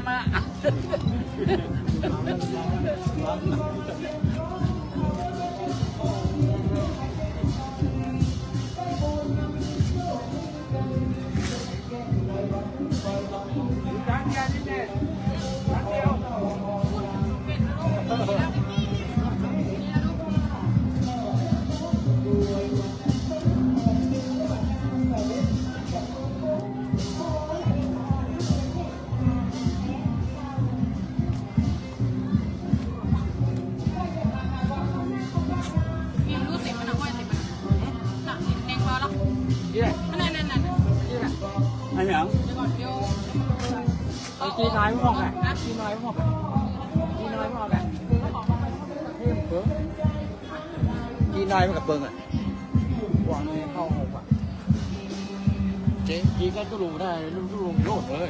มาanh nhở chị nói với một này chị nói với một này chị nói với một này thêm bướng chị nói với cặp bướng này quảng này không hộp à chị cái tôi lù đây tôi lù rốt rồi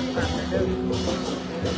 นฝากเด้อ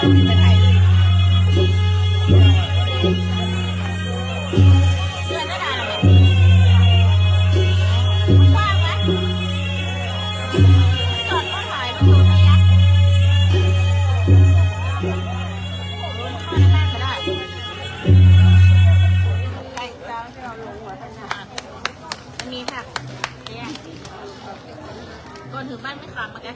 ก่อนถึงบ้านไม่ขับมาแกล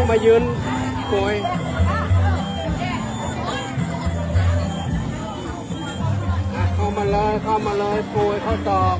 งมายืนโกยเข้ามาเลยโกยเข้าตอก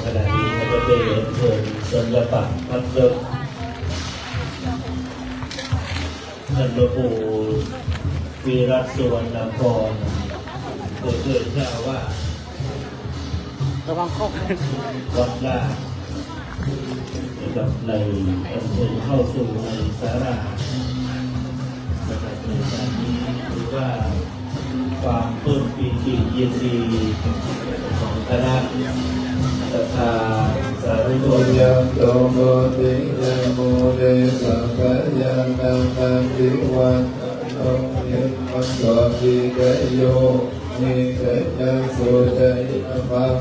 ขณะนี้ก็ได้เชิญสัญญาปักพัดยศท่านหลวงปู่วีรัตน์สุวรรณพรโดยเจ้าว่า ระวังข้อกัน วัดล่ากับในอันเชิญเข้าสู่ในสาราในการนี้ถือว่าความเพิ่มปีติยินดีของคณะศรัทธาสาธุชนยังโตโมติยังโมเดสัพพยังนังนันติวันโนยิมันโตติเกโยนิเกนังสุใจนะมัง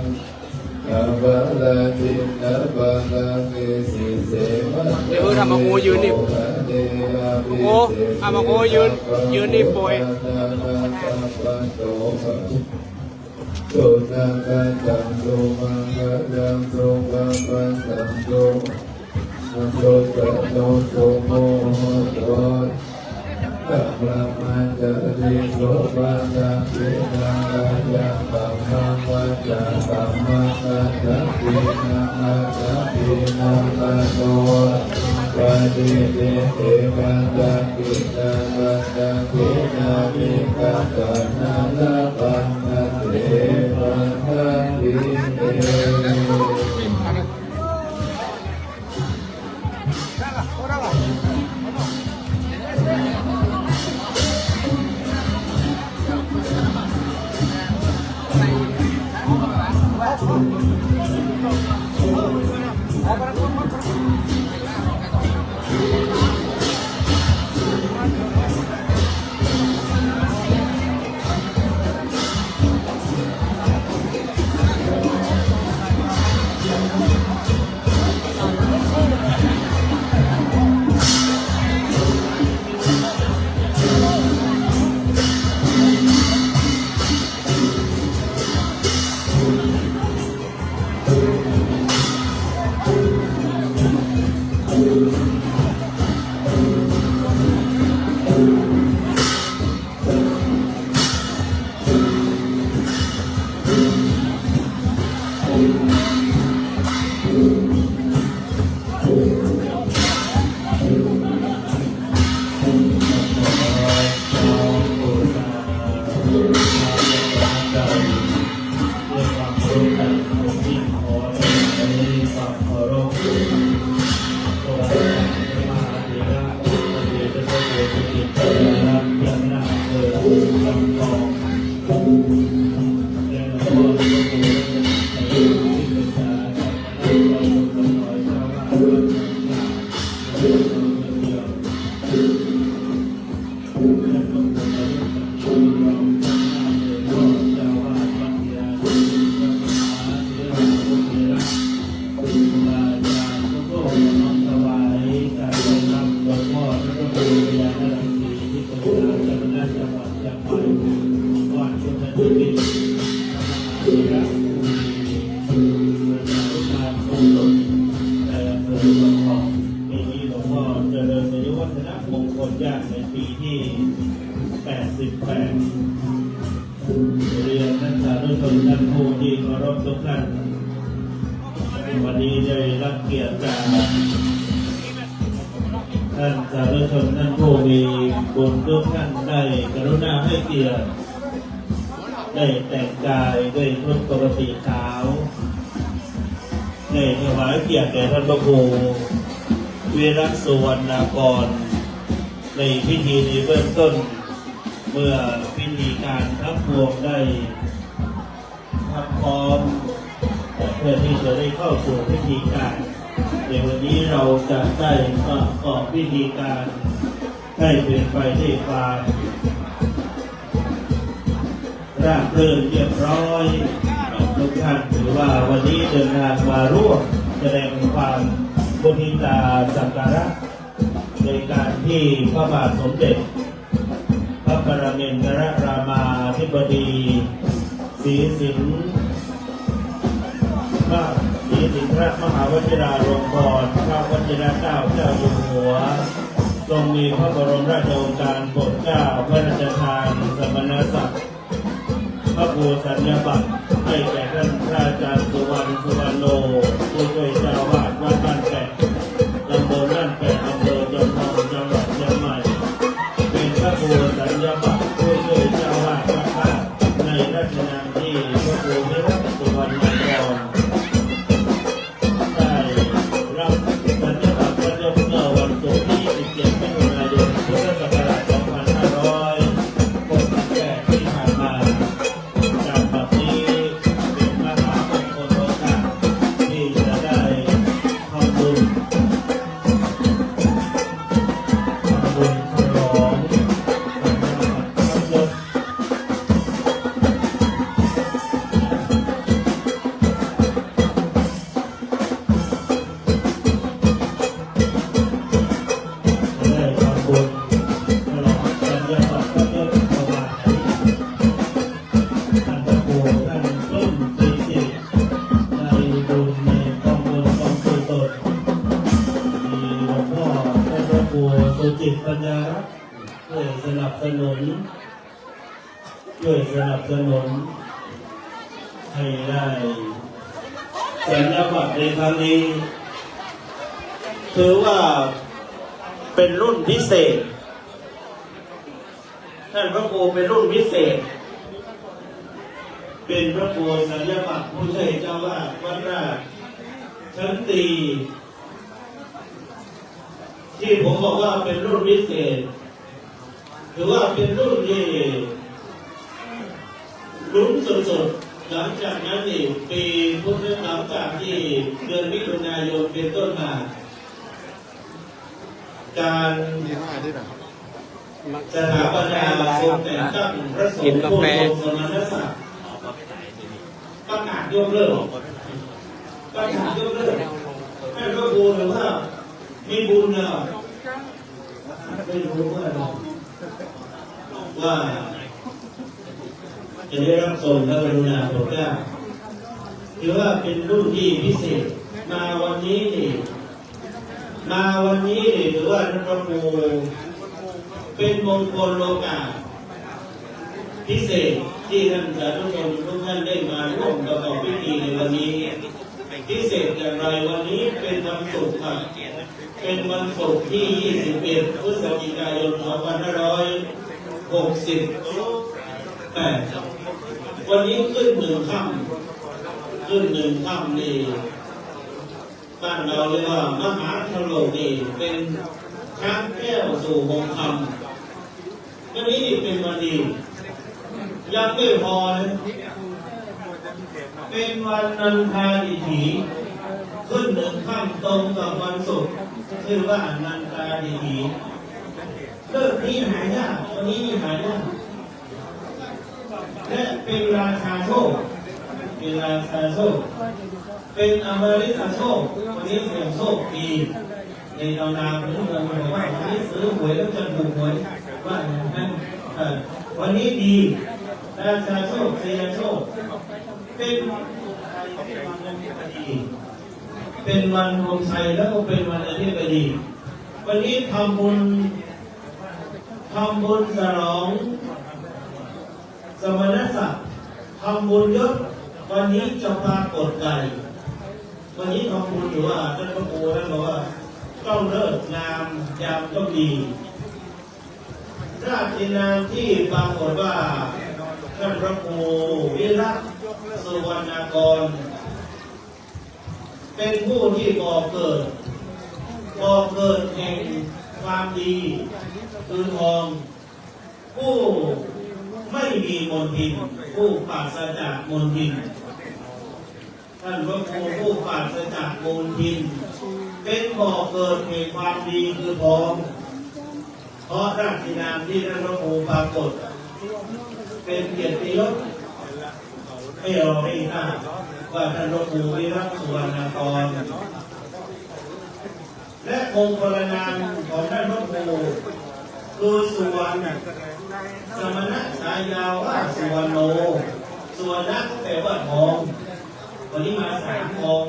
นาบาลาตินาบาลาติสิเสมัง เดี๋ยวทำมางูยืนนี่โอ้ทำมางูยืนนี่โปย สุนังกัจจังสุมังกัจจังสุมังกัจจังสุมันโตจะโตสุโมโหตุตัมมามันจะริโสปัญญาปินังกัจจังตัมมังวัจจะตัมมังกัจจังปินังกัจจังปินังกัจโตปะติเตเตปัญญาปินังกัจจังปินังมิกัจจังนาลาปัญญาเตปัญญาปิเต ข ด้วยความเคารพกันที่ขอในความเคารพตัวพระมหาเถระพระเดชพระโพธิจิตติรัตน์ยังนาเกิดลำทองและหลวงพ่อพระโพธิที่เป็นชาติของเราขอเจ้าว่าวัดเดียวและพระโพธิเราเจ้าว่าวัดเดียวพระมหาเถระพระเถระครูบาอาจารย์ทุกองค์น้อมถวายการต้อนรับหลวงพ่อพระครูพญานาคสีที่เป็นเจ้าคณะจังหวัดเชียงใหม่วัดพุทธนิมิตรพระมหาเถระผู้มีประชาชนคงตนในอำเภอเมืองทองปีนี้หลวงพ่อเจริญอายุวัฒนะมงคลย่างในปีที่ 88 เรียนท่านสาธุชนท่านผู้ที่เคารพทุกท่านวันนี้ได้รับเกียรติจากท่านสาธุชนท่านผู้มีบุญทุกท่านได้กรุณาให้เกียรติได้แต่งกายด้วยชุดปกติขาวได้ถวายเกียรติแด่ท่านพระครูวีระสุวรรณากรในพิธีนี้เบื้องต้นเมื่อพิธีการทั้งปวงได้ทำพร้อมเพื่อที่จะได้เข้าสู่พิธีการในวันนี้เราจะได้ประกอบพิธีการให้เป็นไปด้วยความราบรื่นเรียบร้อยทุกท่านถือว่าวันนี้เดินทางมาร่วมแสดงความมุทิตาสักการะในการที่พระบาทสมเด็จพระปรมินทรรามาธิบดีศรีสิงห์พระมหาวชิราลงกรณ์พระวชิรเกล้าเจ้าอยู่หัวทรงมีพระบรมราชโองการโปรดเกล้าพระราชทานสมณศักดิ์พระครูสัญญาบัตรให้แก่ท่านพระอาจารย์สุวรรณสุวรรณโนผู้ช่วยเจ้าวาดวัดบ้านแปะตำบลบ้านแปะอำเภอจอมทองจังหวัดเชียงใหม่เป็นพระครูสัญญาบัตรผู้ช่วยเจ้าวาดวัดบ้านในราชนามที่พระครูวิรัตสุวรรณากรได้รับสัญญาบัตรประจำเมื่อวันศุกร์ที่ 27 มิถุนายน พุทธศักราช 2568 ที่ผ่านมาจากบัดนี้เป็นมหามงคลโอกาสที่จะได้ทำบุญฉลองสัญญาบัตรรับยศได้ทำบุญฉลองสัญญาบัตรรับยศถวายท่านพระครูท่านปลื้มปรีติในบุญในกองบุญกองกุศลมีหลวงพ่อท่านพระครูสุจิตปัญญารัตน์ช่วยสนับสนุนให้ได้สัญญาบัตรในครั้งนี้ถือว่าเป็นรุ่นพิเศษท่านพระครูเป็นรุ่นพิเศษเป็นพระครูสัญญาบัตรผู้ช่วยเจ้าวาดวัดราชชั้นตรีที่ผมบอกว่าเป็นรุ่นพิเศษถือว่าเป็นรุ่นที่ลุ้นสุดๆหลังจากนั้นอีกปีพุทธศักราชจากที่เดือนมิถุนายนเป็นต้นมาการสถาปนาทรงแต่งตั้งพระสงฆ์ผู้ทรงสมณศักดิ์ประกาศยกเลิกให้พระครูหรือว่ามีบุญเนี่ยไม่รู้ว่าจะได้รับทรงพระกรุณาโปรดเกล้าถือว่าเป็นรุ่นที่พิเศษมาวันนี้ถือว่าท่านพระครูเป็นมงคลโอกาสพิเศษที่ท่านสาธุชนทุกท่านได้มาร่วมประกอบพิธีในวันนี้พิเศษอย่างไรวันนี้เป็นวันศุกร์ครับเป็นวันศุกร์ที่ 21 พฤศจิกายน 2560 แต่วันนี้ขึ้นหนึ่งค่ำนี่บ้านเราเรียกว่ามหาชโลกนี่เป็นช้างแก้วสู่หงคำวันนี้เป็นวันดียังไม่พอเลยเป็นวันนันทาดิถีขึ้นหนึ่งค่ำตรงกับวันศุกร์ชื่อว่านันทาดิถีเลิกนี้หายากวันนี้หายากและเป็นราชาโชคเป็นราชาโชคเป็นอมฤตโชควันนี้เสี่ยงโชคดีในตำนานของเมืองบอกว่าวันนี้ซื้อหวยแล้วจะถูกหวยว่าอย่างนั้นวันนี้ดีราชาโชคเสียโชคเป็นวันดีเป็นวันวงชัยแล้วก็เป็นวันอาทิตย์ดีวันนี้ทำบุญฉลองสมณศักดิ์ทำบุญยศวันนี้จะปรากฏไก่วันนี้ทำบุญอยู่ว่าท่านพระครูท่านบอกว่าต้องเลิศงามยามต้องดีราชนามที่ปรากฏว่าท่านพระครูวิรัตสุวรรณกรเป็นผู้ที่ก่อเกิดแห่งความดีคือทองผู้ไม่มีมลทินผู้ปราศจากมลทินท่านพระครูผู้ปราศจากมลทินเป็นบ่อเกิดแห่งความดีคือทองเพราะราชนามที่ท่านพระครูปรากฏเป็นเกียรติยศให้เราได้ทราบว่าท่านพระครูวิรัตสุวรรณกรและองค์พลนามของท่านพระครูคือสุวรรณสมณะฉายาว่าสุวรรณโนสุวรรณะก็แปลว่าทองวันนี้มาสามทอง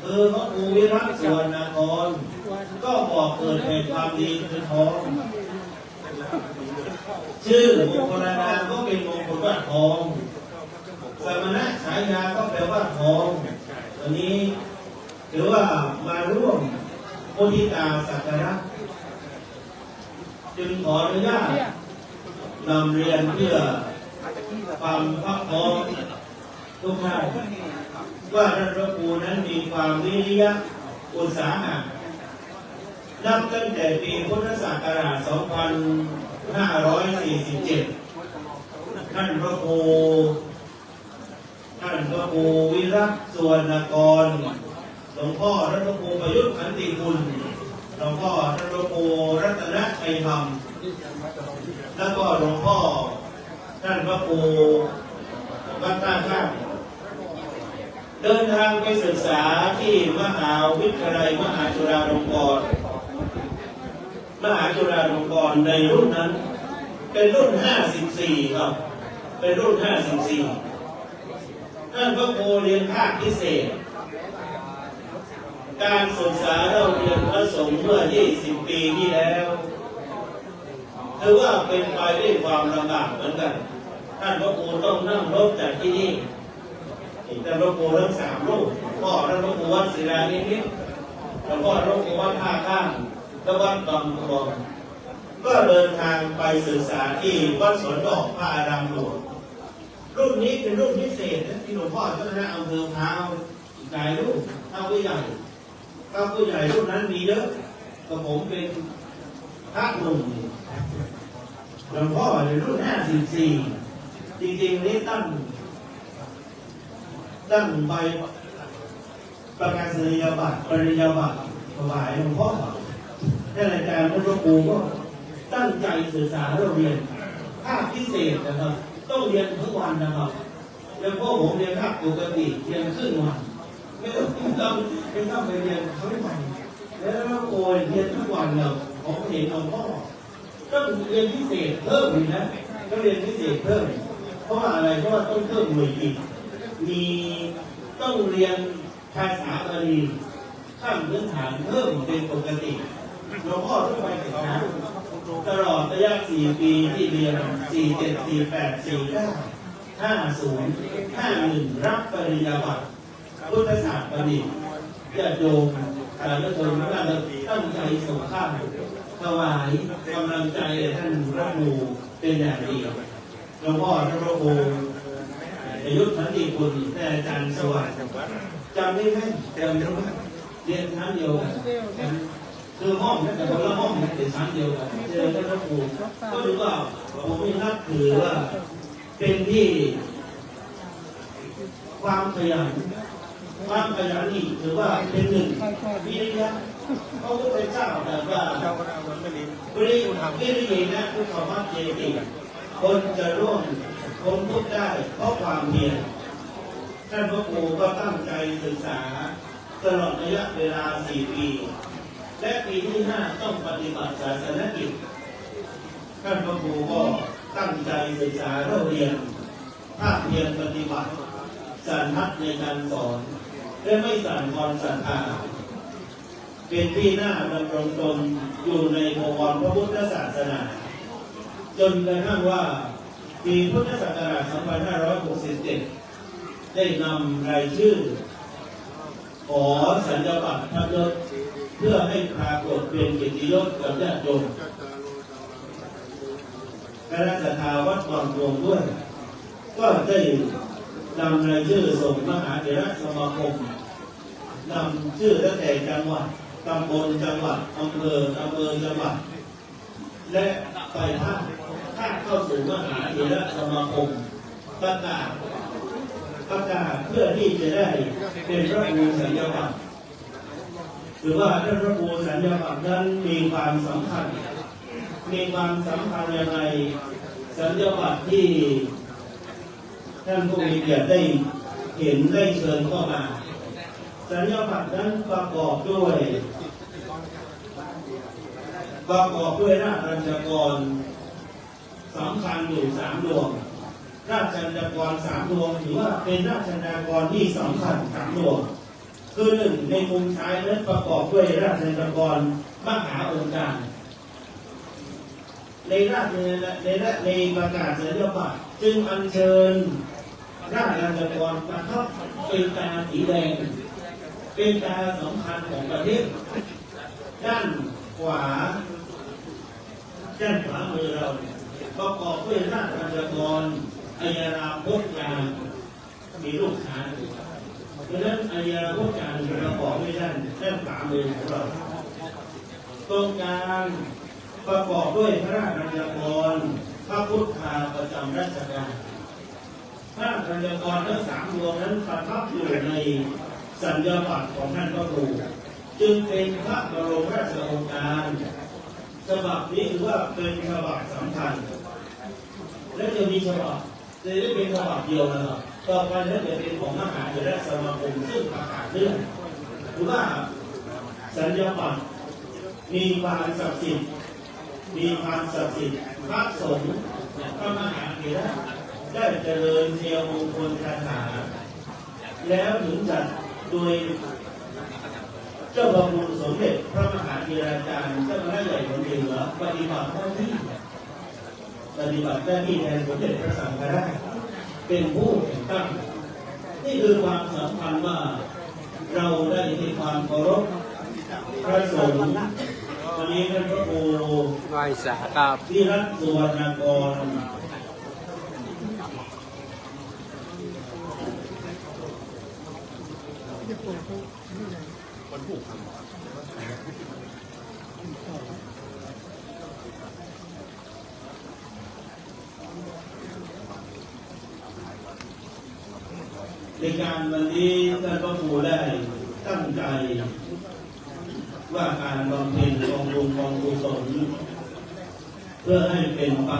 คือพระครูวิรัตสุวรรณกรก็บอกเกิดแห่งความดีคือทองชื่อมงคลนามก็เป็นมงคลว่าทองสมณะฉายาก็แปลว่าทองวันนี้ถือว่ามาร่วมโพธิตาสักการะจึงขออนุญาตนำเรียนเพื่อความพักพร้อมทุกท่านว่าท่านพระครูนั้นมีความวิริยะอุตสาหะนับตั้งแต่ปีพุทธศักราช 2547 ท่านพระครูวิรัตสุวรรณกรหลวงพ่อท่านพระครูประยุทธ์ขันติคุณหลวงพ่อท่านพระครูรัตนชัยธรรมแล้วก็หลวงพ่อท่านพระครูวัดท่าข้ามเดินทางไปศึกษาที่มหาวิทยาลัยมหาจุฬาลงกรณ์ในรุ่นนั้นเป็นรุ่น 54 ครับเป็นรุ่น 54 ท่านพระครูเรียนภาคพิเศษการศึกษาเราเรียนพระสงฆ์เมื่อ 20 ปีที่แล้วถือว่าเป็นไปด้วยความลำบากเหมือนกันท่านพระครูต้องนั่งรถจากที่นี่ท่านพระครูทั้ง3 รูปพ่อท่านพระครูวัดศิลานิมิตรแล้วพ่อท่านพระครูวัดท่าข้ามและวัดบางทองก็เดินทางไปศึกษาที่วัดสวนดอกพระอารามหลวงรุ่นนี้เป็นรุ่นพิเศษที่หลวงพ่อเจ้าคณะอำเภอพร้าวหลายรูปเท่าผู้ใหญ่รุ่นนั้นมีเยอะกับผมเป็นพระหนุ่มหลวงพ่อในรุ่น 54 จริงๆนี้ตั้งใบประกาศนียบัตรปริญญาบัตรถวายหลวงพ่อท่านอาจารย์พระครูก็ตั้งใจศึกษาเราเรียนภาคพิเศษนะครับต้องเรียนทุกวันนะครับแล้วพ่อผมเรียนภาคปกติเรียนครึ่งวันไม่ต้องไปเรียนทั้งวันแล้วโกยเรียนทุกวันเราของเห็นหลวงพ่อต้องเรียนพิเศษเพิ่มอีกนะต้องเรียนพิเศษเพิ่มเพราะว่าอะไรเพราะว่าต้องเพิ่มหน่วยอีกมีต้องเรียนภาษาบาลีขั้นพื้นฐานเพิ่มเป็นปกติหลวงพ่อทุกวันศึกษาตลอดระยะ4 ปีที่เรียน 47 48 49 50 51 รับปริญญาบัตรพุทธศาสตร์บัณฑิตญาติโยมและชนตั้งใจส่งข้าวถวายกำลังใจท่านพระครูเป็นอย่างดี หลวงพ่อท่านพระครูอายุทันติคุณแต่อาจารย์สวัสดิ์จำได้ไหมจำได้ไหมเรียนชั้นเดียวกันคือห้องแต่คนละห้องแต่ชั้นเดียวกันเจอท่านพระครูก็รู้ว่าผมไม่นับถือว่าเป็นที่ความขยันนี่ถือว่าเป็นหนึ่งวิริยะเขาก็เป็นเจ้าแต่ว่าวิริยะนะผู้สามารถเจติคนจะร่วมคนทุกได้เพราะความเพียรท่านพระครูก็ตั้งใจศึกษาตลอดระยะเวลา 4 ปีและปีที่ 5ต้องปฏิบัติศาสนกิจท่านพระครูก็ตั้งใจศึกษาเรียนภาคเพียรปฏิบัติสันทัดในการสอนและไม่สั่นคลอนศรัทธาเป็นที่น่าดำรงตนอยู่ในบวรพระพุทธศาสนาจนกระทั่งว่าปีพุทธศักราช 2567 ได้นำรายชื่อขอสัญญาบัตรพระยศเพื่อให้ปรากฏเป็นเกียรติยศกับญาติโยมคณะศรัทธาวัดวังหลวงด้วยก็ได้นำรายชื่อส่งมหาเถรสมาคมนำชื่อตั้งแต่จังหวัดตำบลจังหวัดอำเภอจังหวัดและไปภาคเข้าสู่มหาเถรสมาคมประกาศเพื่อที่จะได้เป็นพระครูสัญญาบัตรหรือว่าท่านพระครูสัญญาบัตรนั้นมีความสำคัญยังไงสัญญาบัตรที่ท่านผู้มีเกียรติได้เห็นได้เชิญเข้ามาสัญญาบัตรนั้นประกอบด้วยราชบัญชากรสำคัญอยู่3 ดวงราชบัญชากร3 ดวงถือว่าเป็นราชบัญชากรที่สำคัญ3 ดวงคือ1ในมุมซ้ายนั้นประกอบด้วยราชบัญชากรมหาองค์การในประกาศสัญญาบัตรจึงอัญเชิญราชบัญชากรประทับเป็นตาสีแดงเป็นตาสำคัญของประเทศด้านขวามือเราประกอบด้วยราชบัญชากรอัยราพจน์กลางมีลูกช้างเพราะฉะนั้นอัยราพจน์กลางประกอบด้วยด้านขวามือของเราตรงกลางประกอบด้วยพระราชบัญชากรพระพุทธาประจำราชการพระราชบัญชากรทั้ง3 ดวงนั้นประทับอยู่ในสัญญาบัตรของท่านพระครูจึงเป็นพระบรมราชโองการฉบับนี้ถือว่าเป็นฉบับสำคัญและจะมีฉบับจะได้เป็นฉบับเดียวนะครับต่อไปนั้นจะเป็นของมหาเถรสมาคมซึ่งประกาศเรื่องหรือว่าสัญญาบัตรมีความศักดิ์สิทธิ์พระสงฆ์พระมหาเถระได้เจริญเทียวมงคลคาถาแล้วถึงจัดโดยเจ้าพระคุณสมเด็จพระมหาธีราจารย์เจ้าคณะใหญ่ของเหนือปฏิบัติหน้าที่แทนสมเด็จพระสังฆราชเป็นผู้แต่งตั้งนี่คือความสำคัญว่าเราได้มีความเคารพพระสงฆ์วันนี้ท่านพระครู ไหว้สาครับ วิรัตสุวรรณกรในการวันนี้ท่านพระครูได้ตั้งใจว่าการบำเพ็ญกองบุญกองกุศลเพื่อให้เป็นไป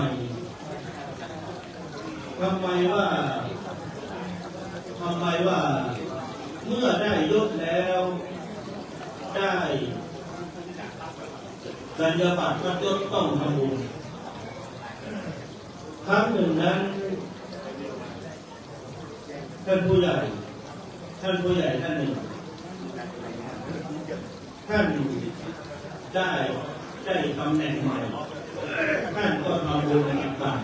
ทำไมว่าเมื่อได้ยศแล้วได้สัญญาบัตรพระยศต้องทำบุญครั้งหนึ่งนั้นท่านผู้ใหญ่ท่านหนึ่งท่านได้ตำแหน่งใหม่ท่านก็ทำบุญตักบาตร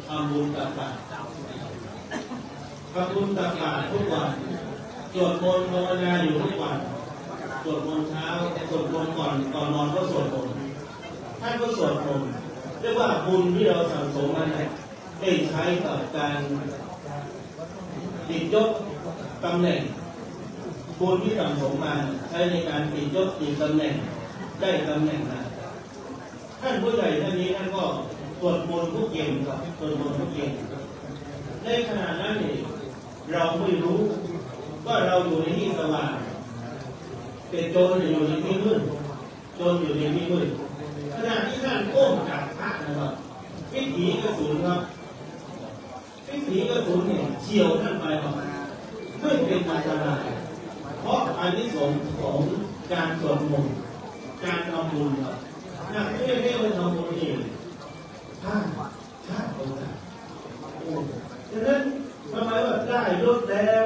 ทำบุญตักบาตรทุกวันสวดมนต์ภาวนาอยู่ทุกวันสวดมนต์เช้าสวดมนต์ก่อนนอนก็สวดมนต์ท่านก็สวดมนต์เรียกว่าบุญที่เราสั่งสมมา ได้ใช้กับการติดยศตำแหน่งบุญที่สั่งสมมาใช้ในการติดยศติดตำแหน่งได้ตำแหน่งนะท่านผู้ใหญ่ท่านนี้ท่านก็ตรวจมนต์ทุกเย็นครับตรวจมนต์ทุกเย็นในขณะนั้นเนี่ยเราไม่รู้ว่าเราอยู่ในที่สว่างเป็นโจรอยู่ในที่มืดโจรอยู่ในที่มืดขณะที่ท่านก้มกราบพระนะครับวิถีกระสุนครับวิถีกระสุนเนี่ยเฉียวท่านไปครับไม่เป็นอันตรายเพราะอานิสงส์ของการสวดมนต์การทำบุญครับนักเรียนได้ทำบุญเองท่านองค์นั้นฉะนั้นทำไมว่าได้ยศแล้ว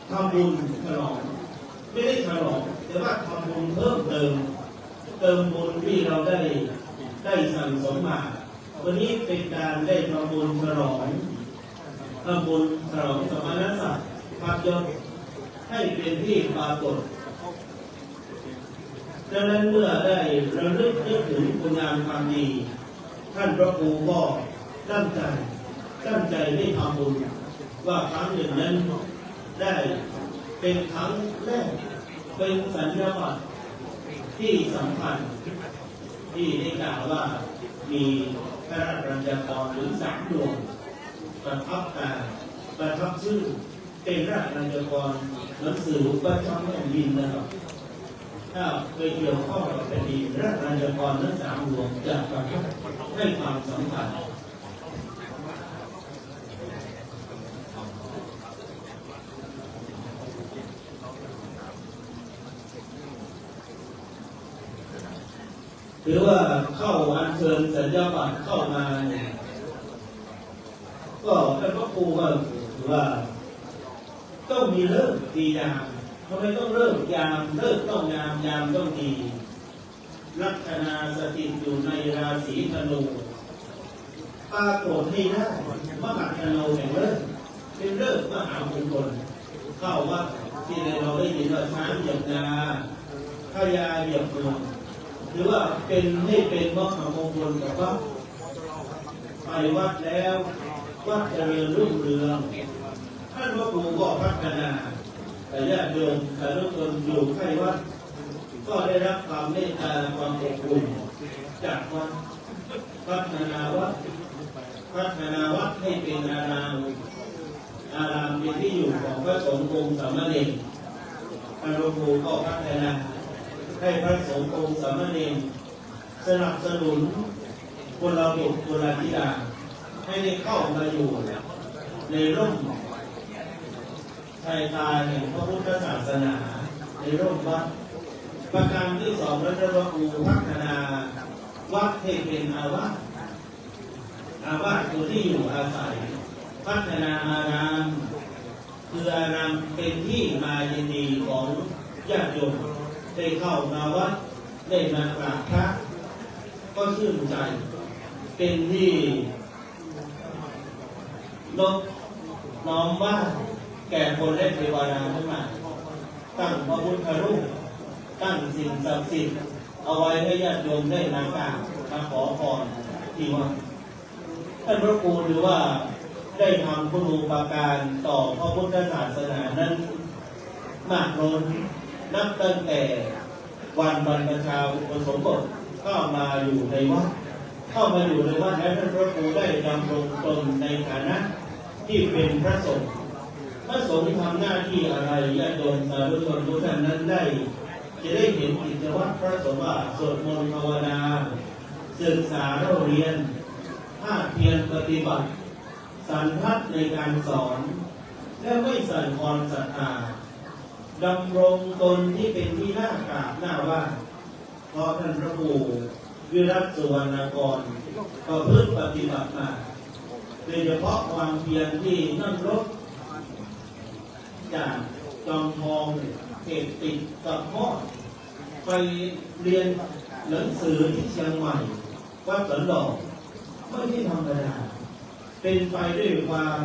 ทำบุญฉลองไม่ได้ฉลองแต่ว่าทำบุญเพิ่มเติมบุญที่เราได้สั่งสมมาวันนี้เป็นการได้ทำบุญฉลองสมณศักดิ์พักยศให้เป็นที่ปรากฏดังนั้นเมื่อได้ระลึกนึกถึงคุณงามความดีท่านพระครูก็ตั้งใจได้ทำบุญว่าครั้งหนึ่งนั้นได้เป็นครั้งแรกเป็นสัญญาบัตรที่สำคัญที่ได้กล่าวว่ามีพระราชบัญญัติถึง3 ดวงประทับชื่อเป็นราชบัญญัติหนังสือประจำแผ่นดินนะครับถ้าเคยเกี่ยวข้องกับแผ่นดินราชบัญญัติทั้ง3 ดวงจะประทับให้ความสำคัญหรือว่าเข้าอัญเชิญสัญญาบัตรเข้ามาเนี่ยก็ท่านพระครูก็ถือว่าต้องมีเลิกดียามทำไมต้องเลิกยามเลิกต้องงามยามต้องดีลัคนาสถิตอยู่ในราศีธนูปรากฏให้ได้มหาธนูแห่งเลิกเป็นเลิกมหามงคลเข้าว่าที่เราได้ยินว่าช้างเหยียบนาพญาเหยียบเมืองหรือว่าเป็นให้เป็นมหามงคลกับว่าไปวัดแล้ววัดเจริญรุ่งเรืองท่านพระครูก็พัฒนาแต่ญาติโยมแต่ทุกคนอยู่ใกล้วัดก็ได้รับความเมตตาความอบอุ่นจากวัดพัฒนาวัดให้เป็นอารามเป็นที่อยู่ของพระสงฆ์องค์สามเณรท่านพระครูก็พัฒนาให้พระสงฆ์องค์สามเณรสนับสนุนคนเราบุตรคนละธิดาให้ได้เข้ามาอยู่ในร่มชายคาแห่งพระพุทธศาสนาในร่มวัดประการที่ 2พระพระครูพัฒนาวัดให้เป็นอาวาสคือที่อยู่อาศัยพัฒนาอารามคืออารามเป็นที่มายินดีของญาติโยมได้เข้ามาวัดได้มากราบพระก็ชื่นใจเป็นที่น้อมว่าแก่คนและเทวดาทั้งหลายตั้งพระพุทธรูปตั้งสิ่งศักดิ์สิทธิ์เอาไว้ให้ญาติโยมได้มากราบมาขอพรที่วัดท่านพระครูหรือว่าได้ทำคุณูปการต่อพระพุทธศาสนานั้นมากล้นนับตั้งแต่วันบรรพชาอุปสมบทเข้ามาอยู่ในวัดและท่านพระครูได้ดำรงตนในฐานะที่เป็นพระสงฆ์ทำหน้าที่อะไรญาติโยมสาธุชนทุกท่านนั้นจะได้เห็นกิจวัตรพระสงฆ์ว่าสวดมนต์ภาวนาศึกษาเล่าเรียนภาคเพียรปฏิบัติสันทัดในการสอนและไม่สั่นคลอนศรัทธาดำรงตนที่เป็นที่น่ากราบน่าไหว้เพราะท่านพระครูวิรัตสุวรรณกรประพฤติปฏิบัติมาโดยเฉพาะความเพียรที่นั่งรถจากจอมทองเขตติดกับพ่อไปเรียนหนังสือที่เชียงใหม่วัดสวนดอกไม่ใช่ธรรมดาเป็นไปด้วยความ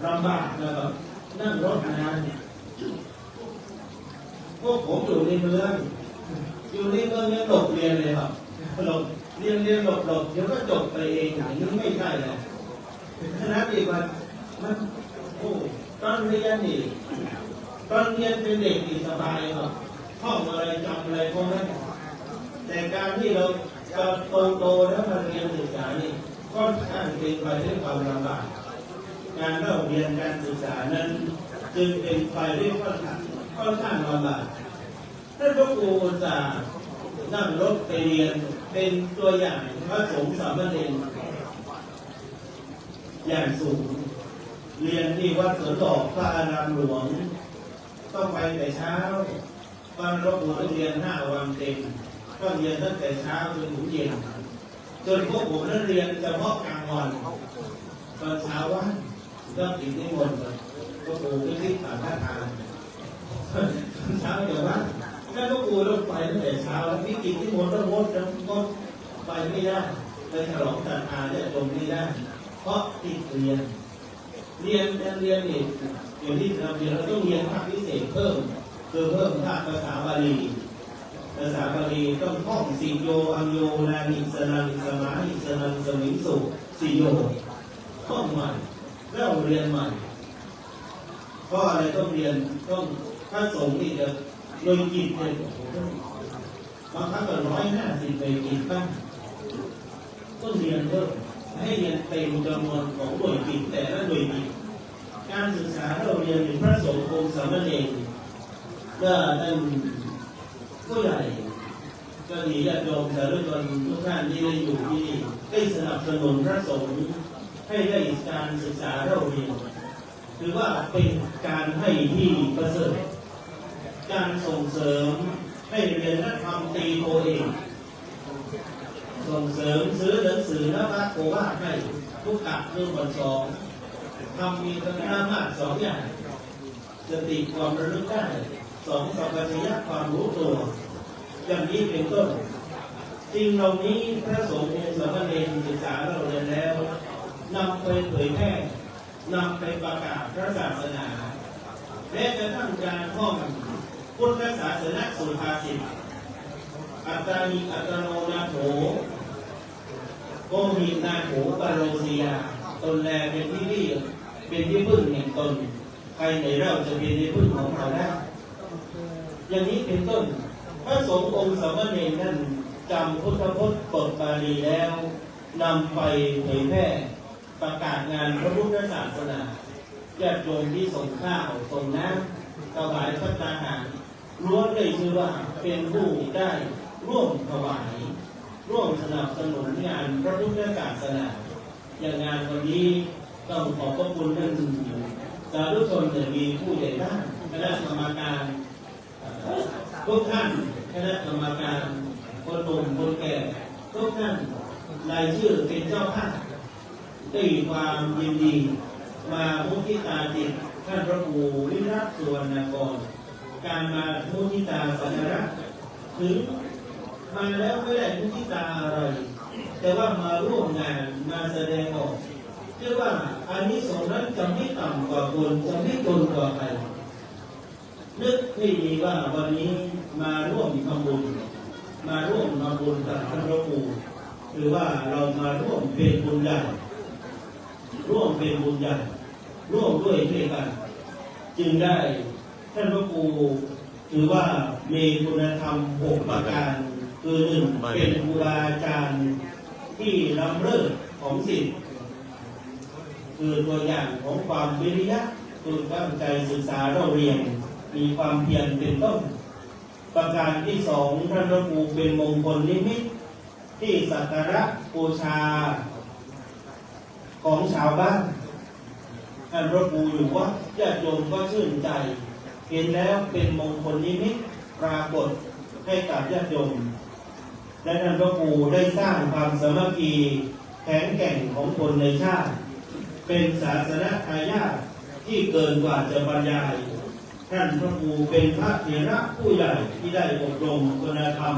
ลำบากนะครับนั่งรถนานพวกผมอยู่ในเมืองยังหลบเรียนเลยครับหลบเรียนหลบเดี๋ยวก็จบไปเองอย่างนี้ไม่ใช่เลย คณะเด็กว่ามันโอ้ตอนเรียนนี่ตอนเรียนเป็นเด็กที่สบายครับท่องอะไรจำอะไรพวกนั้นแต่การที่เราโตแล้วมาเรียนศึกษานี่ก็ข้างเป็นไปด้วยความลำบากการเล่าเรียนการศึกษานั้นจึงเป็นไปด้วยค่อนข้างลำบากท่านพระครูจะนั่งรถไปเรียนเป็นตัวอย่างพระสงฆ์สามเณรอย่างสูงเรียนที่วัดสวนดอกพระอารามหลวงต้องไปแต่เช้าตอนพระครูต้องเรียน5 วันเต็มก็เรียนตั้งแต่เช้าจนถึงเย็นจนพวกผมนั้นเรียนเฉพาะกลางวันตอนเช้าว่าก็ติดนิมนต์พระครูก็รีบผ่านท่าทางตอนเช้าเดี๋ยวว่าถ้าพระครูต้องไปตั้งแต่เช้าแล้ววิกิตนิมนต์ต้องงดไปไม่ได้ไปฉลองศรัทธาเนี่ยตรงไม่ได้เพราะติดเรียนนี่อย่างที่เราเรียนเราต้องเรียนภาคพิเศษเพิ่มคือเพิ่มภาษาบาลีต้องท่องสิโยอังโยนานิสนังสมาหิสนังสมิงสุสิโยท่องใหม่แล้วเรียนใหม่เพราะอะไรต้องเรียนต้องพระสงฆ์นี่จะโดยกิจเนี่ยบางครั้งก็150 ในกิจบ้างต้องเรียนเพิ่มให้เรียนเต็มจำนวนของหน่วยกิจแต่ละหน่วยกิจการศึกษาเราเรียนเป็นพระสงฆ์องค์สามเณรก็ท่านผู้ใหญ่ก็ดีญาติโยมสาธุชนทุกท่านที่ได้อยู่ที่นี่ได้สนับสนุนพระสงฆ์ให้ได้การศึกษาเราเรียนถือว่าเป็นการให้ที่ประเสริฐการส่งเสริมให้เรียนและทำตีโตเองส่งเสริมซื้อหนังสือและวัดโอวาทให้ทุกกะเรื่องวัน2ทำมีคุณภาพ2 อย่างสติความระลึกได้2 สัมปชัญญะความรู้ตัวอย่างนี้เป็นต้นสิ่งเหล่านี้พระสงฆ์องค์สามเณรศึกษาเราเรียนแล้วนำไปเผยแพร่นำไปประกาศพระศาสนาและจะตั้งการท่องพุทธศาสนาสุภาษิตอัตตานิอัตโนนาโถโกหินาโถปโรสียาตนแลเป็นที่พึ่งแห่งตนใครในเราจะเป็นที่พึ่งของเราได้อย่างนี้เป็นต้นพระสงฆ์องค์สามเณรนั้นจำพุทธพจน์บทบาลีแล้วนำไปเผยแพร่ประกาศงานพระพุทธศาสนาญาติโยมที่ส่งข้าวส่งน้ำถวายพระทหารล้วนได้ชื่อว่าเป็นผู้ได้ร่วมถวายร่วมสนับสนุนงานพระพุทธศาสนาอย่างงานวันนี้ต้องขอบพระคุณท่านสาธุชนจะมีผู้ใหญ่บ้านคณะกรรมการทุกท่านคณะกรรมการคนหนุ่มคนแก่ทุกท่านรายชื่อเป็นเจ้าภาพด้วยความยินดีมามุทิตาจิตท่านพระครูวิรัตสุวรรณกรการมามุทิตาสัญลักษณ์ถึงมาแล้วไม่ได้มุทิตาอะไรแต่ว่ามาร่วมงานมาแสดงออกเรียกว่าอานิสงส์นั้นจะไม่ต่ำกว่าคนจะไม่ตนกว่าใครนึกให้ดีว่าวันนี้มาร่วมทำบุญกับท่านพระครูหรือว่าเรามาร่วมเป็นบุญใหญ่ร่วมด้วยกันจึงได้ท่านพระครูถือว่ามีคุณธรรม6 ประการคือ1เป็นครูบาอาจารย์ที่ล้ำเลิศของศิษย์คือตัวอย่างของความวิริยะคือตั้งใจศึกษาเราเรียนมีความเพียรเป็นต้นประการที่2ท่านพระครูเป็นมงคลนิมิตที่สักการะบูชาของชาวบ้านท่านพระครูอยู่ว่าญาติโยมก็ชื่นใจเห็นแล้วเป็นมงคลนิมิตปรากฏให้กับญาติโยมและท่านพระครูได้สร้างความสามัคคีแข็งแกร่งของคนในชาติเป็นศาสนทายาทที่เกินกว่าจะบรรยายท่านพระครูเป็นพระเถระผู้ใหญ่ที่ได้อบรมคุณธรรม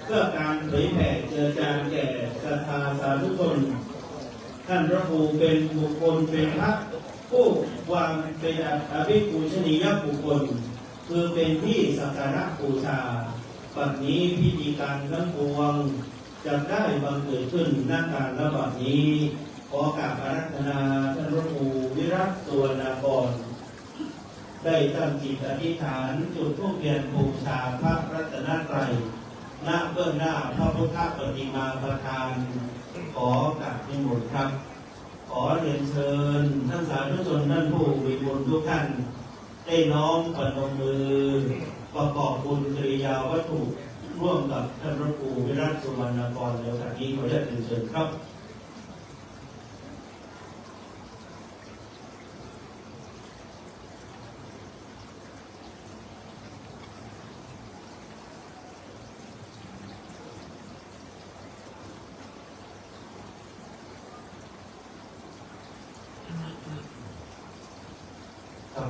เพื่อการเผยแผ่เจือจางแก่ศรัทธาสาธุชนท่านพระครูเป็นบุคคลเป็นพระผู้วางเป็นอภิปูชนียบุคคลคือเป็นที่สักการะบูชาปัจจุบันพิธีการทั้งปวงจะได้บังเกิดขึ้นณการณบัดนี้ ขอกราบอาราธนาท่านพระครูวิรัตสุวรรณกรได้ตั้งจิตอธิษฐานจุดธูปเทียนบูชาพระรัตนตรัยณเบื้องหน้าพระพุทธปฏิมาประธานขอกราบนิมนต์ครับ ขอเรียนเชิญท่านสาธุชนท่านผู้มีบุญทุกท่านได้น้อมปนมมือประกอบบุญกิริยาวัตถุร่วมกับท่านพระครูวิรัตสุวรรณกรในโอกาสนี้ขอเรียนเชิญครับ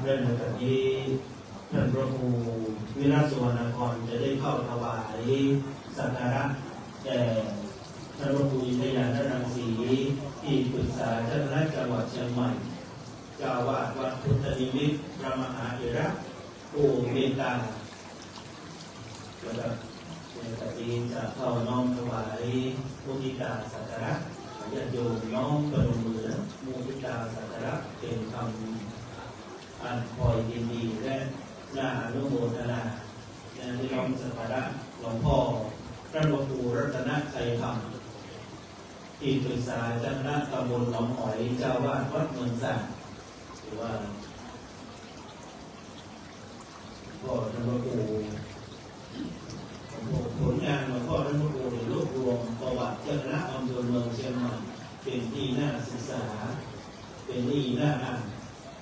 เรื่องในการที่ท่านพระครูวิรัตสุวรรณกรจะได้เข้าถวายสักการะแด่ท่านพระครูอินทยานรังสีที่ปรึกษาเจ้าคณะจังหวัดเชียงใหม่เจ้าอาวาสวัดพุทธนิมิตรพระมหาเถระผู้เมตตานะครับในการที่จะเข้าน้อมถวายมุทิตาสักการะญาติโยมน้อมประนมมือมุทิตาสักการะเป็นคำอันคอยยินดีและน่าอนุโมทนาในที่น้อมสักการะหลวงพ่อพระหลวงปู่รัตนชัยธรรมที่ปรึกษาเจ้าคณะตำบลหนองหอยเจ้าวาดวัดเมืองสังหรือว่าพ่อพระหลวงปู่ผลงานหลวงพ่อพระหลวงปู่รวบรวมประวัติเจ้าคณะอำเภอเมืองเชียงใหม่เป็นที่น่าศึกษาเป็นที่น่าอ่าน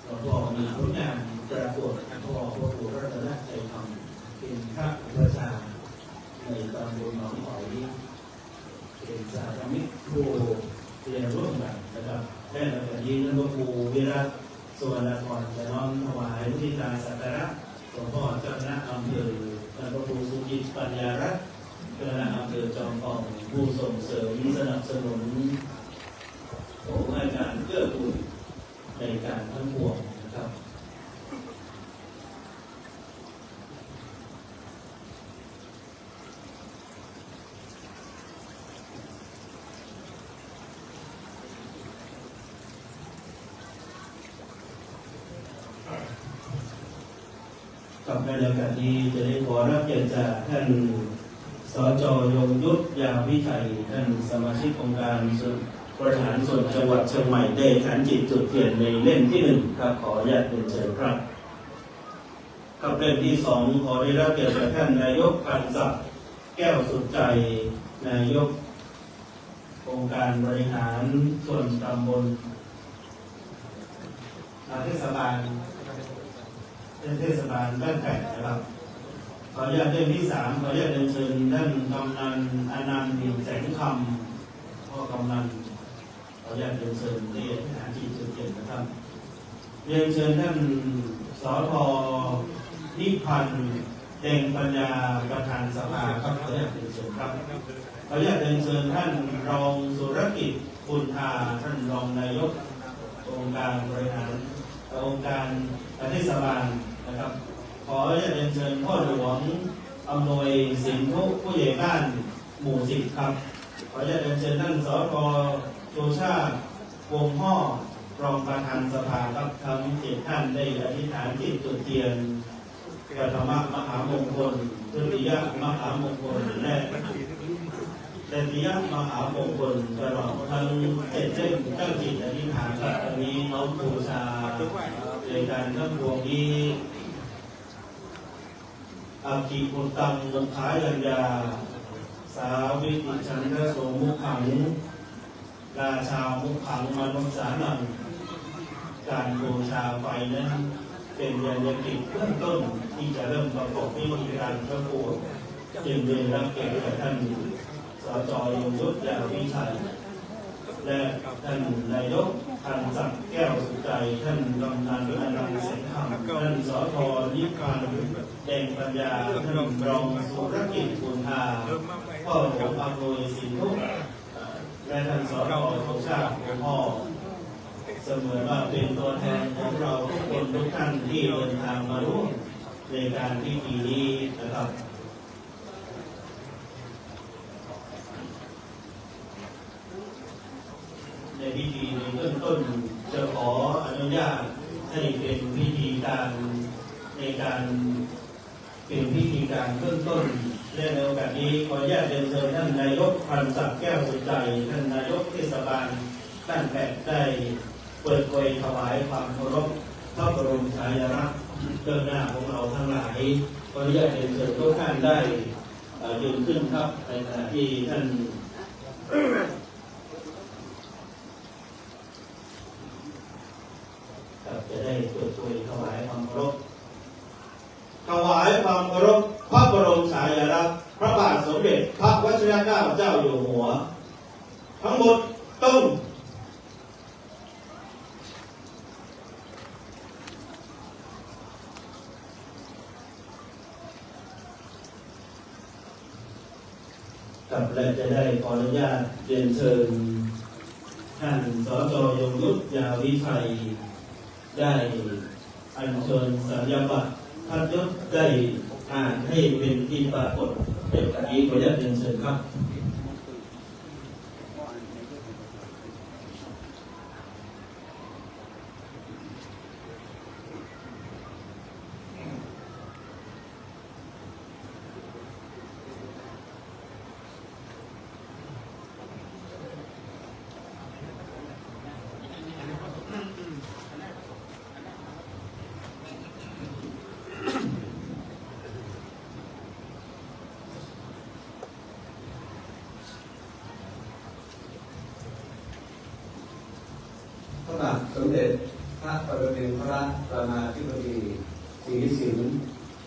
หลวงพ่อมีผลงานปรากฏพ่อพระครูรัตนชัยธรรมเป็นพระอุปชาในตำบลหนองหอยเป็นสาธมิกผู้เรียนร่วมกันนะครับและหลังจากนี้ท่านพระครูวิรัตสุวรรณกรจะน้อมถวายมุทิตาสักการะหลวงพ่อเจ้าคณะอำเภอท่านพระครูสุจิตปัญญารัตน์เจ้าคณะอำเภอจอมทองผู้ส่งเสริมสนับสนุนของอาจารย์เกื้อกูลในการทั้งปวงนะครับกับในโอกาสนี้จะได้ขอรับเกียรติจากท่านสจ.ยงยุทธยาวิชัยท่านสมาชิกองค์การบริหารส่วนจังหวัดเชียงใหม่ได้ขันจิตจุดเทียนในเล่มที่1ครับขออนุญาตเป็นเชิญครับกับเล่มที่2ขอได้รับเกียรติจากท่านนายกพันศักดิ์แก้วสุดใจนายกองค์การบริหารส่วนตำบลเทศบาลบ้านไก่นะครับขออนุญาตเล่มที่3ขออนุญาตเชิญท่านกำนันอนันต์ แสงคำพ่อกำนันขออนุญาตเรียนเชิญที่หาที่จุดเด่นนะครับเรียนเชิญท่านสท.นิพันธ์แดงปัญญาประธานสภาครับขออนุญาตเรียนเชิญครับขออนุญาตเรียนเชิญท่านรองสุรกิจคุณธาท่านรองนายกองค์การบริหารองค์การเทศบาลนะครับขออนุญาตเรียนเชิญพ่อหลวงอำนวยสินทุผู้ใหญ่บ้านหมู่10ครับขออนุญาตเรียนเชิญท่านสท.โชชาติวงห่อรองประธานสภาครับทั้ง7ท่านได้อธิษฐานจิตจุดเทียนปฐมมหามงคลทุติยมหามงคลและตติยมหามงคลตลอดทั้ง7เล่มตั้งจิตอธิษฐานครับตอนนี้น้อมบูชาในการทั้งปวงนี้อากิปุตตังมุขายยัญญาสาวิติชันทโสมุขังราชามุขังมนุษย์สานังการบูชาไฟนั้นเป็นยานกิจเบื้องต้นที่จะเริ่มประกอบพิธีการประกวดจึงได้รับเกียรติจากท่านสจ.ยงยุทธยาวิชัยและท่านนายกพันศักดิ์แก้วสุใจท่านกำนันอนันต์ แสงคำท่านสท.นิพันธ์แดงปัญญาท่านรองสุรกิจคุณธาพ่อหลวงอำนวยสินทุและท่านสท.โชชาติพ่อเสมือนว่าเป็นตัวแทนของเราทุกคนทุกท่านที่เดินทางมาร่วมในการพิธีนี้นะครับในพิธี ให้เป็นวิธีการในการเป็นพิธีการเบื้องต้นในโอกาสนี้ขออนุญาตเรียนเชิญท่านนายกพันศักดิ์แก้วสุใจท่านนายกเทศบาลบ้านแปดได้เปิดเผยถวายความเคารพพระบรมฉายาลักษณ์เบื้องหน้าของเราทั้งหลายขออนุญาตเรียนเชิญทุกท่านได้ยืนขึ้นครับในขณะที่ท่านจะได้เปิดเผยถวายความเคารพถวายความเคารพพระบรมฉายาลักษณ์พระบาทสมเด็จพระวชิรเกล้าเจ้าอยู่หัวทั้งหมดต้องกับและจะได้ขออนุญาตเรียนเชิญท่านสจ.ยงยุทธยาวิชัยได้อัญเชิญสัญญาบัตรพัดยศได้อ่านให้เป็นที่ปรากฏในการนี้ขออนุญาตเรียนเชิญครับพระบาทสมเด็จพระปรมินทรรามาธิบดีศรีสินธ์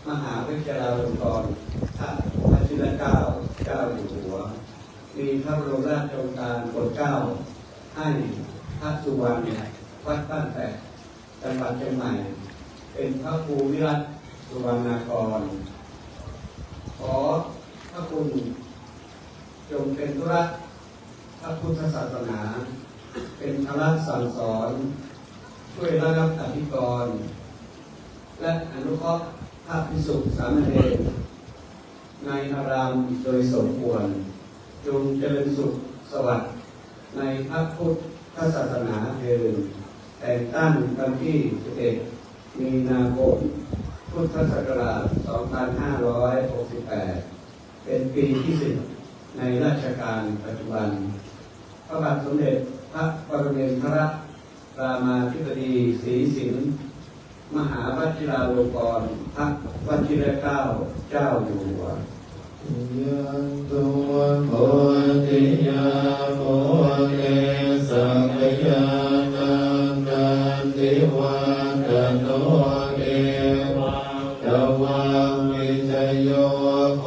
มหาวิทยาลัยลงกรณ์พระวชิรเกล้าเจ้าอยู่หัวมีพระบรมราชโองการโปรดเกล้าให้พระสุวรรณวัดบ้านแปดจังหวัดเชียงใหม่เป็นพระครูวิรัตสุวรรณากรขอพระคุณจงเป็นธุระพระพุทธศาสนาเป็นพระสั่งสอนช่วยระงับอภิกรณ์และอนุเคราะห์พระภิกษุสามเณรในอารามโดยสมควรจงเจริญสุขสวัสดิ์ในพระพุทธศาสนาเถิดแต่งตั้งวันที่11 มีนาคม พุทธศักราช 2568 เป็นปีที่10ในราชการปัจจุบันพระบาทสมเด็จพระปรมินทรรามาธิบดีศรีสินธ์มหาวชิราลงกรณ์พระวชิรเกล้าเจ้าอยู่หัวยันตุโพธิยาโพเกสังยานังนันติวันโนเอวังตวังวิจโยโค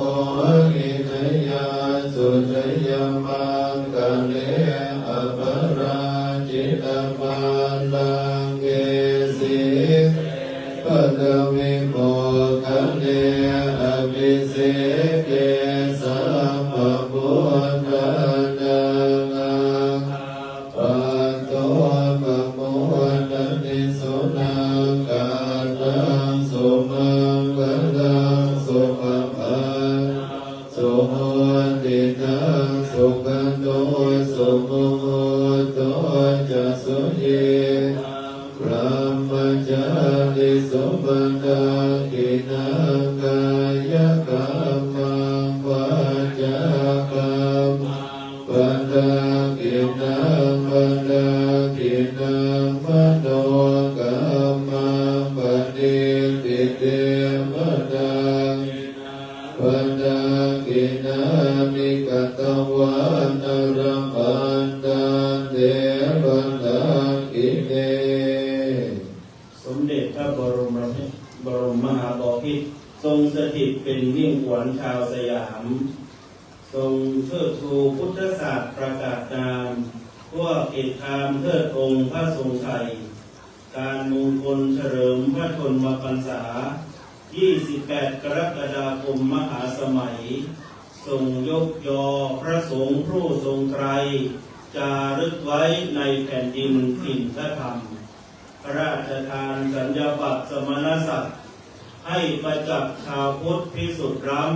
หินยาสุจยมังคะเลอปราจิตปันลังเกสิปัตวิโมคะเลอภิเสเกสัมภพุทธนานังปันโตปะโมทนิสุนังกาลังสุมังกลังสุภภังสุโหตินังสุขันโตสุโมโตจะสุเยพระมจาริสุปันดากินังกายกรรมังวาจากรรมังปันดากินังปันดากินังมโนกรรมังปฏิติเตมดังปันดากินามิกตวันนรปันดาเทปันดากิเนสมเด็จพระบรมมหาบพิตรทรงสถิตเป็นมิ่งขวัญชาวสยามทรงเชิดชูพุทธศาสตร์ประกาศนามพวกเอกคามเทิดองค์พระทรงชัยการมงคลเฉลิมพระชนมพรรษา 28 กรกฎาคมมหาสมัยทรงยกยอพระสงฆ์ผู้ทรงไตรจารึกไว้ในแผ่นดินถิ่นพระธรรมพระราชทานสัญญาบัตรสมณศักดิ์ให้ประจักษ์ชาวพุทธพิสุทธิ์รัม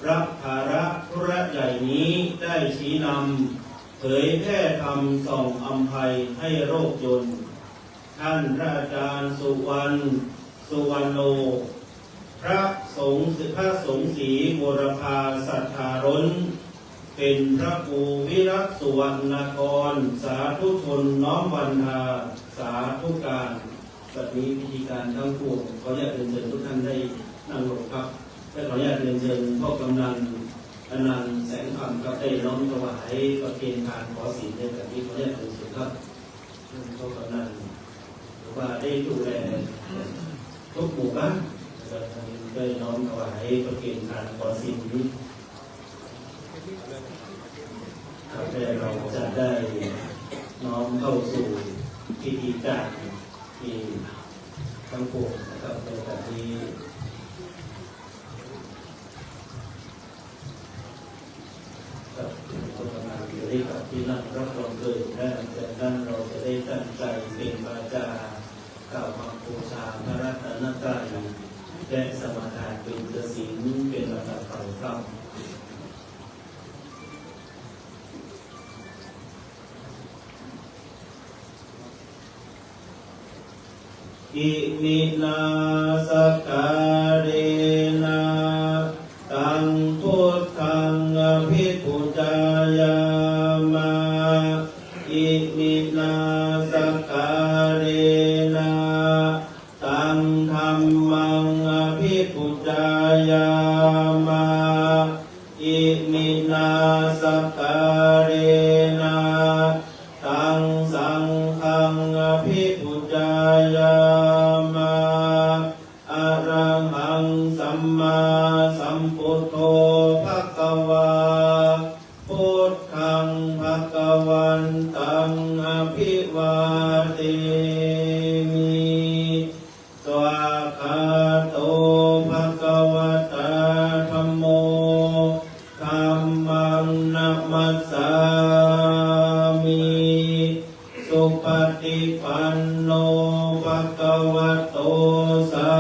รับภาระธุระใหญ่นี้ได้ชี้นำเผยแพร่ธรรมส่องอำไพให้โรคยนต์ ท่านพระอาจารย์สุวรรณโนพระสงฆ์ศรีบุรพาสัทธารนเป็นพระครูวิรัตสุวรรณกรสาธุชนน้อมวันทาสาธุการบัดนี้พิธีการทั้งปวงขออนุญาตเรียนเชิญทุกท่านได้นั่งลงครับและขออนุญาตเรียนเชิญพ่อกำนันอนันต์แสงคำครับได้น้อมถวายประเคนทานขอศีลในแบบนี้ขออนุญาตเรียนเชิญครับพ่อกำนันหรือว่าได้ดูแลทุกหมู่บ้านได้น้อมถวายประเคนทานขอศีลนี้ครับเราจะได้น้อมเข้าสู่พิธีการที่ทั้งปวงนะครับในแบบนี้ครับคนทำงานอยู่ได้กับที่นั่งรับรองเกิดและจากนั้นเราจะได้ตั้งใจเป็นวาจากล่าวคำบูชาพระรัตนตรัยและสมาทานเป็นศีลเป็นลำดับไปครับอิมินาสการเรนะตังพุทธังอภิปุจายามะอิมินาสการเรนะตังธัมมังอภิปุจายามะอิมินาสการเรนะตังสังฆังอภิปุจายามะอะระหังสัมมาสัมพุทโธภควาพุทธังภวันตังอภิวาเทมิสวากขาโตภควตาธัมโมธัมมังนัมมัสสามิสุปฏิปันโนภควโตสา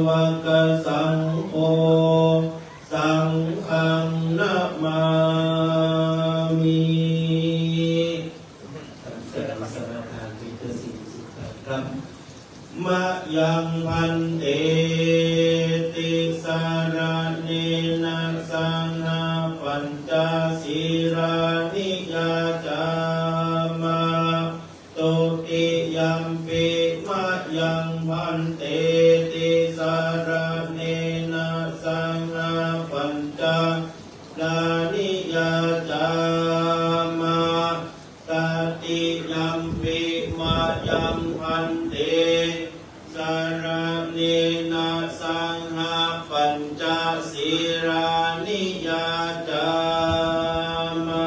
วกสังโฆสังฆังนะมามิตั้งแต่สมาทานวิตสิสุขครับมะยังพันเตติสารเนนะสังฆปัญจศีรานิยาจามะตุติยัมปิมะยังพันเตติสารเนนะสังฆปัญจนานิยาจามะตติยัมปิมะยังพันเตสารเนนะสังฆปัญจศีรานิยาจามะ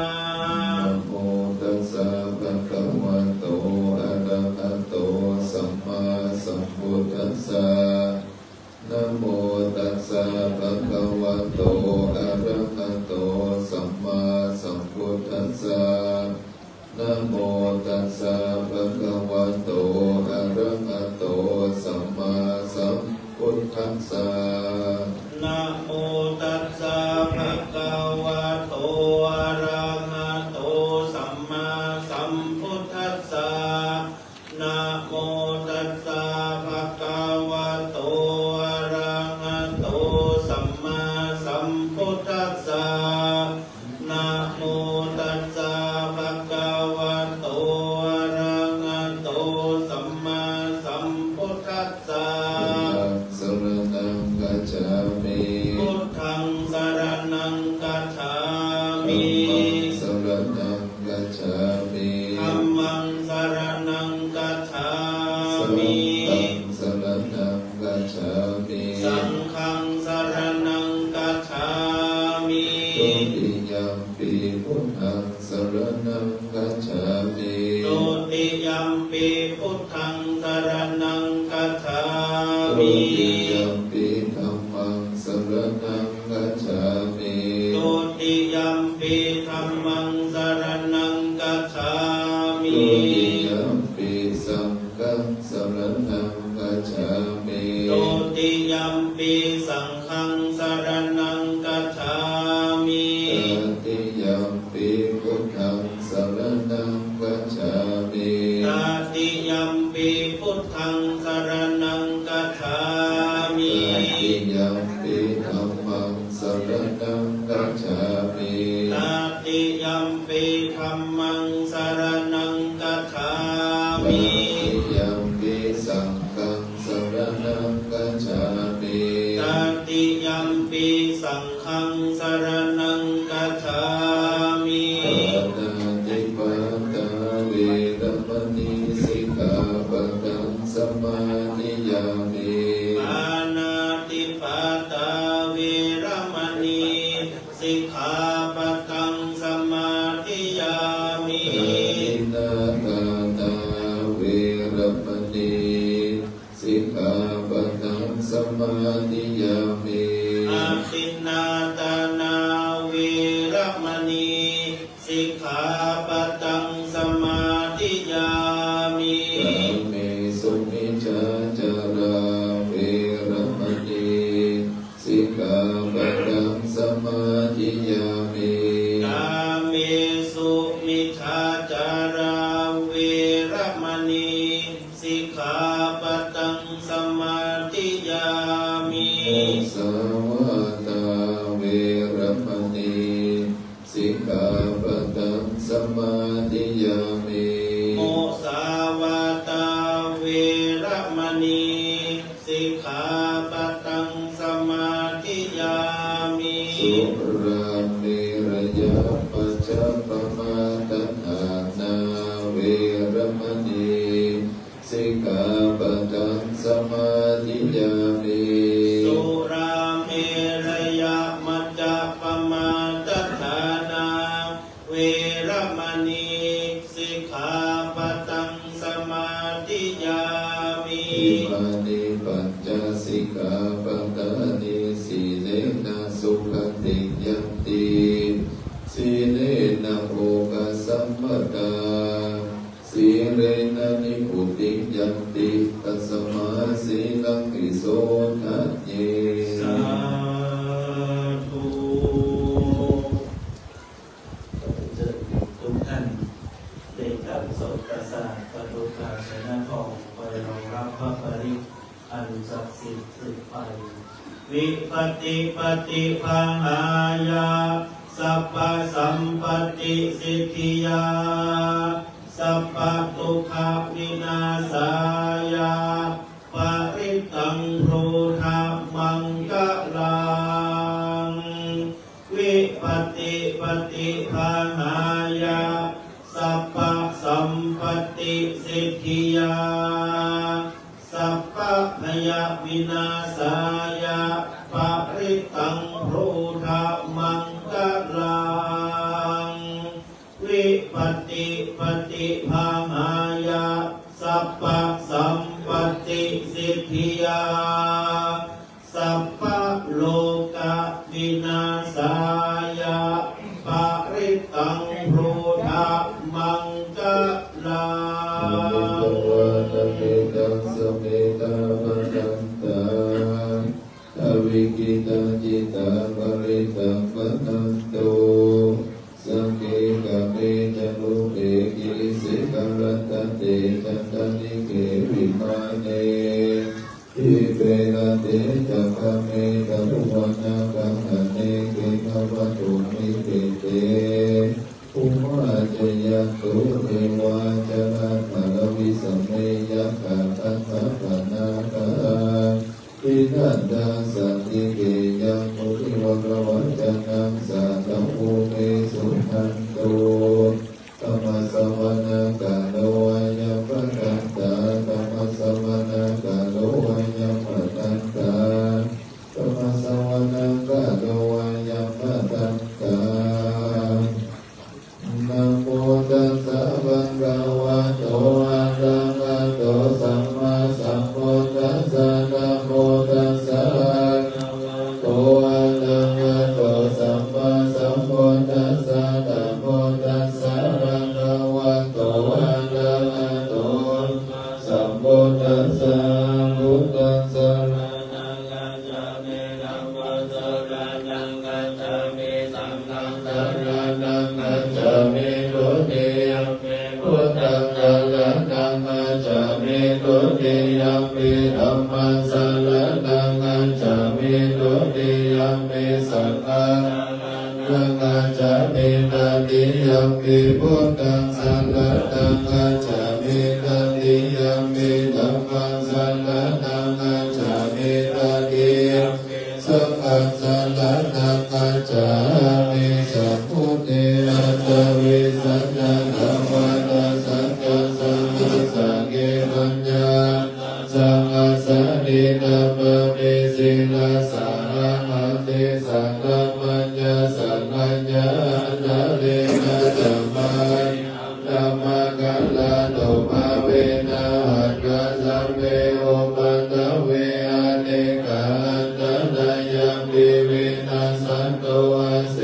นะโมตัสสะภะคะวะโตอะระหะโตสัมมาสัมพุทธัสสะนะโมตัสสะภะคะวะโตอะระหะโตสัมมาสัมพุทธัสสะนะโมตัสสะภะคะวะโตอะระหะโตสัมมาสัมพุทธัสสะนะโมตัสสะภะคะวะโตอะระหะโตสัมมาสัมพุทธัสสะนะโมตัสสะภะคะวะโตอะระหะโตสัมมาสัมพุทธัสสะนะโมตัสสะภะคะวะโตอะระหะโตสัมมาสัมพุทธัสสะสรณังกัจฉามิ พุทธังสรณังกัจฉามิ สรณังกัจฉามิ ธัมมังสรณังกัจฉา สัง มิ ฆังสรณังกัจฉามิ สังฆังสรณังกัจฉามิ ตุติยัมปิพุทธังสรณังกัจฉามิ ตุติยัมปิพุทธังสรณังกัจฉา ตุ มิ ติยัมปิธัมมังสรณังกัจฉามิ ตุติยัมปิธัมมังสรณังกัจฉามิ ตุติยัมปิสังฆังสรณังกัจฉามิ ตุติยัมปิสังฆังสรณังกัจฉามิ ตติยัมปิพุทธังสรณังกัจฉามิ ตติยัมปิพุท สรณังคัจฉามิ ปานาติปาตาเวรมณีสิกขาปะทังสมาธิยามิ ปานาติปาตาเวรมณีสิกขาปะทังสมาธิยามิ อินาทานาเวรมณีสิกขาปะทังสมาธิยามิ อาทินนาตานาเวรมณีสิกขาปะทังสมาธิยามิ กาเมสุมิจฉาจาราเวรมณีสิกขาปะทังสมาธิยามิ กาเมสุมิจฉาจาราเวรมณีสิกขาปะทังสมาธิยามิ มุสาวาทาเวรมณีสิกขาปะทังสมาธิยามิ โมสาวาตาเวรมณีสิกขาปะทังสมาธิยามิ สุราเมรยะปัจจปมาทัฏฐานาเวรมณีสิกขาปะทังสมาธิยามิ สุราเมรยะมัจจปมาทัฏฐานาเวรมณีสิกขาปะทังสมาธิยามิ อิมานิปัญจสิกขาปทานิสีเลนะสุขติยันติสีเลนะโภคสัมปทาสีเลนะนิพุติยันติตัสมาสีลังกิโสทัจเย สาธุเจอทุกท่านได้ตั้งสดประสาทประตูกาชนะทองไปรองรับพระปริตอันศักดิ์สิทธิ์สืบไปวิปติปฏิปังอายาสัพพสัมปติสิทธิยาสัพพทุกขวินาศายาปริตังโพธามังกลังวิปติปฏิปังอายาสัพพสัมปติสิทธิยาสัพพพยวินาศายาปริตังโพธามังกลังวิปติปฏิปังอายาสัพพสัมปติสิทธิยาสัพพโลกวินาศายาปริตังโพธามังกลัง วะตะเมตังสเมตาปัจจันตาอวิกิตังจิตตังปริตังปะนันโตสังเกกะเมจะลุเอกิสิกะรัตเตจันตานิเกวิมาเนทิเประเตจักขะเมตะลุวนากังหะเนเกภวตุมิเกเตภูมาเจยันตุเทวาจนะภะวิสัมเมยะกะตัสสะปะนาคาอิทัตตาสันติเกยังมุทิวะกวัจจันังสัตตภูเมสุขันโตธัมมสวนาคาโลยะปะทันตาธัมมสวนาคาโลยะปะทันตาธัมมสวนาคาโลยะปะทันตานะโมตัสสะภะคะวะโตอะระหะโตสัมมาสัมพุทธัสสะนะโมตัสสะภะคะวะโตอะระหะโตสัมมาสัมพุทธัสสะนะโมตัสสะภะคะวะโตอะระหะโตสัมพุทธัสสะพุทธัสสะนะนะนะนะนะโมตัสสะนะนะนะนะนะนะนะนะจะมีตุติยมปิพุทธังสรณังคัจฉามิตุติยมปิธัมมังสรณังคัจฉามิตุติยมปิสังฆังคัจฉามิตติยมปิพุทธังสรณังคัจฉามิตติยมปิธัมมังสรณังคัจฉามิตติยมปิสังฆังสรณังคัจฉา ตินามามิสิลาสาหันติสังฆมัญญาสังฆัญญานาเรนะธัมมาธัมมะกัลลาโนภาเวนะหัตถะสัมเมโอปันตเวอะเนกะอันตนายังปิวินาสันโตอาเส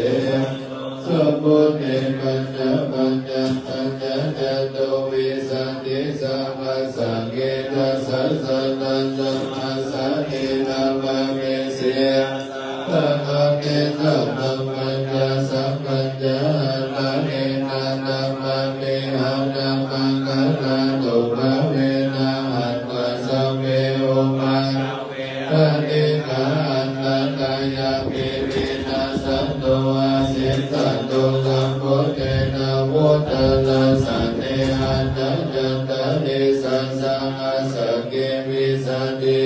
สัพพุเนปัญญาปัญญาปัญญาจันโตวิสันติสัมมาสังเกตัสสะสันนันตัมมาสันตินามาเมเสตัมมาเกตัมมัมปัญญาสัมปัญญานาเนนานามาเมหันนามังคะลาโตภะเวนะหัตถะสัมเมโอมาตันติกาอันตันตายาปิวินาสันโตอาสิตันโตสัมโพเทนะโวตลาสันเนหันนะจันตะเนสัสสังอาสเกวิสันติ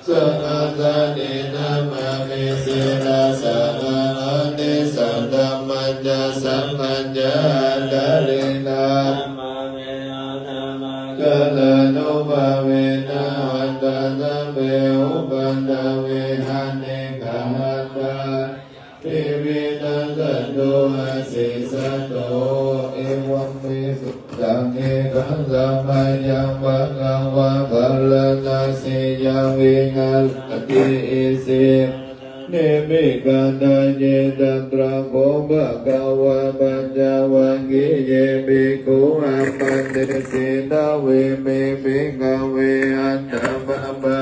สัมมาสันตินะมามิสิลาสะหันติสันตัมมัญญาสัมปัญญาดาเรนะกัลลาโนภาเวนะหัตถะสัมเมอุปันตเวหันเนกะหัตถะปิวินัสสันโตอาสิสัตโตเอวัมเมสุตังเอกังสัมมายังภะคะวะภะละนาสิยังวิงัสติอิสิเนมิกันดาเยตัตระโภภะคะวะปัญญาวังกิเยภิกขุอัปปันเตสินาเวเมภิกขเวอัตถะปะปะ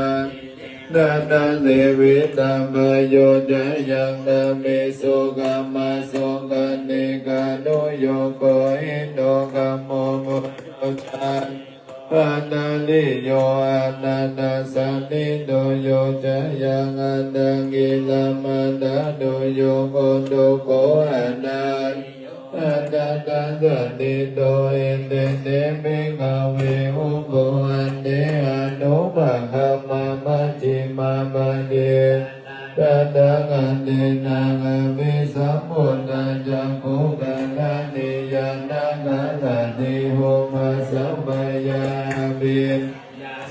นานาเสวิตัมมโยจะยังนามิสุกัมมาสุกันเนกาโนโยโกหิโนกัมโมมุตตันอานาลิโยอานานาสันนิโนโยจะยังอันดังกิลามาดาโนโยโกโดโกอานันอาดาดาสันติโตเอเตเนมิกาเวอุโกอันเดอนุภะคะมามัจจิมามาเดตาดังอันเดนังอภิสัมพุทธัจจะโภคะลานิยานังอะระติโหมาสัมปยามิ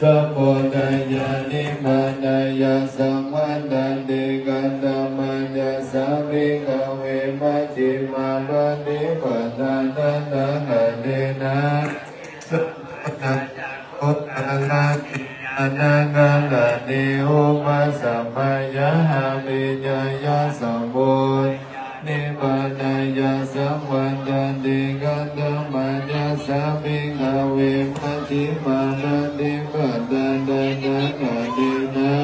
สัมโพธิญาณิมานายัสสัมวันตันติกันตมัญญาสาวิกเวมัจจิมาบันติปัฏฐานันตังอะเดนะสัพพัญญาโคตรลาติอนังกาลเนโอมาสัมมาญาหามิญญาสัมโพนิพพานายาสัมวันตันติกันตมัญญาสาวิกเวมัจจิมาบันติปัฏฐานันตังอะเดนะ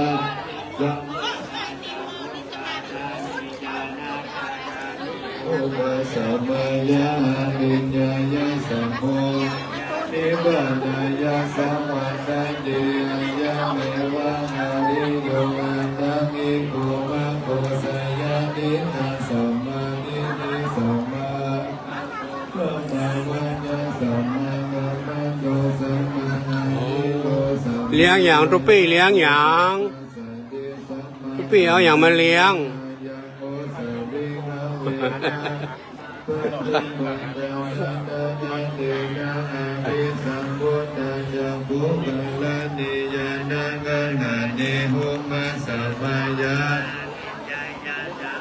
โอมาสัมมาญาหามิญญาสัมโพนิพพานายาสัมวันตันติยะเมวะหาริโยอันตังอิโกมะโกสยานิทัสสัมมานินิสัมมาสัมมาวัญญาสัมมากัมมันโตสัมมานามิโตสัมมา เลี้ยงอย่างตุ๊ปี้เลี้ยงอย่างตุ๊ปี้เอาอย่างมาเลี้ยง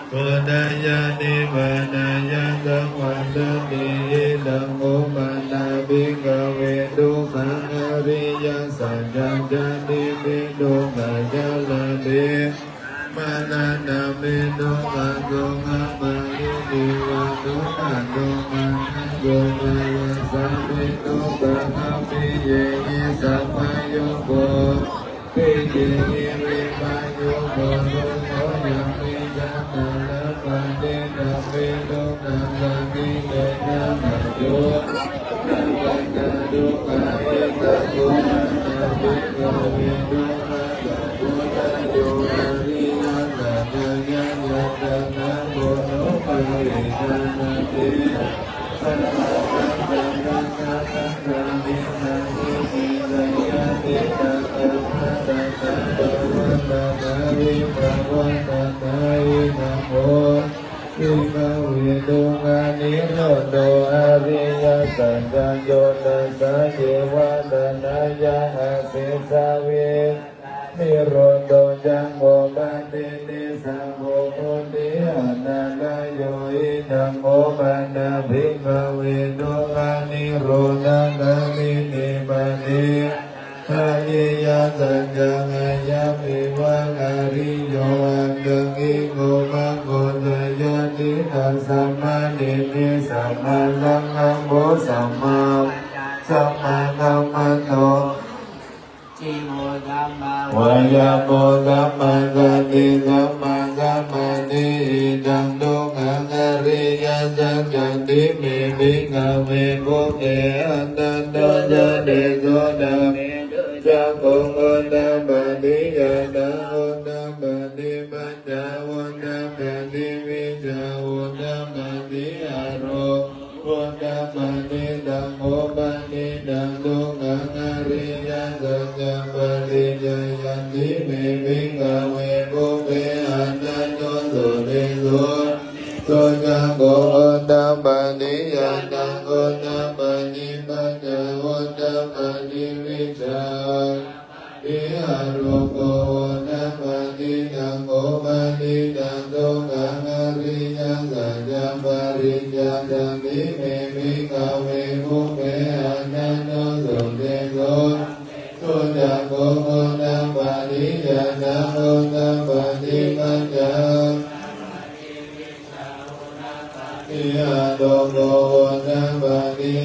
โกดายานิวานายาสังวันตติดังโอมานาภิกขเวดุขังอริยสัจจังจานิมิดุขัจลาเบมานานามิดุขังโกขังมานิดิวะดุขังโกมานังโกมายาสัมมิดุขังอภิเยหิสัมมาโยโกปิเยหิวิมาโยโกโลโกยังมิจันตาปันตินาเวโดนังกังกิเลนะมัจโยนังกังกัดุกะเอตะโกนะนะภิกขเวดุนะกังปุตตะโยอริยสัจจะยัญญัตนะโกโนภะเวนะนะติสันตะสังฆังนะสังฆังนิสังขิติสัยยะติตะตะภะตะตะภะวะตะภะวิภวะตะตะอินะโมภิกขเวดุงานิโรโตอริยสัจจังโยตัสสะเยวะตะนายะหะเสสะเวนิโร โตจังโมปันติติสังโฆพุทธิอนันตโยอิธัมโมปันนาภิกขเวทุอานิโรธกาลินิปันติอานิยสัจจังอายะมิวะการิโยอันตังอิโกมะโกตยะติตัสสัมมานิมิสัมมาสังฆโมสัมมาสัมมากัมมันโตจิโมธัมมาวายาโมสัมมาสัตติสัมมาสัมมานิดังดุขังอริยสัจจันติเมภิกขเวปุเกอันตันโตจะเดโสดามิจักขุงอุตตปฏิยาตาอุตตปฏิปัญจาอุตตปฏิวิจาอุตตปฏิอารมณ์อุตตปฏิตังโมปฏิตังดุขังอริยสัจจังปฏิจจยันติเมภิกขเวปุเปอันตันโตสุเดโสสุจังโกอุตตปฏิยาตาอุตตปฏิปัญจาอุตตปฏิวิจาวิหารโกนะปฏิตังโกปฏิตังตุขังอริยสัจจังปริจจตังติเมภิกขเวภุเปอนันโตสุเตโสสุจักโกโอนะปฏิยานะโอนะปฏิปัญจาอิอาโตโกโอนะปฏิ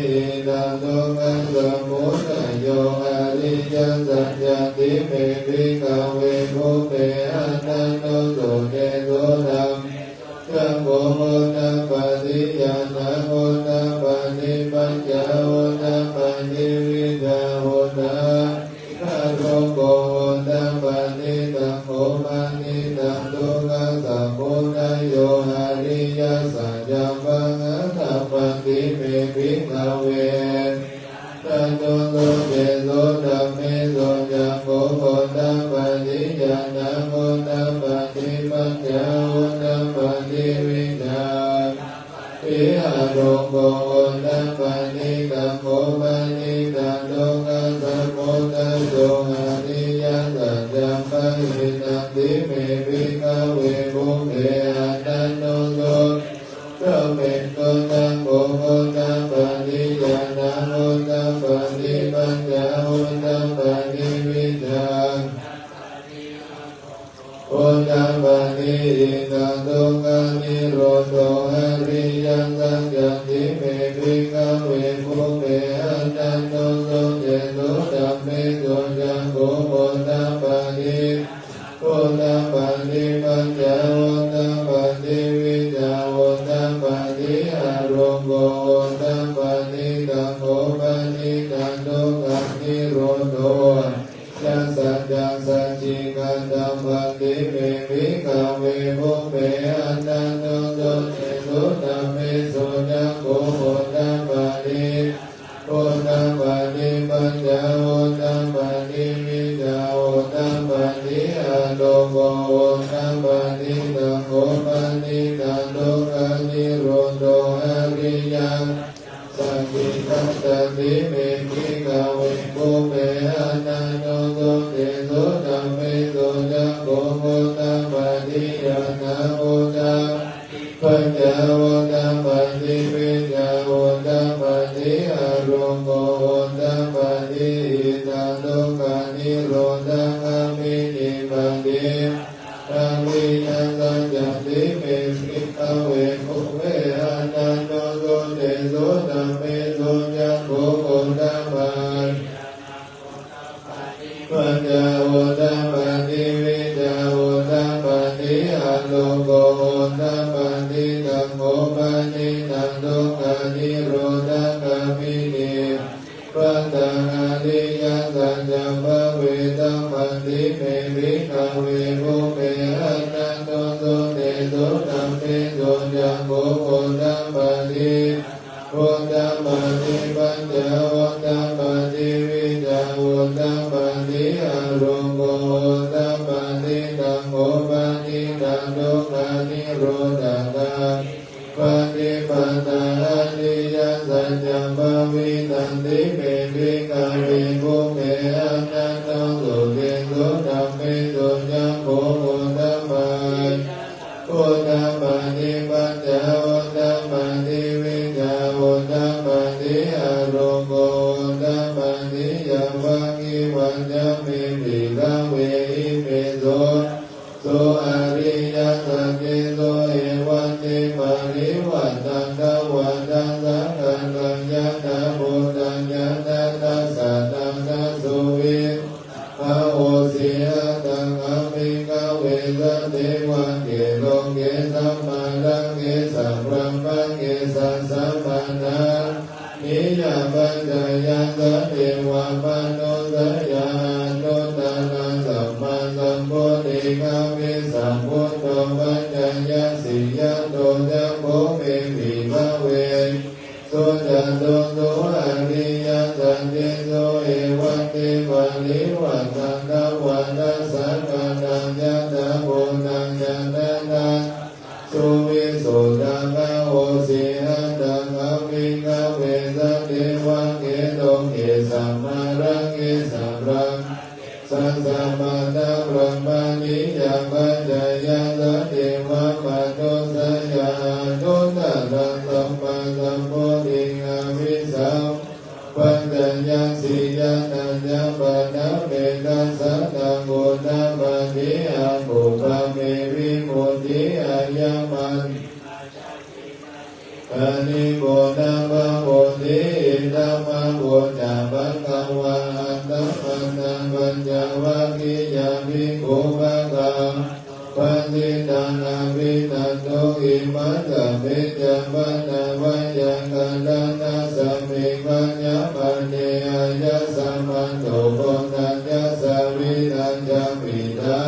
ตังตุขังสมุทัยโยอริยสัจจังติเมภิกขเวภุเปอนันโตสุเตโสธัมจังโกโอนะปฏิยานะโอนะปฏิปัญจาโอนะปฏิวิจาโอนะคาโรโกโอนะปฏิตังโอปฏิตังตุขังสัมพุทธโยอริยสัจจังปังคัปปติเมภิกขเวตันโตโสเจโสธัมเมโสจังโกโอนะปฏิญาณโอนะปฏิปัญญาโอนะปฏิวิจาวิหารโกโอนะปฏิตังโอปฏิตังตุขังสัมพุทธโยอริยสัจจังปฏิตังติเมภิกขเวภุเปอนันโตโสเราเป็นโกตังโกโกตังปฏิญาณโอตังปฏิปัญญาโอตังปฏิวิจาโอตังปฏิตังตุขังนิโรธอริยสัจจังติเมภิกขเวภุเปอนันโตโสเจโสธัมเมโสจังโกโอตังปฏิโอตังปฏิปัญญาโอตังปฏิวิจาโอตังปฏิอารมณ์โอตังปฏิตังโอปฏิตังตุขังนิโรธจัสสัจจังสัจจิกันตัมปฏิเมภิกขเวภุเปอนันโตโสเจโสธัมเมโสจังโกโอตังปฏิโอตังปฏิปัญญาโอตังปฏิวิจาโอตังปฏิอาโลโกโอตังปฏิตังโอปฏิตังตุขังนิโรธอริยังสัจจิตัสสติเมภิกขเวภุเปอนันโตโสเจโสธัมเมโสจังโกโอตังปฏิญาณโอตังปัญญาโอตังปฏิวิจาโอตังปฏิอารมณ์โอตังปฏิตังตุขังนิโรธามินิปติอาวินัสสัจจังติเมภิกขเวภุเปอนันโตโสเจโสธัมเมโสจังโกโอตังปัญญาโอตังปฏิวิจาโอตังปฏิอาโลโกโอตังปฏิตังโอปฏิตังตุขังนิโรธกามินีปัตตังอริยสัจจังภเวตังปฏิเมภิกขเวภุเปอนันโตโสเตโสธัมเมโสจังโกโอตังปฏิโอตังปฏิปัญญาโอตังปฏิวิจาโอตังปฏิอารมณ์โอตังปฏิตังโอปฏิตังตุขังนิโรธปฏิปันนาอริยสัจจังภวิตันติเมภิกขเวภุเปอนันโตสุเตโสธัมเมโส อิเมโสโสอาริยสังเกโสเอวันติมาริวัตตังทวันตังสังฆังกัญญาณบุตตัญญาณตัสสะตังนัสสุวิภะโอสิอะตังอมิกาเวสเทวันเกโลเกสัมมารังเกสัมรัมปังเกสัสสะมานังนิยาปัญจยันตเทวะมโนสยานุตตะนังสัมมาสัมพุทธิกามิสัมพุทโธปัญญายาสิยะโตจัมโพเมวิภเวสุจันโตโสอริยสันติโสเอวันติมาริวัตตังทวันตัสสะกัญญาณบุตตัญญาณตัสสุวิสุทธังโอสิหันตังอมิกาเวสเทวันเกโตเกสัมมารังเกสัมรังสัสสะมานังรัมมานิยาปัญจยาสเทวะมโนสยานุตตะนังสัมมาสัมพุทธิกามิสัมปัญจยังสียานัญญาปนะเมตัสสะตังโกนามานิอาภูปะเมวิมุตติอายัมมันอานิโกนามาโมติอินทามะโกจาปังกวะอันตปันตังปัญจวัคคียาภิกขุภะกังปันติตังอภินันโตอิมัสสะเมจัมปนาวัยยังกันดานาสัมมิกัญญาปันเนอายะสัมมันโตโกนัญญาสาวินัญญาปิตา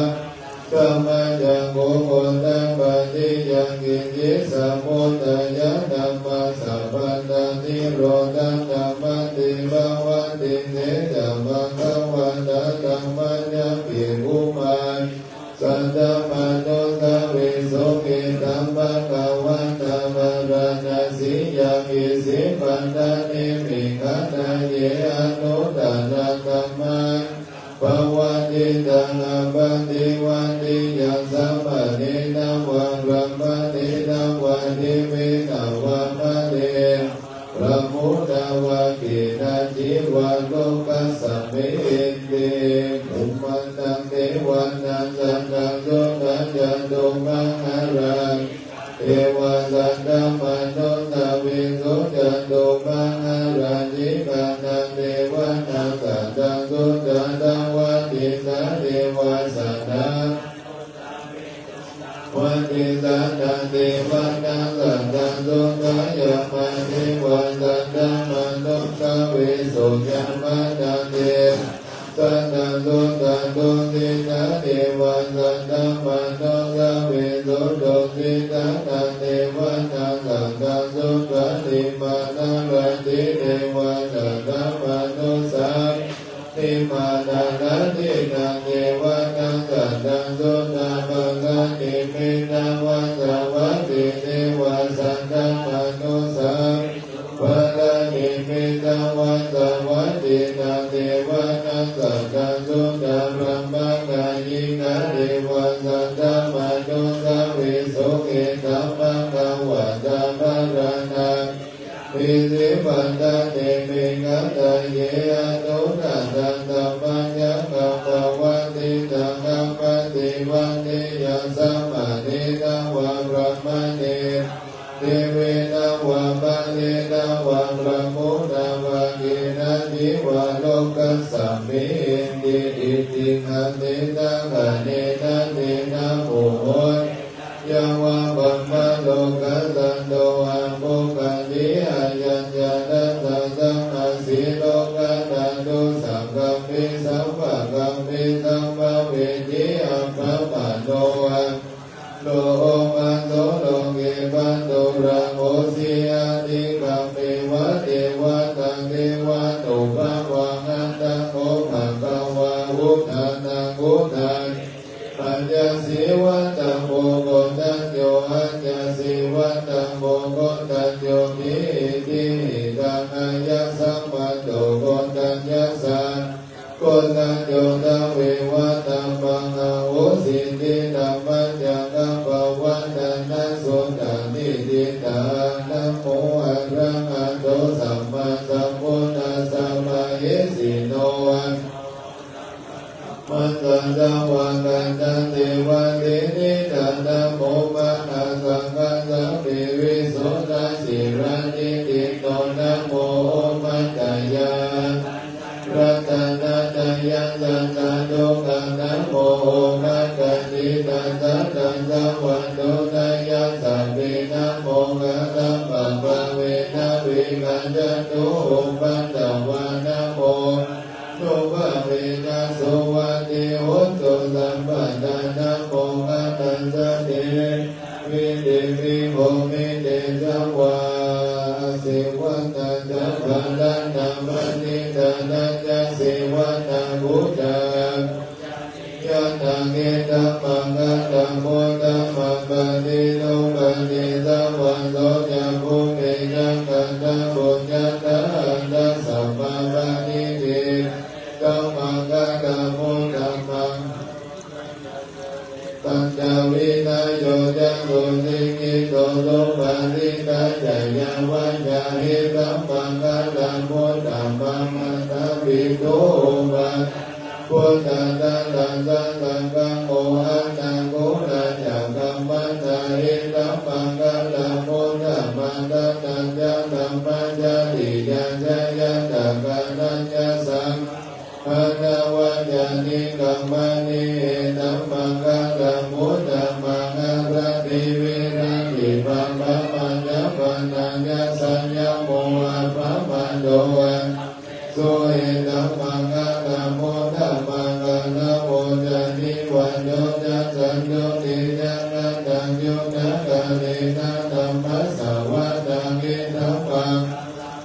สัมมาจังโกโกตังปันติยังกินจิสัมโพธายะธัมมาสัพพันตันติโรตังธัมมัติภาวันติเนจัมมังควันตะธัมมัญญาปิภูมันสัตตมโนทเวโสเกตัมปะกวันตะมรณะสิยามิสิปันตานิมิขันธ์เยอนุตตะนะธัมมังภวันติตังอปันติวันติยังสัมปะเนนะวังรัมปะเนนะวันติเวนะวัมปะเนพระมุตตะวะเกนะจิวะโลกัสสะเมเตภูมิตังเทวันนังสันตังโสนัญญาโตมังหารังเทวะสันตมโนทเวโสจันโตมังหารังจิกานังเทวะนังสันตังโสจันตังวันติสาเทวะสันตังวันติสันตังเทวะนังสันตังโสกายมาเทวันสันตังมโนทเวโสยัมมานังเทสันตังโสตันโตตินะเทวันสันตังมโนทเวโสโตตินะนังเทวันนังสันตังโสกติมานังรันติเทวันสันตังมโนสังติมานังรันตินังเทวันนังสันตังโสนามังกังติเมนะวันสวัสดิเทวันสันตังมโนสังวะลานิเมนะวันสวัสดินังเทวันนังสันตังโสนารัมมังกายินะเทวันสันตังมโนสังเวโสเกตัมมังกวะตาภรณังวิสิปันตาเตเมกัตตะเยอนุตัสสะธัมมัญญะกัปปวันติตังกัปปติวันติยัสสะมะเนนะวะพระมะเนเทเวนะวะปะเนนะวะพระมุตะวะเกนะทิวะโลกัสสะเมติอิติขันติตังคะเนนะเนนะโมโหยังวะบัมมะโลกัสสันโตอะโมกัญญิอายัญญาณัสสะสัมมาสีโลกัสสันโตสังฆัมมิสัมภะกัมมิสัมภะเวทิอัมภะปะโนอะโลมาโตโลเกปันโตรังโอสิอาติกัมเมวะเทวะตังเทวะโตภะวังอันตังโอภะคะวะอุทานังอุทานปัญญสิวัตตังโมโกตัญโยอัญญสิวัตตังโมโกตัญโยมิติตังอายะสัมปันโตโกตัญญสันโกตัญโยตังเววัตตังปังอาโหสิติธัมมัญญะกัปปวันตันนัสสุตานิติตานะโมอะระหะโตสัมมาสัมพุทธัสสะมะเหสิโนมันตันต วังกันตันติวันตินิตันนะโมมะนาสังฆัสสะปิวิสุทธัสสิระนิติโตนะโมมัจจายารัตนะจายังสันตาโยกังนะโมมัจจติตันตะตันตะวันโตนะยังสัพพินะโมกะตัมปะปะเวนะวิกัญจตุปันตะวานะโมนุภะเวนะโสวัสดิโหตุสัมปันนะโมกะตันสะเตวิเดวิโภมิเตจังวาสิวัตจัปปะนันนะมณิตานัจจะสิวัตบุจังยะตังเอตัมมังคะตัมโมตัมมังปะติโนปะติสัมวันโตจะภูเมจังกันตะบุญญาตะอันตะสัมมาปะนิติตัมมังคะตัมโมตัมมังปัญจวินัยโยจังกุสิกิโตโลปะติตาจายาวัจจะหิตัมมังคะตัมโมตัมมังมัตตะปิโตปะพุทธังตังตังตังตังกังโมหันตังโกนาจักกัมมันตาหิตัมมังคะตัมโมตัมมังคะตัญญาตัมมัญญาติยัญญายันตะกันัญญาสังพันธวัจจานิกัมมานิตัมมังคะตัมโมตัมมังคะรัตติวิรัติปัมปะมัญญาปัญญาสัญญาโมอะปะมันโตสุเอตัมมังคะตัมโมตัมมังคะนะโมจันนิวันโยจัสสันโยติจังงันตังโยนะกะเลนะธัมมัสสวะตังเอตัมมัง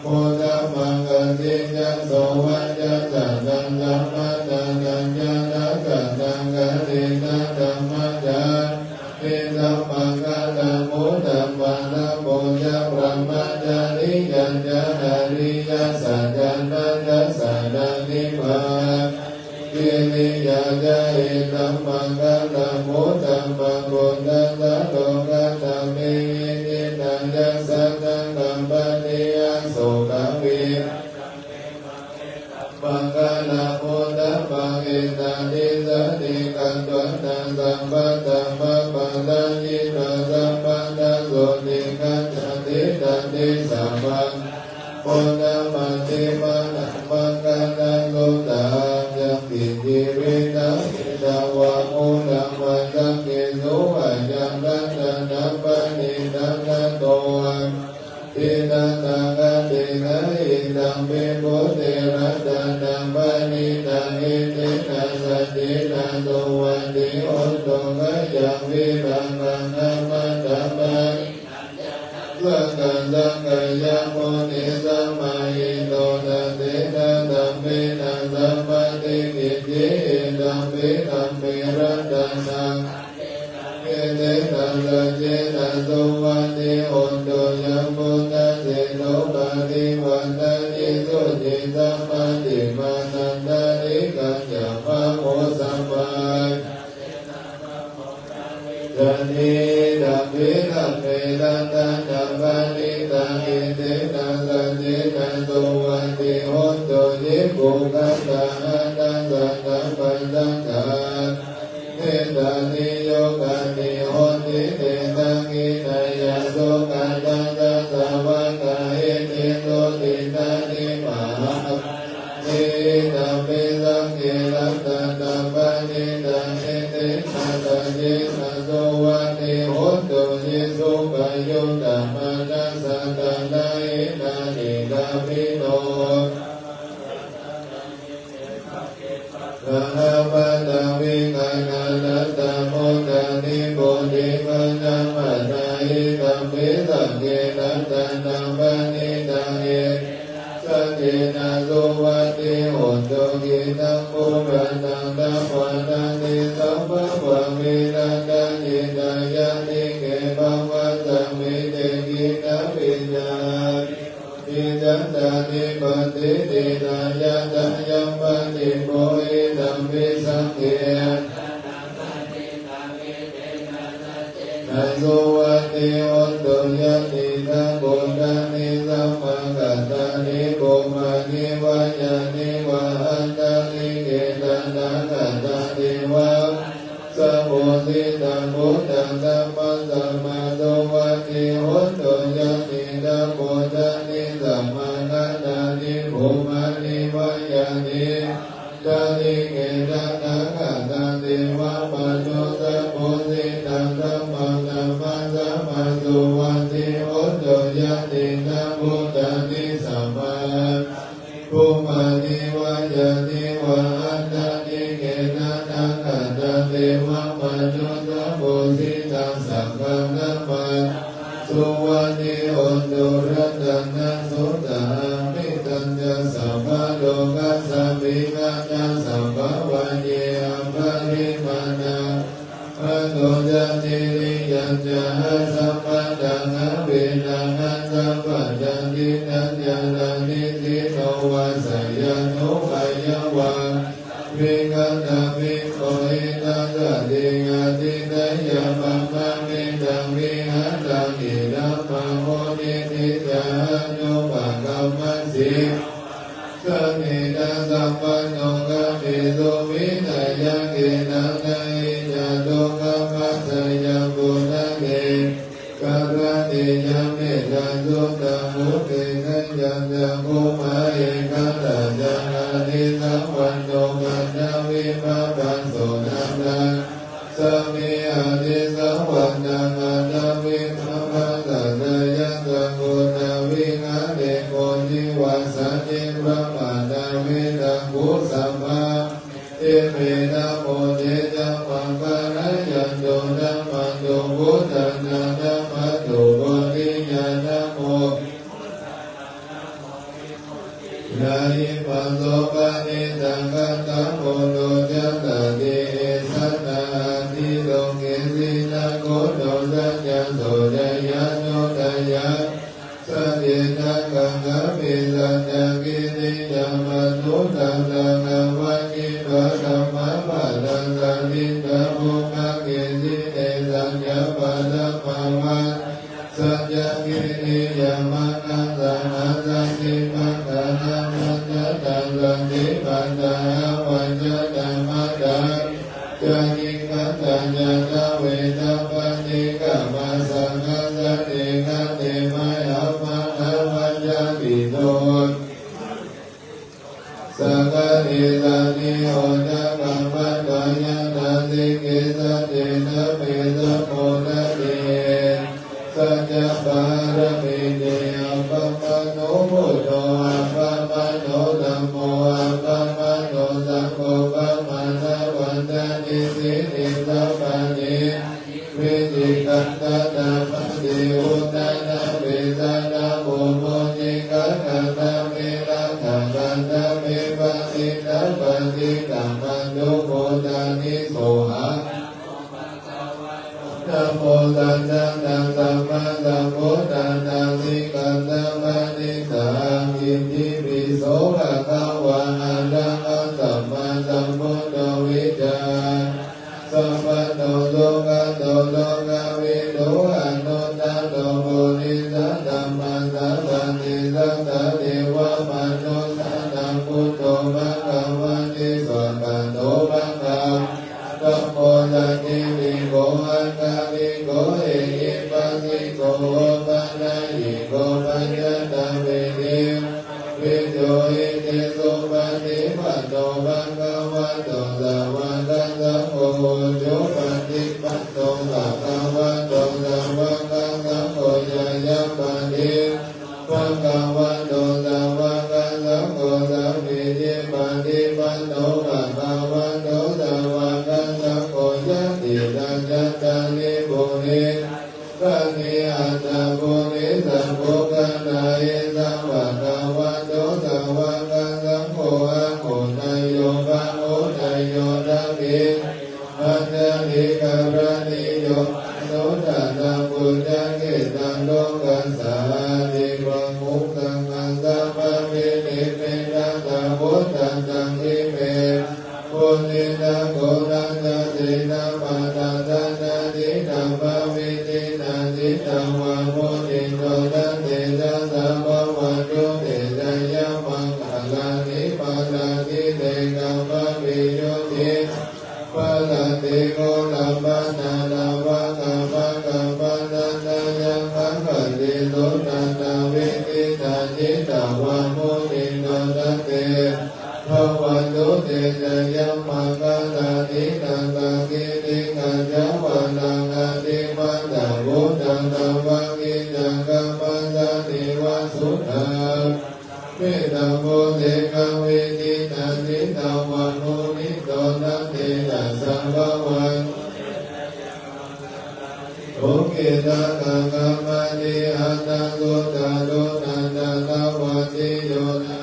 โมตัมมังคะติจังโสวัจจะตังตังธัมมัสตังตัญญานะกะตังกะเลนะธัมมัสสะเอตัมมังคะตัมโมตัมมังนะโมจะพระมัจจานิยัญญานาริยสัจจานัญญสัจจานิพพานกิริยาจาเอตัมมังคะตัมโมตัมมังโกตัสสะโลกะตัมเมวินิตัญญสัจจังกัมปะติยังโสกวิมังคะนะโมตัมมังเอตันติสัตติกันตันตังสัมปัตตัมมะปันตัญญิตังสัมปันตังโสติกันตันติตันติสัมมังโมตัมมังติมังนะมังคะนังโลตังจักขิจิวิตังอิตาวะโมตัมมังสังเกโสอะยังรัตนะปะนิตังนะโตทินังตังคะเตนะอิตังเปโกเตระตังนังปะนิตังอิเตนะสัจเจนะโตวันติโอโตกะยังวิรังกังนะมัตตะมังสังฆังสังฆยะโมนิสัมมาหิโตนะเตนะธัมเมนะสัมปติกิจเจธัมเมธัมเมรัตตังเอเตนะสัจเจนะโตวันติโอโตยัมโมนะเตโนปะริวันตันติสุจิสัมปติมานันตานิกัญญาภะโมสัมมาจันนิดัมปิดัมเมตันตัญญาปะนิตังอิเตนะสัจเจนะโตวันติโหตุยิปุกัสสะอันตังสัตตะปัญจังกาเอตานิโยกานิโหติเตตังอินัยยะโสกัสสังกัสสะวะกะเอเตโตติตานิมหาเอตัมปิสังเกรัตตังปะนิตังเอเตนะสัจเจนะโตวันติโหตุยิสุปะโยตัมมานัสสะตังนาเอนานิกามิโนสังฆปัตตวิกังนะนัตตะโมทะนิโพธิปัญญมัตตาหิตัมปิสังเกนัตตังปะนิตังเอสัจเจนะโสวัตติโหตุกิตังปุรันตังตัปปะตังติสัพพะวะมินันตังยิตายะนิเกภวัตสัมมิเตกินะวิญญาณอิจันตานิปติติตายะตะยัมปติโมหิตัมปิสังเกนะโสวัตติโหตุยะติตังบุญานิสัมมากัตตานิโกมานิวายานิวะอันตานิเกตันนากัตตานิวะ สัมโพธิตังพุทธังธัมมังสัมมาสัมพุทธิโหตุยันติธัมโมทันติสัมมานานานิภูมานิวายานิตานิเกตังนังขันตังเทวะมนุสสัมโพธิตังธัมมังธัมมังสัมมาสุวันติโหตุยันติธัมโมทันติสัมมาภูมานิวายานิวะอันตานิเกตังนังขันตังเทวะมนุสสัมโพธิตังสังฆังธัมมังสุวันติโหตุรัตนังสุตามิตัญญสัพพะโลกัสสมิกัญญสัพพะวันเยอัมภริมานังอโนจันติริยัญจะสัพพะตังอภินังอันสัพพะจันตินัญญานานิสิโนวัสยานุปยวังวิกัตถมิโกหิตังสัตติงาติตยะปัมมามิตังวิหันตังอิรัมมโหนิติจานุปะกัมมัสสิสัมมิตังสัมปันโนกัมมิสุวินัยยังเกนังนาอิจโตกัมมัสสยังปุนังเกกัรติยังเมตังสุตตังมุติกัญญังยังภูมาเอกัตตัญญังอาทิสัมปันโนกัญญวิปัสสันโสนังนังสัมมิอาทิสัมปันนังอันตวิปัสสันตยังตังกุณวิหารเดโกจิวัสสันติพระมานาวิตังกุสัมมาเอเมนะโมเดจัมมังการัยยันโตธัมมังโตพุทธังนะธัมมังโตโพธิญาณโมนาหิปัสโสปะนิสังกัตตะโมโนจัตตะเตสัตตาติโลเกสินะโกโตสัจจโสดยะโนทยะสัจเจนะกังคะปิสัจจกิติยามัสสุตังตังอวัจจิปะธัมมะปะทังสันติตะภูมะเกสิเตสัญญาปะธัมมะวัฏสัจจกิติยามังคังสัมมาสันติมังคะนามัจจตังสันติปัฏฐาวัจจตัมมะตังจานิคัตตัญญาตเวทัปปติกะมาสังฆสัตติคัตติมะยัมมะนะวัจจปิโตสังฆติสันนิโหจะกัมมัตตยันตัสสิเกสัจเจนะเมสะโมนะเตสัจจปารมิเตอัปปะมะโนพุทโธอัปปะมะโนธัมโมอัปปะมะโนสังโฆปะมะนะวันตานิสินิสัพพะเนวิจิกัตตะตะปะเดอุตตะนะเวสะนะโมโมจิกัตตะตะเมระทะกันตะเมปะสิตะปะสิกัมมันโนโพธานิโสหะนะโมตัสสะนะสัมมาสัมพุทธัสสะสิกันตะมะนิสังอิติปิโสภะคะวะอะระหะสัมมาสัมพุทโธวิจาสัมปันโนโลกะโตโลกะวิโตอะโนตัสโตโพธิสัตตัมมาสัพพันติสัตตะเทวะมนุสสะนังพุทโธภะคะวะติสวะกะโตภะคะธัมโมสัจจิวิโกอังคาริโกเอหิปัสสิโกปะนะหิโกปัญญตะเวเนวิโยหิติสุปฏิปันโนภะคะวะโตสาวกสังโฆโยปฏิปันโนภะคะวะโตสาวกสังโฆยายะปฏิภะคะวะโตสาวกสังโฆสัมมิทิปฏิปันโนภะคะวะโตสาวกสังโฆยะติตัญญัตตานิปุริปะนิอัตตะปุริสัพพุกนาเอสัมภะคะวะโตสาวกสังโฆอะโหนายโยภะโหนายโยทัพพิอัจฉริกะระนิโยโสตัสสะปุจจเกตังโลกัสสะติวังมุตังอัสสะภะเวเนเมนะตะพุทธังตังอิเมปุณินะโกรังนะเตนะปะตะทะนะตินะภะวิตินะตินะวะโมนิโตนะเตนะสัพพะวัตถุเตนะยะมังคลานิปะลานิเตกะภะวิโยติปะลาเต โกตัมปะนาลาวะกัมปะกัมปะนานายังขังขันติโลนานาวิติตาจิตาวามุนิโนทัตเตภวันตุเตจยัมมังกาลานินังกังกิริกัจจวานังอาติมันตาวุตังตัมวังกิจังกัมปันตานิวาสุทังเมตตาโมเตกังวิติตันติตาวามุนิโตนัตเตจัสสังภวันโอเกตาคังกัมมันิอัตตังโลตาโลนันตตาวันติโยนะ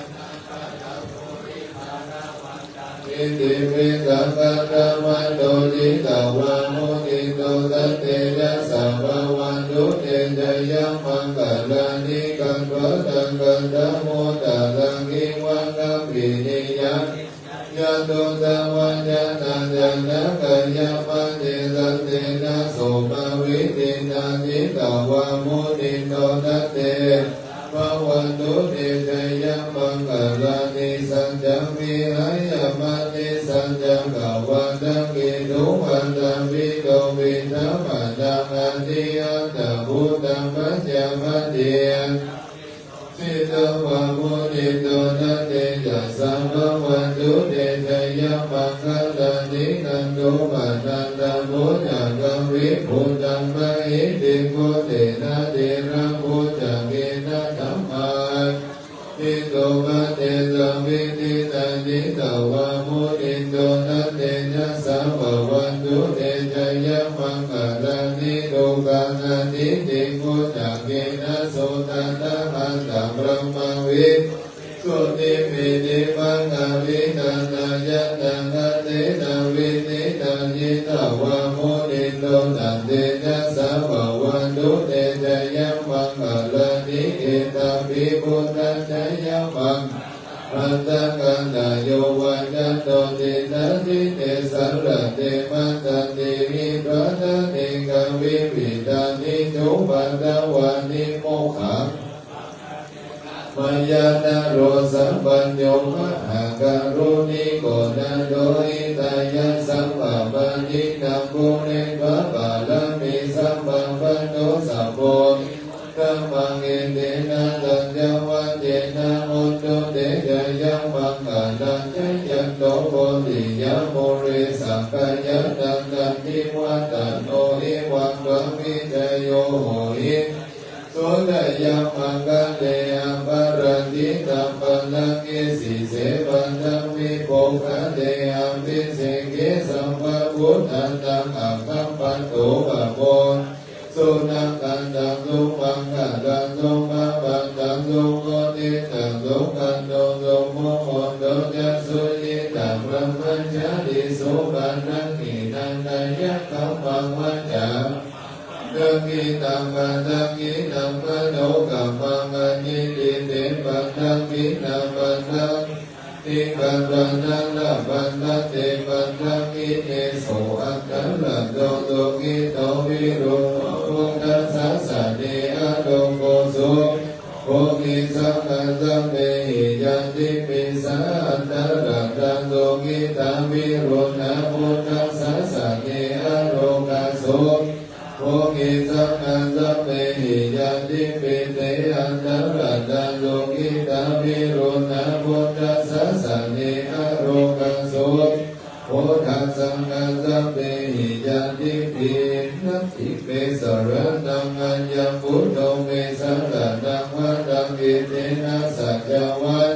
อิติปิสังฆะธรรมโตจิตาวามุนิโตตัตเตยัสสะภวันตุเตจยัมมังกาลานิกังวะตังกันธโมตะลังกิวังกัมปินิยังยะตุตะวันยะนันยะนะกัญญมัจเจตัตเตนะโสภวิตินาจิตาวามุนิโตตัตเตภวันตุเตจยัมมังกาลานิสัจจังวิหายมัจเจสัจจังกวันตังกิตุวันตังวิโตวิธัมมัตังอันติอัตตะพุทธังปัจจมัจเจสิตวะมุนิโตนัตเตจัสสัมภวันตุเตจยัมมังคลานินันโตปันนันตโมจักขังวิภูตังมหิติโกเตนะเตระโมจักเกนะธัมมานิโตปัตเตสัมวิติตันติตวะมุนิโตนัตเตจัสสัมภวันตุเตจยัมมังคลานิโตกังอนิติโกจักเกนะโสตันตหันตังบรมวิสุติมิติมังอาวิตันนายันตังอัตเตนะวินิตันยิตาวะมุนิโตตันเตนะสัพพวันตุเตจยัมมังคลานิเอตาปิพุทธัจยัมมังอัตตะกันตาโยวันจันโตตินะติเตสัรระเตมันตันติวิปัสสนิกังวิปิตานิจุปัตตวานิโมขังมายานาโรสัมปัญโยมะหาการุณิโกนาโดอิตายัสสัมปะปัญญินังกุเรภะบาลมิสัมปัปโนสัพโพธัมมังเอเตนะตัญญวัจเจนะโหตุเตจยัมมังกาลังจยันโตโพธิยะโมเรสังกายะนันตันติวัตตันโนหิวังกะมิจโยโหหิสุดยัมมังกะเตอะปะรันติตัมปะลังเกสิเสปันตังวิโภคะเตอะปิเสเกสัมภะพุทธันตังอะคัมปันโตปะโมสุนังกันตังสุมังคะตังสุมาปันตังสุโกติตังสุกันโตสุโมโหโตจัสสุยิตังพระมัญญาดิสุปันนังกินันตยะคัมปังวัจจาดังกิตังปันตังกินังปะโนกัมปังอัญญิติเตปันตังกินังปันตังติปันตังนัลละปันตังเตปันตังกิเตโสอัคคัลละโตโตกิโตวิรุณโภทัสสะสะเนอะโลโกสุโภกิสัมปันตังเมหิยันติปิสันตระตังโลกิตังวิรุณโภทัสสะสะเนอะโลกาสุโภกิสัมปันตังเมหิยันติปิเตอันตระตังโลกิตังวิรุณโภทัสสะสะเนอะโลกาสุโพธัสสังฆัสสะเปหิยันติปินัตถิเปสรตังอัญญพุทโธเมสังฆัตังวัดตังกิเตนะสัจจวัต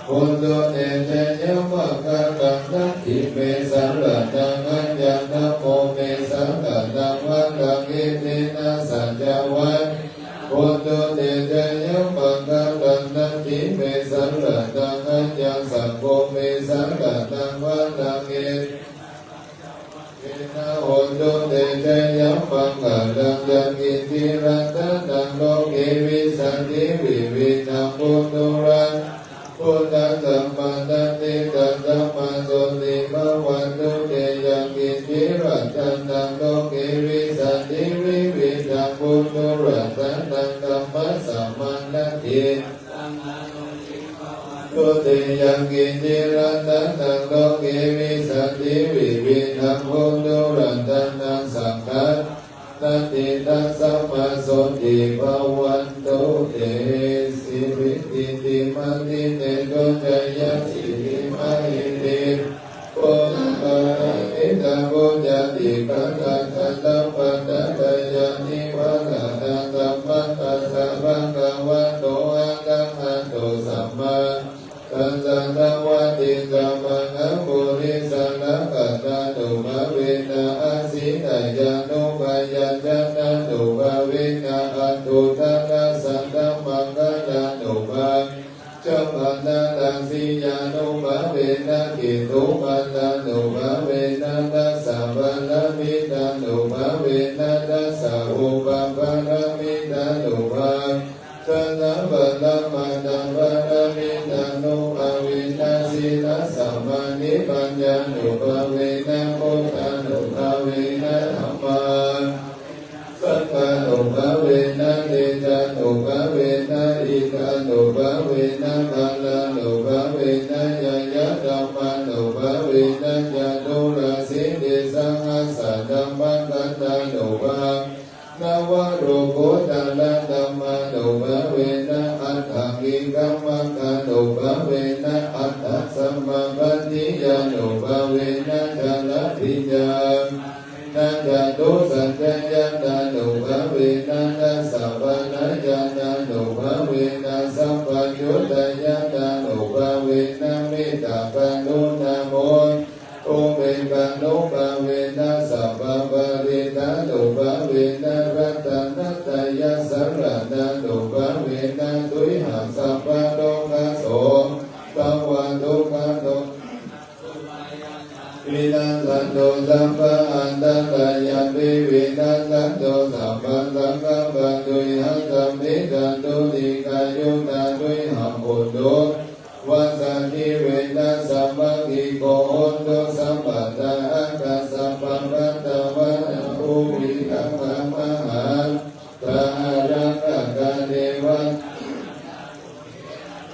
พุทโธเตเจยมะกะตังนัตถิเปสัรตังอัญญนะโมเมสังฆัตังวัดตังกิเตนะสัจจวัตพุทโธเตเจยมะกะตังนัตถิเปสัรตังอัญญสังโฆเมสังฆัตังวัดตังกินะโหตุเตเจยัมมังกาลังจังกิติรัตตังโลเกวิสันติวิวินังปุตุรังพุทธัสสะปันติกัสสะมาตุติภวันตุเตยังกิติรัตตังโลเกวิสันติวิวินังปุตุรังตังกัมมัสสะมันนัตถิตุติยังกิติรัตตังโลเกวิสันติวิวินังปุตุรั วันตันนังสังฆัสนันติตัสสัมมาโสติภาวันโตเตสิวิติติมันิเนโกจายะสิริมาหิติปุญญาอิตาโกจติกังกังตัมปัตตายานิวะกะตังตัมมัสสะภะคะวะโตอะระหะโตสัมมาสัมพุทธัสสะวะติสัมมาสัมพุทธิสังฆะกะตะตุภะเวนะอาสิตายานุภายัญจนะตุภะเวนะอัตถุทัสสะสังฆัมมังคะตะตุภะจัมปันนะตังสิยานุภะเวนะกิตุปันนะตุภะเวนะตัสสะปะระมิตะตุภะเวนะตัสสะอุปปะระมิตะตุภะสันนะปะระมาตังปะระมิตะนุภะเวนะสิลัสสะมานิปัญญานุภะเวนะโมทะนุภะเวนะธัมมาสัพพะนุภะเวนะเตจานุภะเวนะอิกานุภะเวนะกาลานุภะเวนะยายะธัมมานุภะเวนะจตุราสิเดสังอาสะธัมมังคัตตานุภะนวโรโกตาลาธัมมานุภะเวนะอัตถังกิกัมมังคานุภะเวนะอัตถสัมมาปัฏฐิยานุภะเวนะจาลปิญานันจตุสัจจญาณานุภะเวนะนัสสะปะนะญาณานุภะเวนะสัมปัญญุตญาณานุภะเวนะเมตตากรุณาโมโอเมกานุภะเวนะสัพพะปริตานุภะเวนะรัตนัตยะสรณานุภะเวนะตุยหังสัพพะโลกโสภวันตุคะโตวินัสสันโตสัมปะอันตังยัมปิวินัสสันโตสัมปะสังฆัปะตุยหังสัมมิจันตุติกายุตาตุยหังปุตโตวัสสันติเวนัสสัมมากิโกโหตุสัมปัตตะอาคัสสัมปันตัตตะวะนะอุวิคัมภะมหาตารังกะกะเดวะ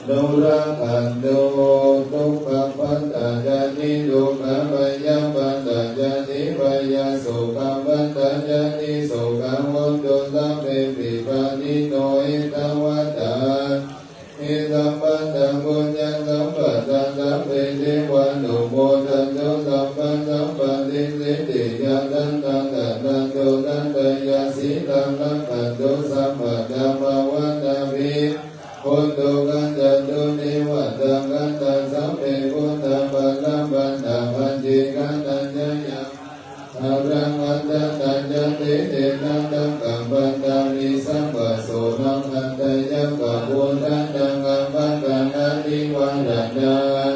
โนรังคันโตทุกขปัตตะญาณิทุกขปัญญปัตตะญาณิปัญญสุขปัตตะญาณิสุขังวัตตุสัพเพปิปานิโนอิตวัตตาอิสัมปัตตะปุญญสัมปัตตะสัพเพเทวานุโมทันโตสัพพะสัมปันติสิทธิยาตันตังตันตันโตตันตยาสีตังนักขันโตสัมปัตตะภวันตาภิพุทโธกันจตุนิวัตตังกันตังสัพเพพุทธะปัลลัมปันตะปัญจิกันตัญญายะอารังอัตตะตัญญติเตนะตังกัมปันตามิสัมปะโสนังอัตตยะกะพุทธังตังกัมปันตานาติวะระนัง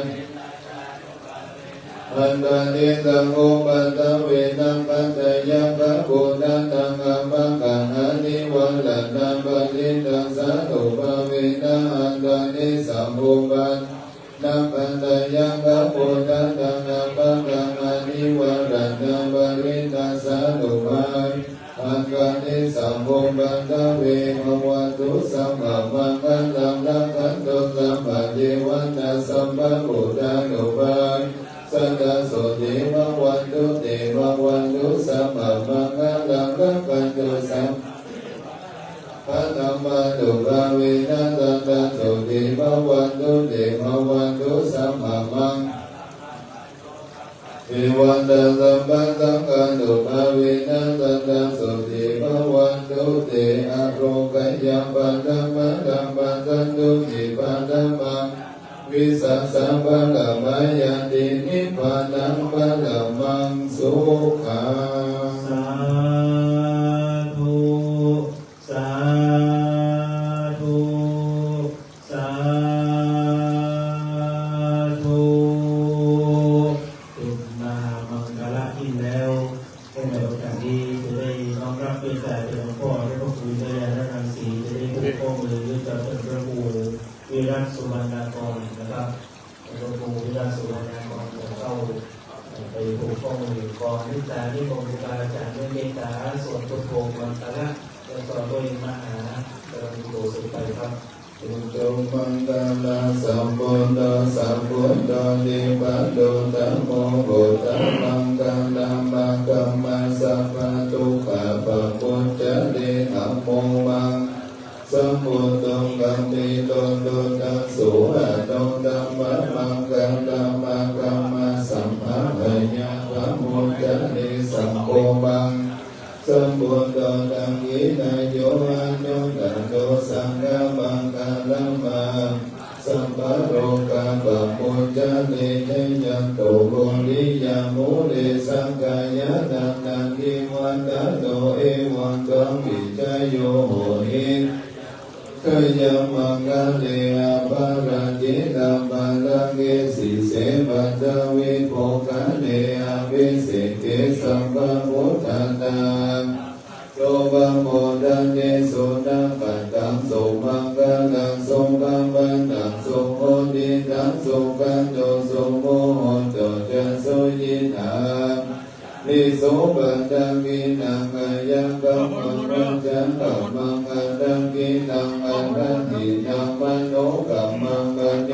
อันตันติสังโฆปัตตะเวนังปัตตยะกะพุทธังตังกัมปังกันาติวะระนังปัจจิตังสาธุภะเวนะอันตันติสัมโฆปัตนังปัตตยะกะพุทธังตังกัมปังกันาติวะระนังปัจจิตังสาธุภะอันตันติสัมโฆปัตตะเวภวตุสัมมามังคันตังรักขันตุสัมปะเจวันนะสัมปะพุทธานุภาสัตตะโสติภวันตุเตภวันตุสัมมามังคันตังรักขันตุสัมปะธัมมาตุภะเวนะสัตตะโสติภวันตุเตภวันตุสัมมามังเอวันตสัมปันสังฆานุภะเวนะสัตตะโสติภวันตุเตอะโรกัยยัมปันธัมมะธัมปันสันตุนิพพานัมมังวิสัสสะภะคะมะยันตินิพพานังปะละมังสุขังสาธุสาธุสาธุเป็นมามังคละที่แล้วเป็นในโอกาสนี้จะได้น้อมรับด้วยใจเป็นหลวงพ่อได้พบคุยได้และรังสีจะได้พบข้อมือด้วยกับพระครูวิรัตสุวรรณากรนะครับพระครูวิรัตสุวรรณากรจะเข้าไปผูกข้อมือก่อนที่จะที่องค์ครูบาอาจารย์ด้วยเมตตาส่วนพุทโธมังคละและต่อด้วยมหาปรมิโกสุไปครับพุทโธมังคลังสัมพุทโธสัมพุทโธนิพพานโตธัมโมพุทธังมังคลังมังคัมมา สัพพะทุกขะปะปุจจเดธัมโมมังสมุตุกัมมิโตโตตัสสุอะโตตัมมะมังกัมตัมมะกัมมะสัมภะพยาภะมุจจเดสัมโฆมังสมุตโตตังกินายโยอันโยตันโตสังฆมังคารัมมังสัมปะโรกะปะปุจจเนเทยันโตโกริยามุเรสังกายะนันนังกิวันตะโตเอวังกังวิจโยโหหิขยัมมังคะเลอาภารันติตัมปะรังเกสิเสปัจจวิโภคะเลอาวิเศษเกสัมปะพุทธันตังโยบะโมดันเนสุนังปัตตังสุมังคะลังสุขังปันตังสุโมดิตังสุขันโตสุโมโหโตจะสุยินานิโสปัตตังกินังอายังกัมมังปัญจังกัมมังอันตังกินังอันตังกินังมโนกัมมังกัมเน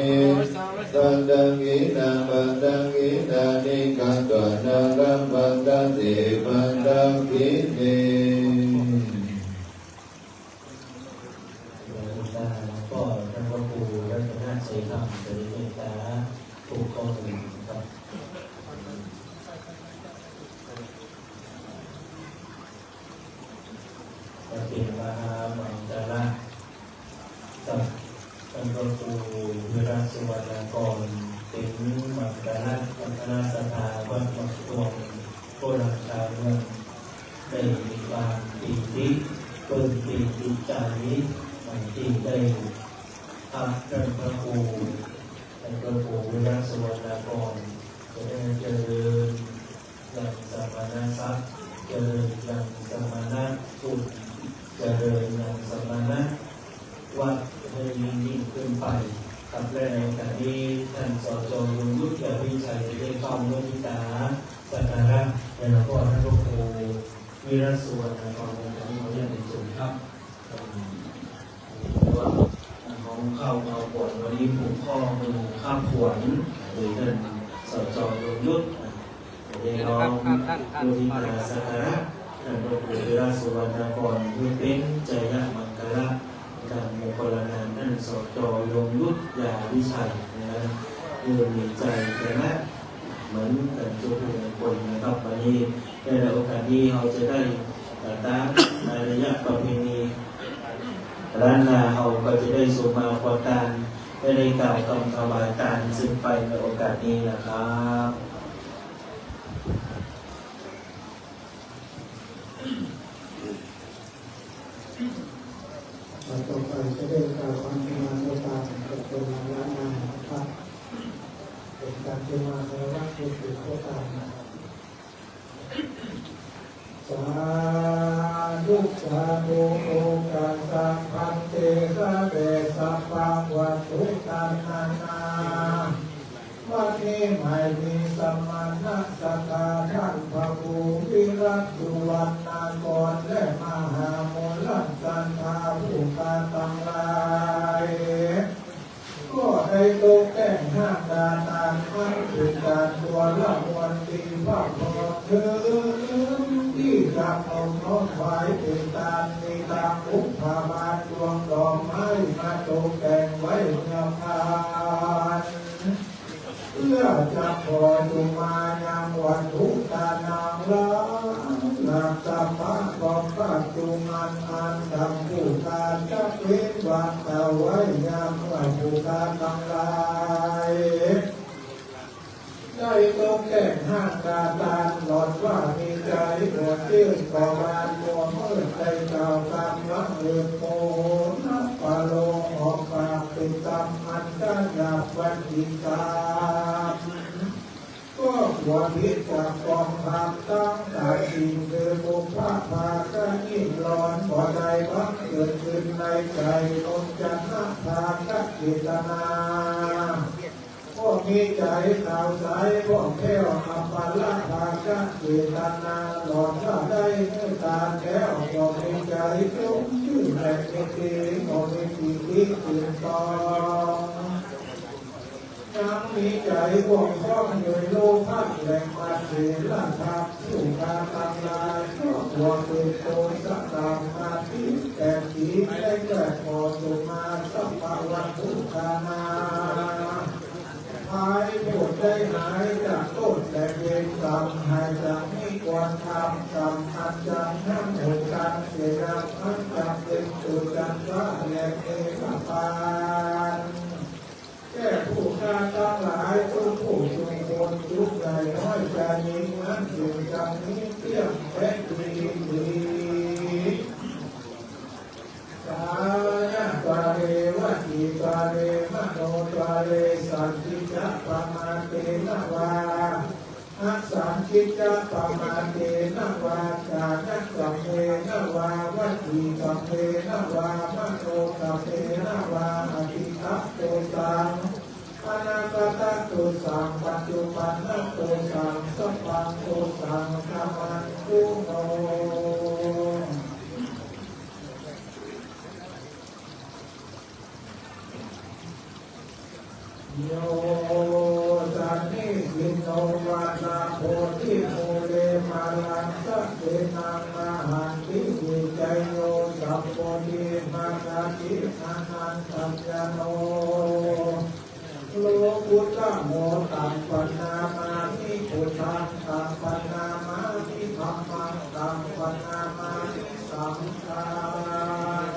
ปัตตังกินังปัตตังกินานิกัตตวนารัมปัตตังติปัตตังกิเนก็ท่านพระครูรัตนเสถียรจะได้เมตตาผู้ข้อหนึ่งครับจะเป็นมหามังคลากับท่านพระครูวิรัตสุวรรณกรเป็นมังคลาพัฒนาสถาวัดมังตวงโบราณชาวเมืองได้มีความปีติเปิดปีติใจมันที่ได้ท่านพระครูวิรัตสุวรรณกรจะได้เจริญยังสมณศักดิ์เจริญยังสมณสุขเจริญยังสมณวัดให้ยิ่งขึ้นไปกับและในการที่ท่านสจ.ยงยุทธวิชัยได้เข้าเมื่อพิจารณาสักการะในหลวงพ่อท่านพระครูวิรัตสุวรรณกรในการที่เขาเรียกเป็นสุนครับว่าของเข้ามาปวดวันนี้ผูกข้อมือข้ามขวนโดยท่านสจ.ยงยุทธได้น้อมดูที่มาสักการะท่านพระครูวิรัตสุวรรณกรผู้เป็นใจยมังคลาการมงคลนามท่านสจ.ยงยุทธยาวิชัยนะคือมีใจแต่ละเหมือนกันทุกคนนะครับวันนี้ในโอกาสนี้เราจะได้ตามในระยะประเพณีร้านนาเราก็จะได้สมาพรการได้กล่าวคำถวายการซึ่งไปในโอกาสนี้นะครับต่อไปจะได้กล่าวความธรรมะในการกับตัวมาล้านนาครับเป็นการเทมาในวัดที่ถือโคตรสาธุสาธุโอกาสังพันเตสะเบสัพพังวัตถุตานานาวันนี้ไม่มีสมณะสักการะท่านพระครูวิรัตสุวรรณกรและมหาโมลันจันทาผู้การตั้งหลายก็ได้โลกแก่งห้างดานานมันคือการตัวละวันดีพระพรเธอที่จะเอาน้องไว้เป็นตาในตามอุปาบาทดวงดอกไม้มาตกแต่งไว้เงาพานเพื่อจะพอจุมายังวันทุกตานางละหลักธรรมะของพระจุมันอันทำผู้การจะเป็นวันเอาไว้ยังวันผู้การทั้งหลายได้ลงแก่งห้างการตานหลอดว่ามีใจปวดชื่นก่อวานมัวเมื่อใจเก่ากรรมละเลือนโมนับปะโลออกปากเป็นกรรมอันได้หยาบวันดีกาก็หัวพิษจากกองทัพตั้งแต่สิ่งคือบุพพาภาก็ยิ่งร้อนบ่ใดบังเกิดขึ้นในใจลมจันทร์ทางกัจจิตนาพวกมีใจข่าวสายพวกแก้วอัปปะละภาก็จิตนาหลอดว่าได้เมื่อตาแก้วพวกมีใจจงชื่อแห่งนิติพวกมีปีติตื่นตอง ยังมีใจหวงข้องโดยโลภะแหล่งมาเสียละทับสู่การทำลายหวงเป็นโตสักตามมาที่แต่ที่ได้เกิดพอสุมาสัพพะวันทุกขานาหายปวดได้หายจากโทษแต่เวรกรรมหายจากไม่ควรทำกรรมอันจังทั้งหมดการเสียรับทั้งจำเป็นตุจันทระและเอกปานแก่ผู้ฆ่าทั้งหลายทุกผู้ทุกคนทุกใจน้อยใจนี้นั้นอยู่จังนี้เที่ยงแท้ดีดีสานะกาเรวะติกาเรมโนกาเรสันติจะปะมาเตนะวาอัสสันติจะปะมาเตนะวาจานะกัมเมนะวาวะติกัมเมนะวามโนกัมเมนะวาอธิทัตโตสังอนาคตโตสังปัจจุบันโตสังสัพพังโตสังธรรมันตุโนโยจันนิสิโนวานาโพธิโมเลมาลังสัพเพนังมหันติวิจัยโยสัพโพธิมานาติอานันตัญญโนโลกุตโมตังปัญนามานิพุทธังตังปัญนามานิธัมมังตังปัญนามานิสังฆัง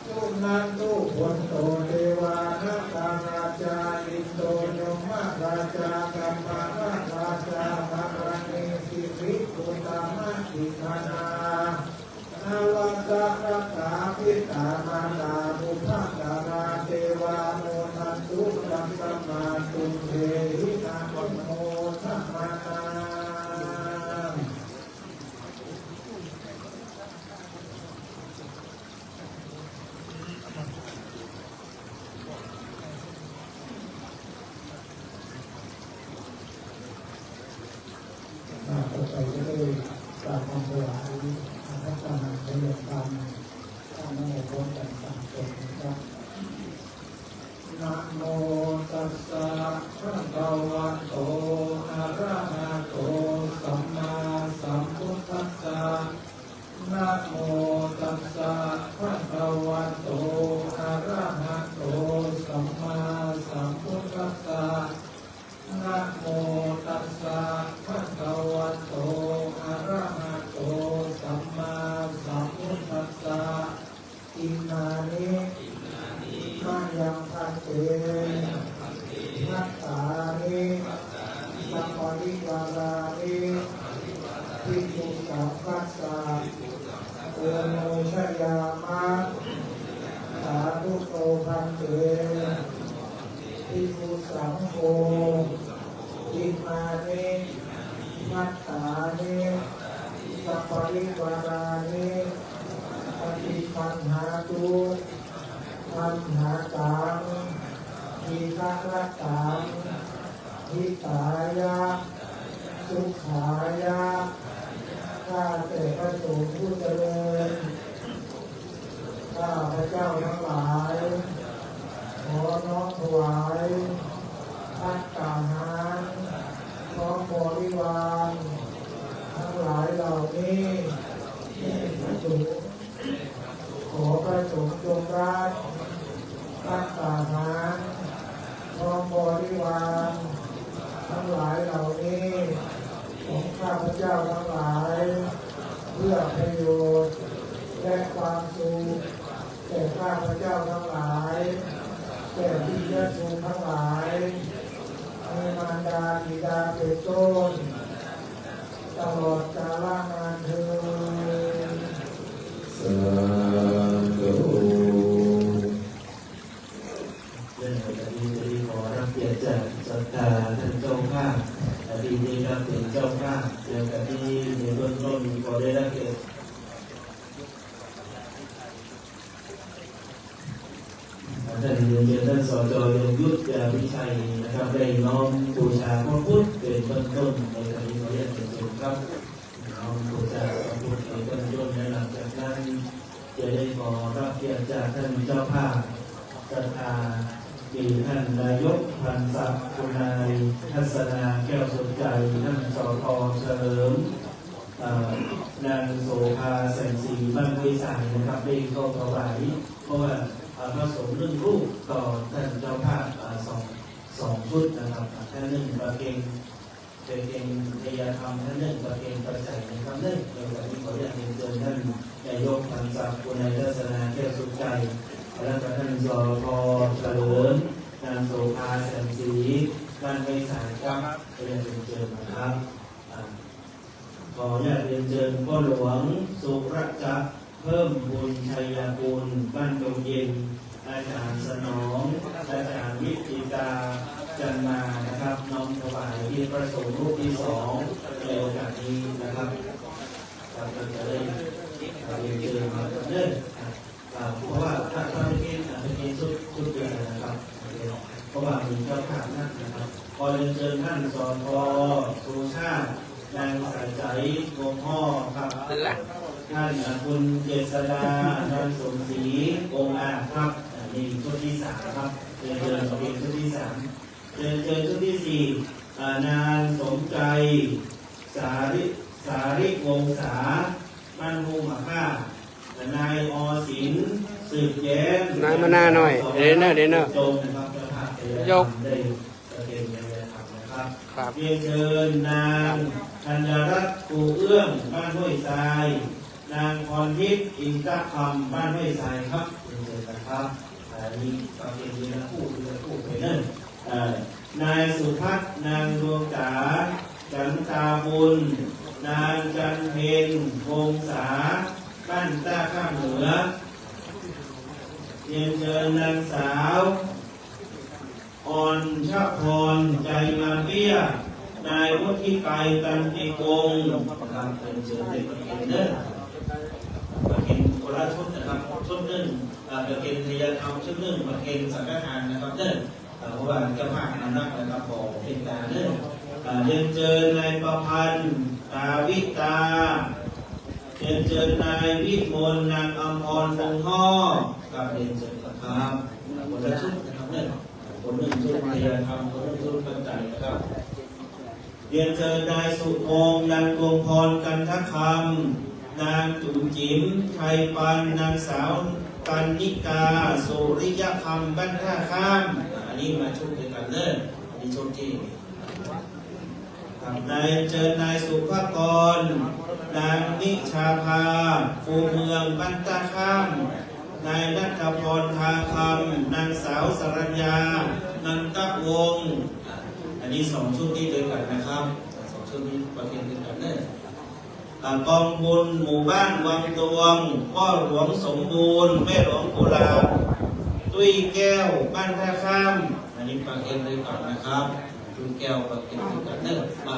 ทุนันตุพุทโธเทวานาคาราชาอินโดยมะราชากัมมาราชาภาราณิสิริปุตตมะติคานาอาวัสสะรักขาพิตามาตาบุพกาลาเทวาโมทันตุสัมสัมมาตุเทหินาโมทัมมานาต่อไปก็ได้กราบความถวายพระธรรมในเรื่องการตั้งโมพร้อมกันตั้งตนนะครับนะโมตัสสะภะคะวะโตอะระหะโตสัมมาสัมพุทธัสสะนะโมตัสสะภะคะวะโตอะระหะโตสัมมาสัมพุทธัสสะนะโมตัสสะภะคะวะโตอะระหะโตสัมมาสัมพุทธัสสะอิมานิมายังพันเตนัตตานิสัพพะริวารานิภิกขุสังฆัสสะโอโนชยามะสาธุโตพันเตภิกขุสังโฆอิมานิมัตตานิสัพพะริวารานิปฏิปันหาตุปัญหาตังทีฆะระตังทิตายะสุขายะข้าแต่พระสงฆ์ผู้เจริญข้าพระเจ้าทั้งหลายขอน้อมถวายภัตตาหารพร้อมบริวารทั้งหลายเหล่านี้พระสงฆ์ขอพระสงฆ์จงรับภัตตาหารพร้อมบริวารทั้งหลายเหล่านี้ของข้าพเจ้าทั้งหลายเพื่อประโยชน์และความสุขแก่ข้าพเจ้าทั้งหลายแก่ที่ญาติโยมทั้งหลายมีมารดาบิดาเป็นต้นตลอดกาลนานเทอญสาธุ เรื่องของอดีตขอรับเกียรติจากศรัทธาท่านเจ้าภาพอดีตรับเป็นเจ้าภาพเรื่องกับที่ในเบื้องต้นขอได้รับเกียรติท่านเรียนท่านสจยงยุทธวิชัยนะครับได้น้อมบูชาพระพุทธเป็นเบื้องต้นในคดีขอเรียนเป็นต้นครับน้อมบูชาพระพุทธเป็นเบื้องต้นในหลังจากนั้นจะได้ขอรับเกียรติจากท่านเจ้าภาพศรัทธามี ท่านนายกพันศักดิ์คุณนายทัศนาแก้วสนใจท่านสทเฉลิมนางโสภาแสงสีบ้านห้วยสายนะครับได้เข้าถวายเพราะว่าพระสงฆ์เรื่องรูปต่อท่านเจ้าภาพสองชุดนะครับท่านหนึ่งประเคนเป็นเกณฑ์พยาธรรมท่านหนึ่งประเคนประจัยนะครับเนื่องในวันนี้ขออยากเรียนเชิญท่านนายกพันศักดิ์คุณนายทัศนาแก้วสนใจและท่านสทเฉลิมนางโสภาแสงสีบ้านห้วยสายครับเรียนเชิญนะครับขออนุญาตเรียนเชิญพ่อหลวงสุรจักรเพิ่มบุญชัยกุลบ้านดงเย็นอาจารย์สนองอาจารย์วิจิตาจันมานะครับน้อมถวายที่ประสงค์รูปที่2ในโอกาสนี้นะครับเราจะได้เรียนเชิญมาเนิ่นเพราะว่าถ้าเป็นชุดเดียวนะครับเพราะว่ามีเจ้าภาพนะครับขอเรียนเชิญท่านสทสุชาตินางสายใจวงพ่อครับท่านคุณเจษดานางสมศรีองค์อาจครับนี่ชุดที่3ครับเรียนเชิญชุดที่3เรียนเชิญชุดที่4นางสมใจสาริวงศาบ้านภูมิค่านายอศิลป์สืบแย้มนายมาหน้าหน่อยเดนเนอร์จงนะครับยกครับเรียนเชิญนางธัญรัตน์กูเอื้องบ้านห้วยทรายนางพรทิพย์อินทคำบ้านห้วยทรายครับเรียนเชิญนะครับนี่ก็เป็นเรื่องคู่ไปนั่นนายสุพัฒน์นางดวงจ๋าจันตาบุญนางจันเพ็ญวงศาบ้านต้าข้างเหนือเรียนเชิญนางสาวอ่อนชะพรใจมาเบี้ยนายวุฒิไกรตันติกงนะครับเป็นเชิญเป็นประเคนเด้อประเคนโคราชชุดนะครับชุดหนึ่งประเคนทยธรรมชุดหนึ่งประเคนสังฆทานนะครับเด้อเพราะว่าเจ้าภาพนั้นนะครับขอเป็นการเด้อเรียนเชิญนายประพันธ์ตาวิตาเรียนเชิญนายวิมลนางอมพรวงห่อกับเรียนเชิญครับคนละชุดนะครับเด้อคนหนึ่งชุดพยาธรรมคนหนึ่งชุดปัจจัยนะครับเรียนเชิญนายสุพงษ์นางดวงพรกันทคำนางจุ๋มจิ๋มชัยปันนางสาวกันนิกาสุริยคำบ้านท่าข้ามอันนี้มาชุดเดียวกันเด้ออันนี้ชุดที่นายเชิญนายสุภกรนางนิชาภาฟูเมืองบ้านท่าข้ามนายณัฐพรทาคำนางสาวสรัญญานันทวงศ์อันนี้2ชุดที่เดียวกันนะครับ2ชุดนี้ประเภทเดียวกันเนี่ยกองบุญหมู่บ้านวังตวงพ่อหลวงสมบูรณ์แม่หลวงกุหลาบตุ้ยแก้วบ้านท่าข้ามอันนี้ประเภทเดียวกันนะครับตุ้ยแก้วประเภทเดียวกันเนี่ยมา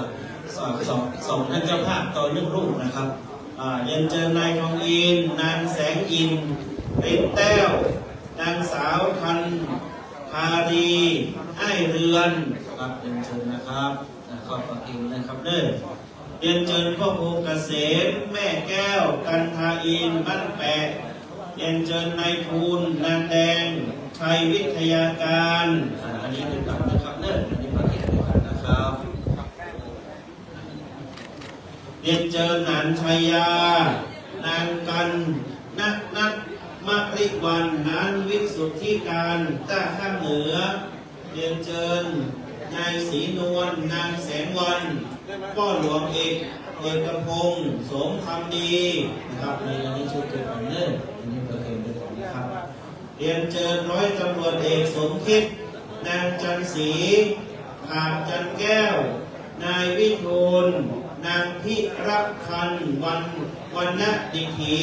สองท่านเจ้าภาพต่อเรื่องรูปนะครับเรียนเชิญนายทองอินนางแสงอินเป็นแต้วนางสาวทันพาดีไอ้เรือนครับเรียนเชิญนะครับขอบคุณนะครับเด้อเรียนเชิญพ่อครูเกษมแม่แก้วกันทาอินบ้านแปะเรียนเชิญนายภูลนางแดงชัยวิทยาการอันนี้เป็นกันนะครับเด้ออันนี้ประเทศด้วยกันนะครับเรียนเชิญนางชัยยานางกันนัทมริวันนานวิสุทธิการต้าข้างเหนือเรียนเชิญนายศรีนวลนางแสงวันพ่อหลวงเอกพงศ์สมคำดีนะครับในอันนี้ชุดเกี่ยวกับเรื่องอันนี้ประเด็นด้วยกันนะครับเรียนเชิญร้อยตำรวจเอกสมคิดนางจันศรีขาดจันแก้วนายวิทูลนางพิรักพันธ์วันณดิถี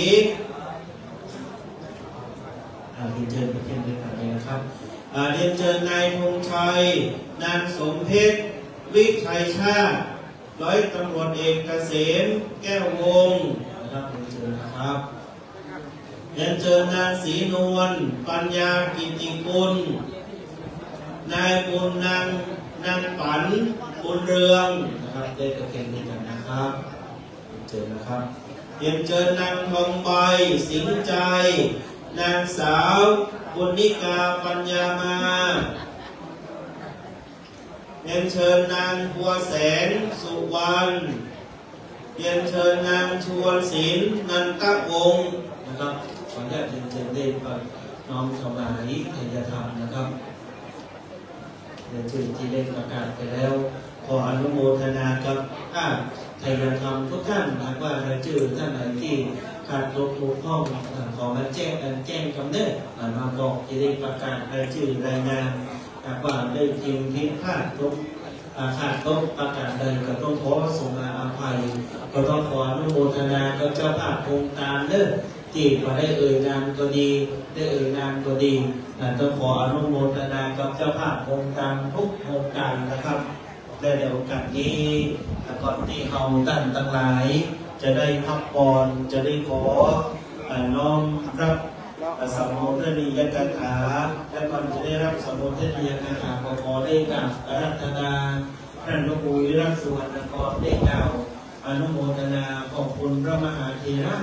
เรียนเชิญประเทศด้วยกันเลยนะครับเรียนเชิญนายธงชัยนางสมเพชรวิชัยชาติร้อยตำรวจเอกเกษมแก้ววงศ์นะครับเรียนเชิญนะครับเรียนเชิญนางศรีนวลปัญญากิติกุลนายบุญนางปันบุญเรืองนะครับได้ประเคนด้วยกันนะครับเรียนเชิญนะครับเรียนเชิญนางทองใบสิงห์ใจนางสาวบุญนิกาปัญญามาน เรียนเชิญนางบัวแสนสุวรรณเรียนเชิญนางชวนศิลป์นันทวงศ์นะครับขออนุญาตเรียนเชิญเด็กก่อนน้องสมัยไทยธรรมนะครับเรียนเชิญที่ได้ประกาศไปแล้วขออนุโมทนากับไทยธรรมทุกท่านหากว่ารายชื่อท่านไหนที่ขาดตกบกพร่องขอมาแจ้งกำเนิดมาบอกจะได้ประกาศรายชื่อรายงานหากว่าได้จริงที่ขาดตกประกาศใดก็ต้องขอส่งอาภัยก็ต้องขออนุโมทนากับเจ้าภาพโครงการเด้อที่มาได้เอ่ยนามก็ดีได้เอ่ยนามก็ดีต้องขออนุโมทนากับเจ้าภาพโครงการทุกโครงการนะครับและในโอกาสนี้ก่อนที่เราท่านทั้งหลายจะได้พักผ่อนจะได้ขอน้อมรับสมุทรนิยกถาและก่อนจะได้รับสมุทรนิยกถาขอได้กราบอาราธนาท่านหลวงปู่วิรัตสุวรรณกรได้กล่าวอนุโมทนาขอบคุณพระมหาเถระ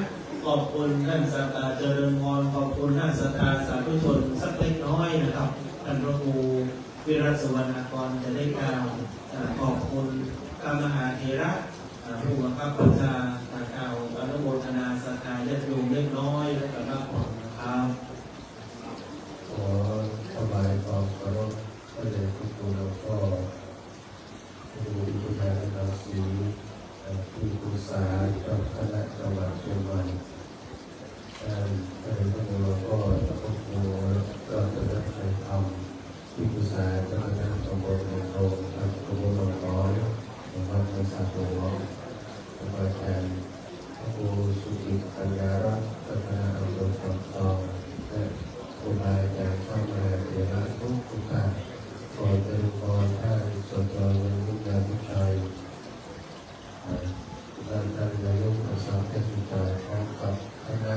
ขอบคุณท่านสัตตาเจริญพรขอบคุณท่านสัตตาสาธุชนสักเล็กน้อยนะครับท่านหลวงปู่วิรัตสุวรรณกรจะได้กล่าวขอบคุณพระมหาเถระผู้บังคับบัญชากล่าวอนุโมทนาสัตตาญาติโยมเล็กน้อยและก็รับผลนะครับขอถวายความเคารพพระเดชพระคุณหลวงพ่อผู้อิทธิการนำสีที่ปรึกษาเจ้าคณะจังหวัดเชียงใหม่พระเดชพระคุณหลวงพ่อพระครูก็จะได้ใช้ธรรมที่ปรึกษาเจ้าคณะตำบลเมืองโตพระครูหลวงพ่อวัดประสาทหลวงพระอาจารย์พระครูสุจิตปัญญารัตน์พัฒนาอำเภอฝั่งทองและครูบาอาจารย์เข้ามาเรียนรู้ทุกท่านขอเจริญพรท่านสมเด็จพระนิพนชัยท่านนายกอบต.เทศบาลพร้อมกับคณะ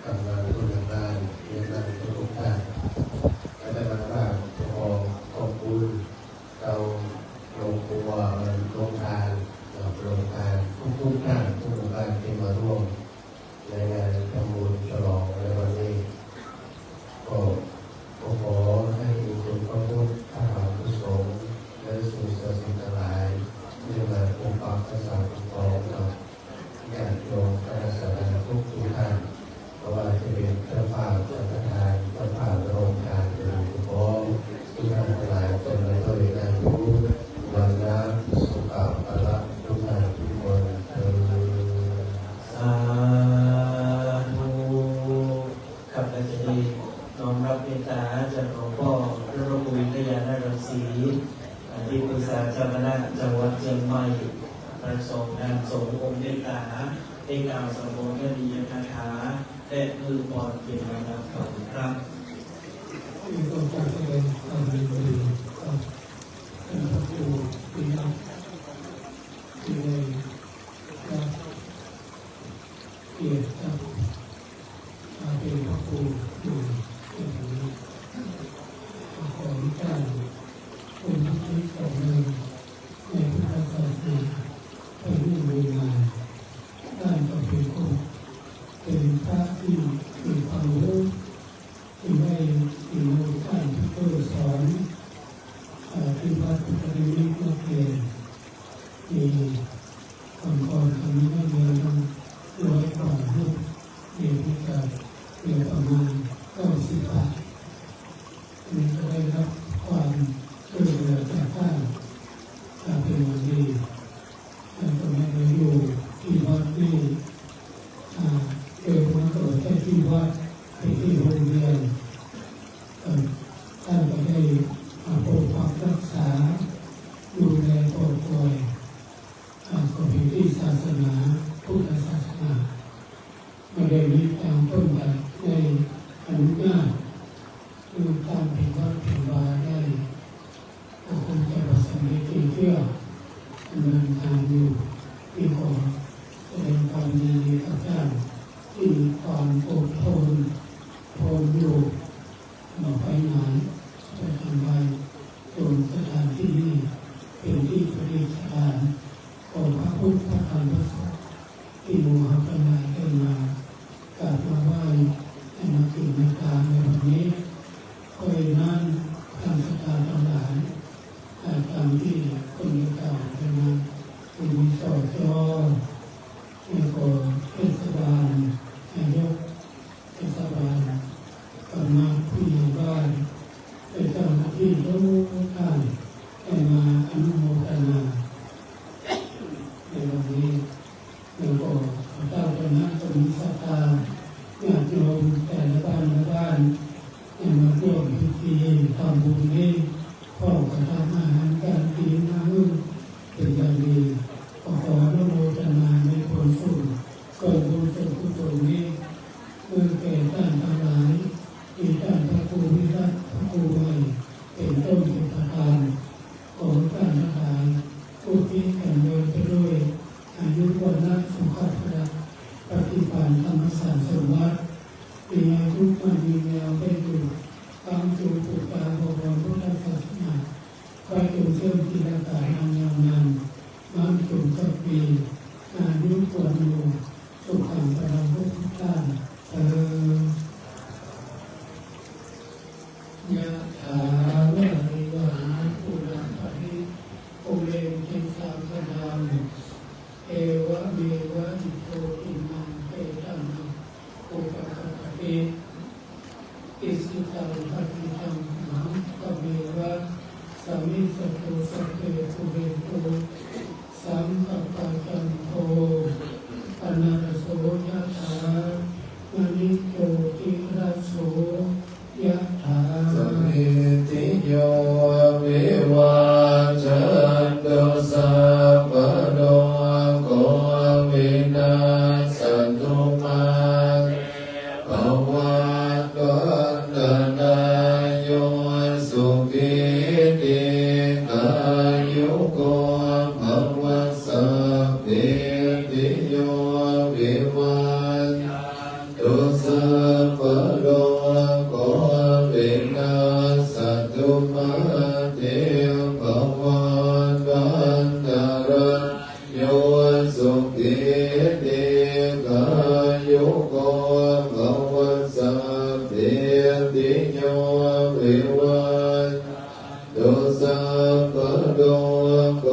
กรรมการผู้ดำเนินการเรียนรู้ทุกท่านและได้มาว่าขอบคุณเราโรงครัวโรงทานทุกท่านทุกหมู่บ้านที่มาร่วมในงานทำบุญฉลองในวันนี้ก็ขอให้คุณพระพุทธพระธรรมพระสงฆ์และสิ่งศักดิ์สิทธิ์ทั้งหลายได้มาปกปักรักษาคุ้มครองกับญาติโยมคณะสัตยาทุกท่านเพราะว่าจะเป็นเจ้าภาพสังฆทานเจ้าภาพโรงทานเป็นผู้ปกครองทุกท่านทั้งหลายจนในตัวเองได้รู้วันละสุขภาพละทุกท่านทุกคนสาธุกับอาจารย์น้อมรับเมตตาจากหลวงพ่อพระรูปวิทยานารังสีที่ปรึกษาเจ้าคณะจังหวัดเชียงใหม่ประสงค์การส่งองค์เมตตาได้กล่าวสมบูรณ์นิยคาถาและมือปอดเกี่ยวกับขอบคุณครับมีตัวการแสดงความดีกับท่านพระครูปีนักที่ได้รับเกียรติจากเป็นพระครูอยู่ในตรงนี้ขออนุญาตเป็นพิธีต่อเนื่องในพุทธศาสนาไปเรื่อยมาด้านประเพณีเป็นพระที่มีความรู้ที่ได้ที่มีการที่เคยสอนที่วัดพุทธนิมิตรนักเรียนมีก่อนคำนี้ไม่เรียน100 กว่ารูปเรียนที่จะเรียนประมาณ90 บาทนี่ก็ได้รับความช่วยเหลือจากท่านเป็นวันดีท่านก็ไม่ได้อยู่ที่วัดนี่เกิดมาเกิดแค่ที่วัดที่โรงเรียนท่านก็ได้ปกปักรักษาดูแลปกครองก็เป็นที่ศาสนาพุทธศาสนาไม่ได้มีการต้นแบบในอนุญาตคือการผิดวัดผิดวาได้ก็คงจะประสบในที่เที่ยวดำเนินการอยู่ที่ขอแสดงความดีกับท่านที่มีความอดทนอยู่มาไปไหนจะทำไว้จนสถานที่นี้เป็นที่ประดิษฐานของพระพุทธพระธรรมพระสงฆ์ที่หมู่เราทั้งหลายได้มากราบมาไหว้ให้มาถึงในการในวันนี้ก็เลยนั้นท่านศรัทธาทั้งหลาย แล้วก็เจ้าคณะสมิสตาญาติโยมแต่ละบ้านละบ้านให้มาร่วมพิธีทำบุญนี้พ่อกระทำอาหารการกินน้ำเป็นอย่างดีขออนุโมทนาในผลสุขส่วนบุญส่วนกุศลนี้เมื่อแก่ท่านทั้งหลายที่ท่านพระครูวิรัตพระครูใหม่เป็นต้นเป็นประธานของท่านทั้งหลายผู้ที่กันเดินไปด้วยอายุวันละสุขภาพปฏิบัติธรรมศาสตร์สมบัติปีอายุมันมีแนวได้อยู่ตามจุดปุตตาบวรพุทธศาสนาไปจนเชื่อมกิจการงานยาวนานมันจุดสักปีอายุกว่าอยู่สุขังพลังพุทธเจ้ายะถาวะริวหาปุราปริปุเรนติสาคนังเอวะเมวะอิโตทินังเปตังอุปการะเปอิสิตังปฏิตังมังกะเมวะสามิสตุสัพเพปุเรนตุสังฆปะจันโทปนะระโสยะถามณิโชติระโสยะถาสัพพิติโยวิวัชชันตุสัพพะโรโควินาศตุมาภวัตวันตรายโยสุขิติกายุโกภวสัพพิติโยวิวัชตุสัพพะโรโควินาศตุมาเตภวัตวันตรายโยสุขิติกายุโกภวสัพพิติโยวิวัชตุสัพพะโรโค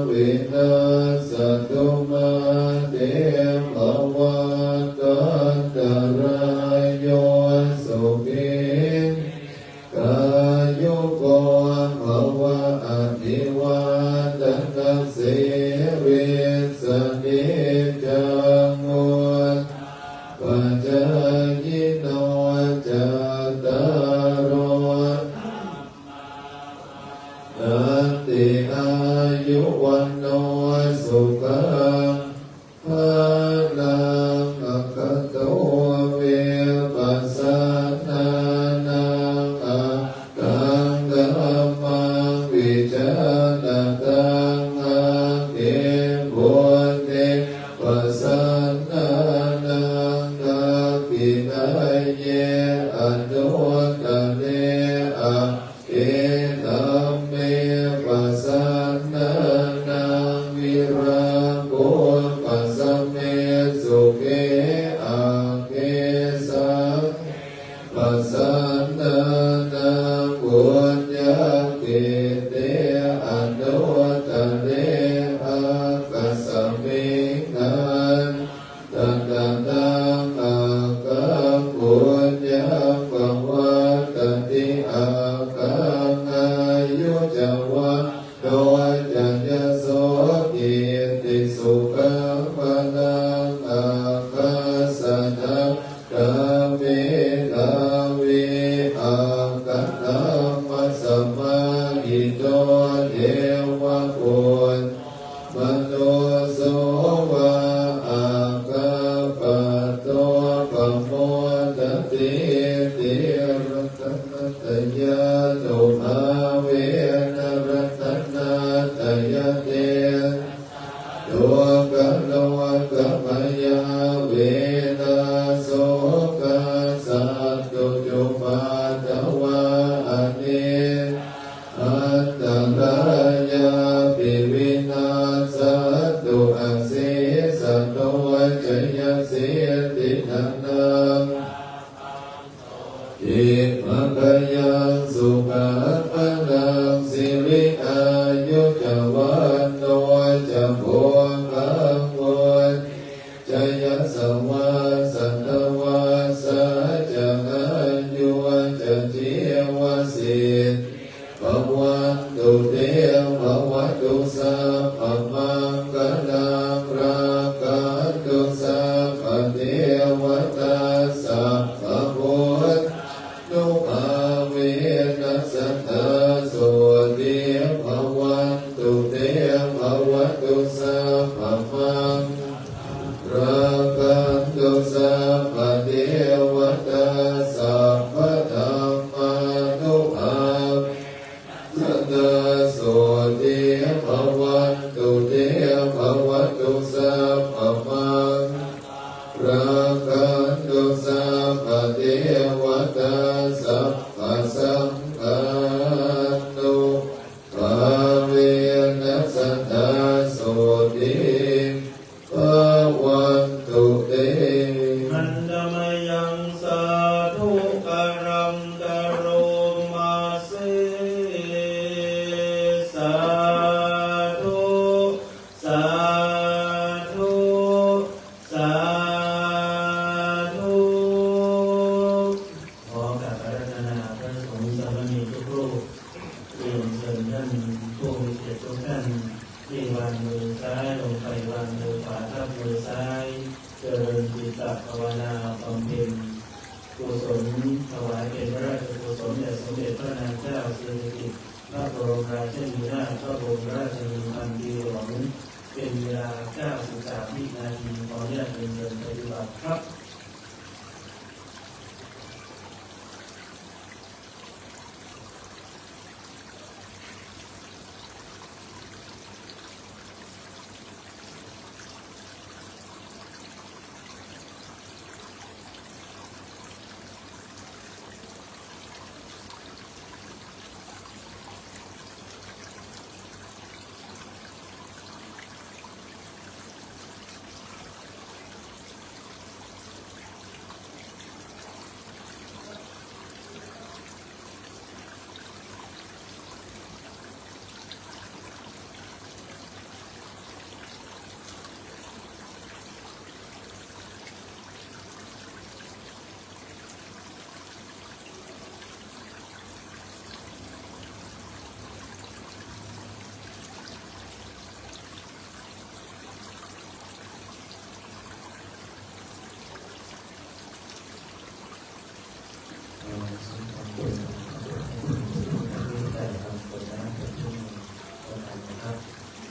วินาศตุมาเตภวัตวันตรายโยสุขิกายุโกภวะอภิวาทนาสิริสนิจังวุฒปัจจายโนจัตตารโออัตติอายุวันโนสุขังภาลังอัคคโตเวปัสสนานังอัคคังธัมมังวิจารตังอัคเขปุญเตปัสสนานังอัคขินัยเยอนุตตเนอัคเขธัมเมปัสสนานังวิราโกปัสสเมสุเขอัคเขสังปัสสนานังบุญญาเกเตอนุตตเนอัคคัสสมิงนันตันตันตังอัคคังบุญญาภวัตติอัคคังอายุจวัตโดยจัญญโสกิติสุขังพลังอัคคัสสนังกาเมกาวิอัคคัตตัมมัสสมาหิโตเทวะปุณมโนโสวะอัคคปัตโตปโมทติติรัตนตยาโตภาเวนรัตนาตยเตโลกะโลกะภา ราคันตุสัพพะเทวตาสัพพะธรรมานุภาเวนะโสติภวันตุเตภวันตุสัพพะมังราคันตุสัพพะเทวตาสัพพะสังฆานุภาเวนะสัทธาโสติภวันตุเต อันดมยังสาธุการังกโรมาเสสาธุสาธุสาธุขอกราบอาราธนาพระสงฆ์สามเณรทุกรูปเรียนเชิญท่านผู้มีเกียรติทุกท่านที่วางมือซ้ายลงไปวางมือขวาทับมือซ้ายเจริญจิตภาวนาบำเพ็ญกุศลถวายเป็นพระราชกุศลแด่สมเด็จพระนางเจ้าสิริกิติ์พระบรมราชินีนาถพระบรมราชินีพันปีหลวงเป็นเวลา93 วินาทีขออนุญาตเป็นเดินปฏิบัติครับ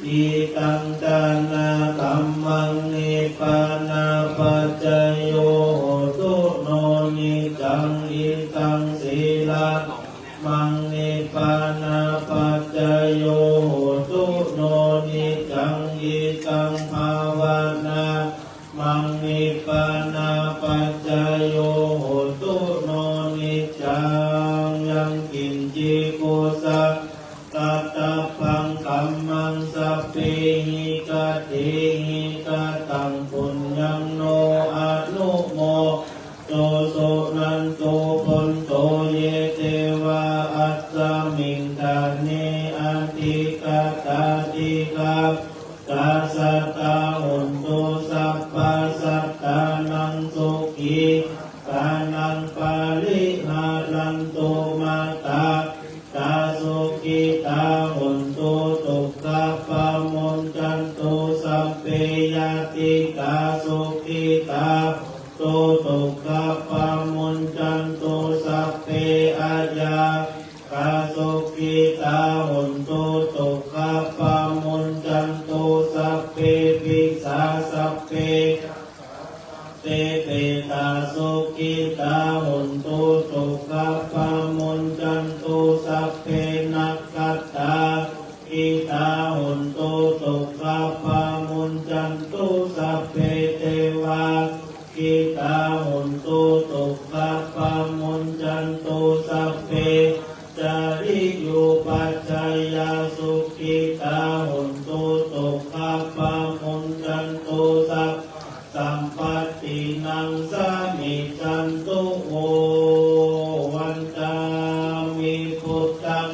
อิตังตานาธัมมังนิพพานาปัจจโยโหตุโนนิจังอิตังศีลามังนิพพานาปัจจโยโหตุโนนิจังอิตังภาวนามังนิพพานาปัจจโยโหตุโนนิจังยังกินจิกุสัตตัตตะพังกัมมังสัพเพหิกะเทหิกะตังปุญญังโนอนุโมโตโสนันโตพุนโตเยเทวาอัสสมิงทาเนอันติกะตาติกะกาสัตตาหุนโตสัพพะสัตตานังสุขีกานังปาลิหารันโตมาตาตาสุขิตาหุนโตตุกะปะมุนจันโตสัพเพยติกาสุขิตาโตตุกะปะมุนจันโตสัพเพอาญากาสุขิตาหุนโตตุกะปะมุนจันโตสัพเพภิกขาสัพเพเตเปตาสุขิตาหุนโตตุกะปะมุนจันโตสัพเพนักขัตตาอิตาหุนโตตุกะปะมุนจันโตสัพเพเทวาอิตาหุนโตตุกะปะมุนจันโตสัพเพจาริโยปัจจยาสุขิตาหุนโตตุกะปะมุนจันโตสัมปตินังสามิจันตุโอวันตามิพุทธัง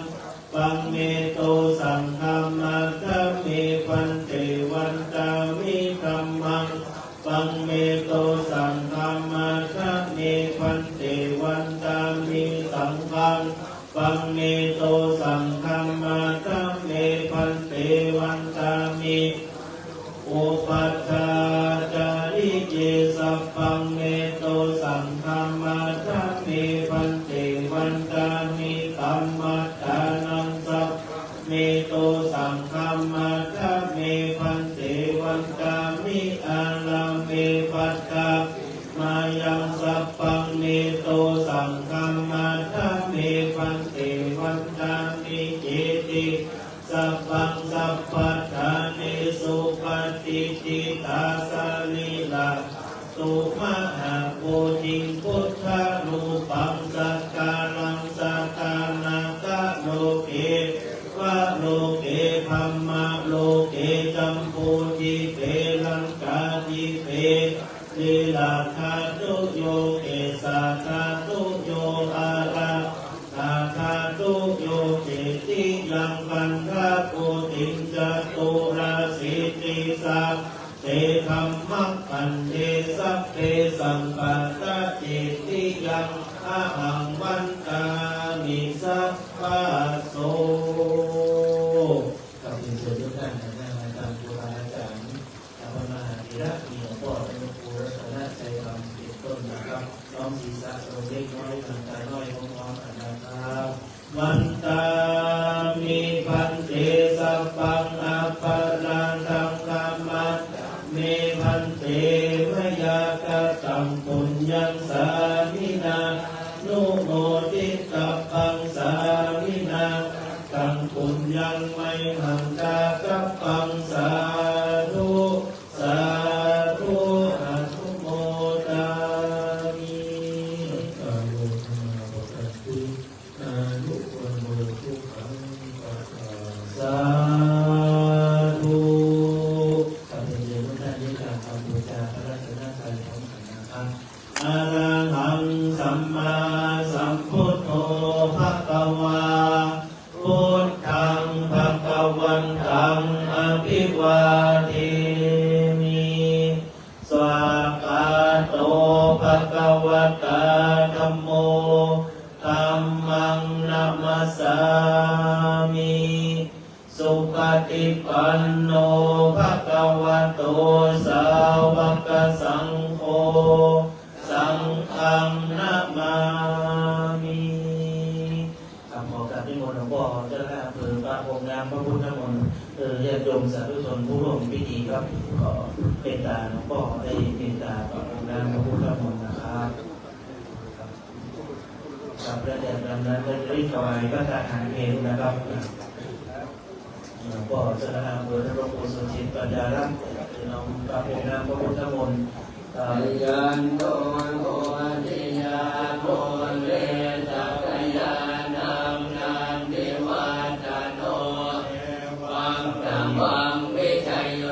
ปังเมโตสังฆัมมัสสะเมพันเตวันตามิธัมมังปังเมโตสังฆัมมัสสะเมพันเตวันตามิสังฆังปังเมโตสังฆัมมัสสะเมพันเตวันตามิอุปัฏฐาจาริเจสัพพังเมโตสังฆัมมัสสะเมพันเตวันตามิธัมมัฏฐานังสัพเมโตสังฆัมมัสสะเมพันเตวันตามิอาลาเม ปัตตามายังสัพพังเมโตสังฆัมมาทัมเมปันเตวันตามิเจติสัพพังสัพพัทธานิสุปฏิทิตาสลิลาสุมหาโพธิพุทธานุปังสักการังสักการะกะโลเกวะโลเกธัมมะโลเกจัมพูจิเปลังกาจิเปลีลาธาตุโยเกสาธาตุโยอาระธาธาตุโยเกติยังกันทะโพธิจตุราสิติสัพเตธัมมัคคันเตสัพเพสัมปัตตะเจติยังอะหังวันตามิสัพพะโสกับที่เชิญทุกท่านนะตามครูบาอาจารย์พระมหาธีระมีหลวงพ่อเป็นครูรัตนชัยธรรมเป็นต้นนะครับน้อมศีรษะลงเล็กน้อยทางกายน้อยพร้อมๆกันนะครับวันตามิพันเตสัพพังอัปปะราทังกัมมัตเมพันเตมยากตังปุญญังสามินานุโมทิตัพพังสามินาตังปุญญังไมหังกากัปปังสาธุสาธุอนุโมทามิอายุธรรมปกติอายุวันโมทุกขังปัสสาธุขอบคุณทุกท่านที่กราบบูชาพระรัตนตรัยของท่านนะครับอะระหังสัมมาสัมพุทโธภะคะวาพุทธังภะคะวันตังอภิวาเทมิสวากขาโตภะคะวะตาธัมโมธัมมังนัมมัสสามิสุปฏิปันโนภะคะวะโตสาวกสังโฆสังฆังนะมามิขอการนิมนต์หลวงพ่อเจ้าคณะอำเภอพระองค์งามพระพุทธมนต์ญาติโยมสาธุชนผู้ร่วมพิธีครับขอเป็นตาหลวงพ่อได้เป็นตาพระองค์งามพระพุทธมนต์นะครับกับประเด็นนั้นได้รีบถวายพระทหารเพลนะครับหลวงพ่อเจ้าคณะอำเภอหลวงปู่สุจิตปัญญารัตน์น้องพระองค์งามพระพุทธมนต์ยันโตโกติยาโมเลจักยานามนันติวัตโนวังตังวังวิชัยโย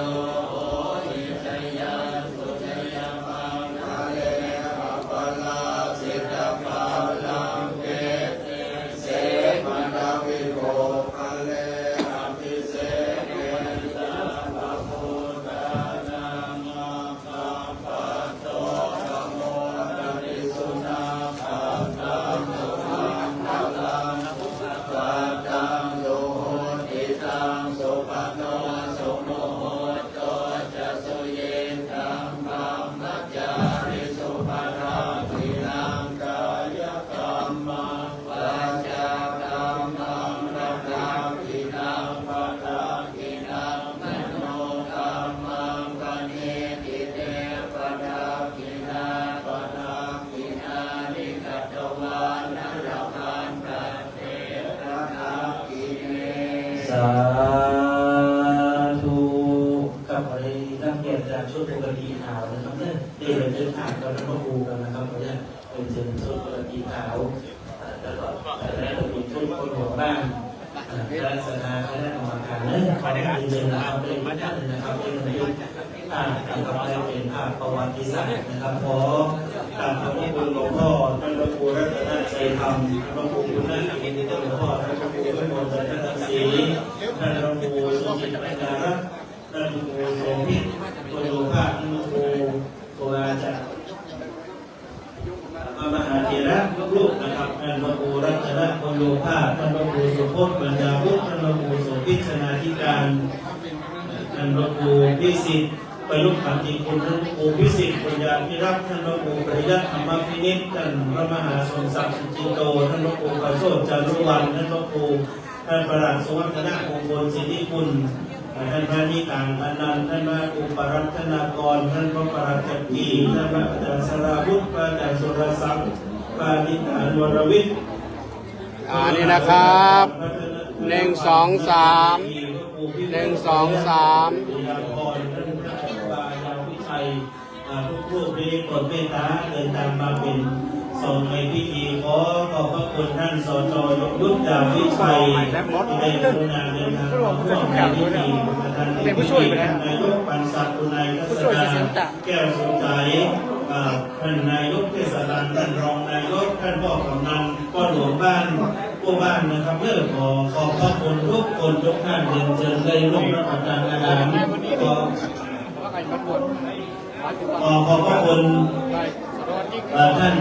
วิชัยยาสุชัยมังคะเลอะปะลาสิทธัปะลังเกเสมังวิโภคะเลอภิเสเกสัพพะโพธานังอะคัมปะโตธัมโมตันติสุนาภาตังสุขังพลังปัตตังโยติตังสุปโนสุโมโหโตจะสุเยตังธัมมัจจาริสุภราภินังกายกรรมังปัญจกรรมังรัตนาภินังปัตตาภินังมโนกรรมังปณิทิเตปัตตาภินาปัตตาภินานิกัตตวานัรพันตัสเตระนาภิเนสาธุกับอะไรรับเกียรติจากชุดปกติขาวนะครับเนี่ยได้เป็นเชิญผ่านกันแล้วก็ครูกันนะครับเนี่ยเป็นเชิญชุดปกติขาวแล้วก็ได้เป็นชุดคนหัวบ้านรัศนาคณะกรรมการเนี่ยขอให้เชิญนะครับเป็นมาตรนะครับเป็นนายกนะครับได้เป็นภาพประวัติศาสตร์นะครับขอขอบคุณหลวงพ่อท่านพระครูรัตนชัยธรรมพระครูคุณนั่นเองที่ท่านหลวงพ่อท่านพระครูพระมนต์ท่านทักษีท่านพระครูสุจิตปัญญารัตน์ท่านพระครูโสภิตโยภาสท่านพระครูโกราจารย์มหาเถระลูกๆนะครับท่านพระครูรัตนพงโยภาสท่านพระครูสุพจน์ปัญญาพุทธท่านพระครูโสภิตชนาธิการท่านพระครูพิสิทธิ์ไปลุกขันติคุณท่านพระครูพิสิทธิ์ปัญญาพิรักษ์ท่านพระครูปริยัติธรรมพินิจท่านพระมหาสมศักดิ์สุจิโตท่านพระครูประโชติจารุวรรณท่านพระครูท่านประหลัดสวัสดิ์คณะมงคลสิทธิคุณ ท่านพระนิการอนันต์ท่านพระอุปรัตนากรท่านพระปรัจจักรีท่านพระอาจารย์สราวุฒิพระอาจารย์สุรศักดิ์พระนิการวรวิทย์ นี่นะครับ1 2 3 1 2 3 พยากรท่านพระครูบาอาจารย์วิชัยทุกรูปนี้โปรดเมตตาเดินทางมาเป็นส่งในพิธีขอขอบพระคุณท่านสจยงยุทธดาวิชัยที่ได้กรุณาเดินทางมาร่วมในพิธีเป็นผู้ช่วยนายกปันศักดิ์อุไรทัศนาแก้วสุใจท่านนายกเทศบาลท่านรองนายกท่านพ่อกำนันพ่อหลวงบ้านผู้บ้านนะครับเพื่อขอบพระคุณทุกคนทุกท่านเรียนเชิญได้ร่วมรับประทานอาหารขอบพระคุณท่าน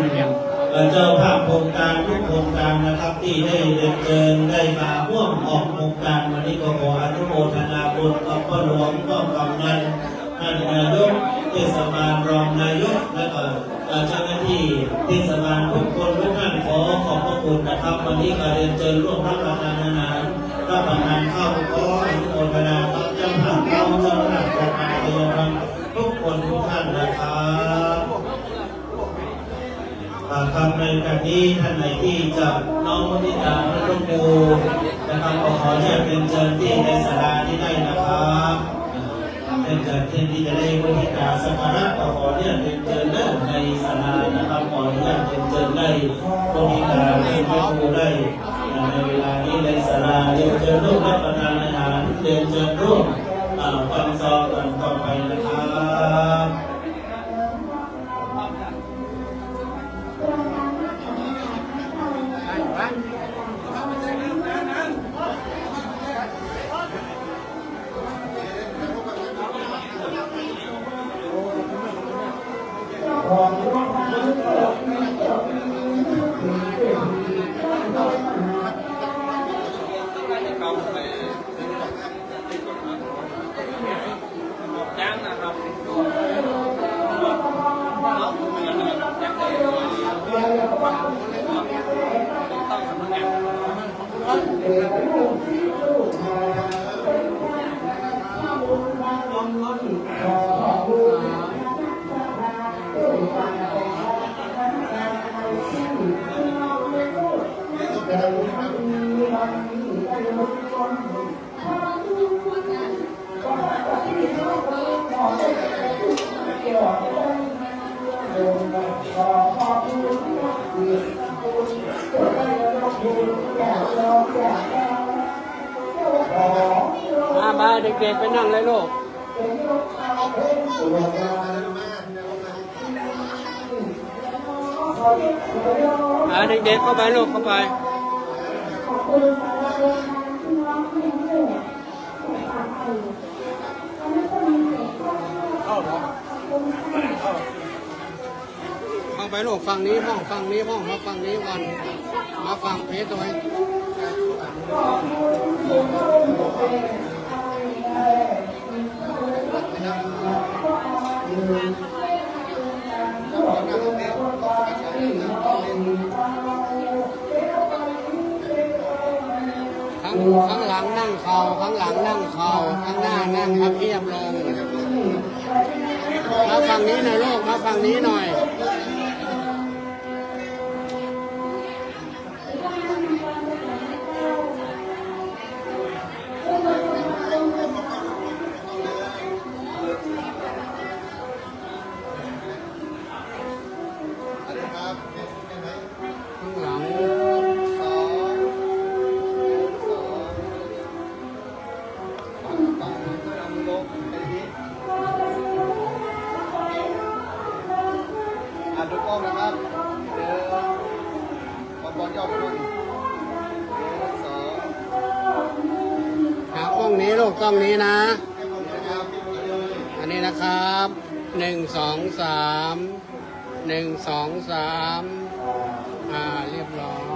เจ้าภาพโครงการทุกโครงการนะครับที่ได้เรียนเชิญได้มาร่วมออกโครงการวันนี้ก็ขออนุโมทนาบุญกับพ่อหลวงพ่อกำนันท่านนายกเทศบาลรองนายกและก็เจ้าหน้าที่เทศบาลทุกคนทุกท่านขอขอบพระคุณนะครับวันนี้ก็เรียนเชิญร่วมรับประทานอาหารรับประทานข้าวขออนุโมทนากับเจ้าภาพเจ้าภาพของงานพยาบาลทุกคนทุกท่านนะครับครับในการนี้ท่านไหนที่จะน้องที่จะพระร่มดูนะครับขอเรียนเป็นเชิญที่ในศาลาที่ได้นะครับเป็นเชิญที่จะได้บริการสักการะขอเรียนเป็นเชิญได้ในศาลานะครับขอเรียนเป็นเชิญได้บริการให้พระครูได้ในเวลานี้ในศาลาเรียนเชิญร่วมรับประทานอาหารเรียนเชิญร่วมฟังซองกันต่อไปนะครับมาเด็กๆไปนั่งเลยลูกเด็กๆเข้าไปลูกเข้าไปเข้าไปลูกฝั่งนี้ห้องฝั่งนี้ห้องมาฝั่งนี้วันมาฝั่งเพชรไว้ข้างหลังนั่งเข่าข้างหลังนั่งเข่าข้างหน้านั่งพับเพียบลงมาฝั่งนี้หน่อยลูกมาฝั่งนี้หน่อยดูกล้องนะครับบอลย่อไปด้วยกล้องนี้ลูกกล้องนี้นะอันนี้นะครับ1 2 3 1 2 3เรียบร้อย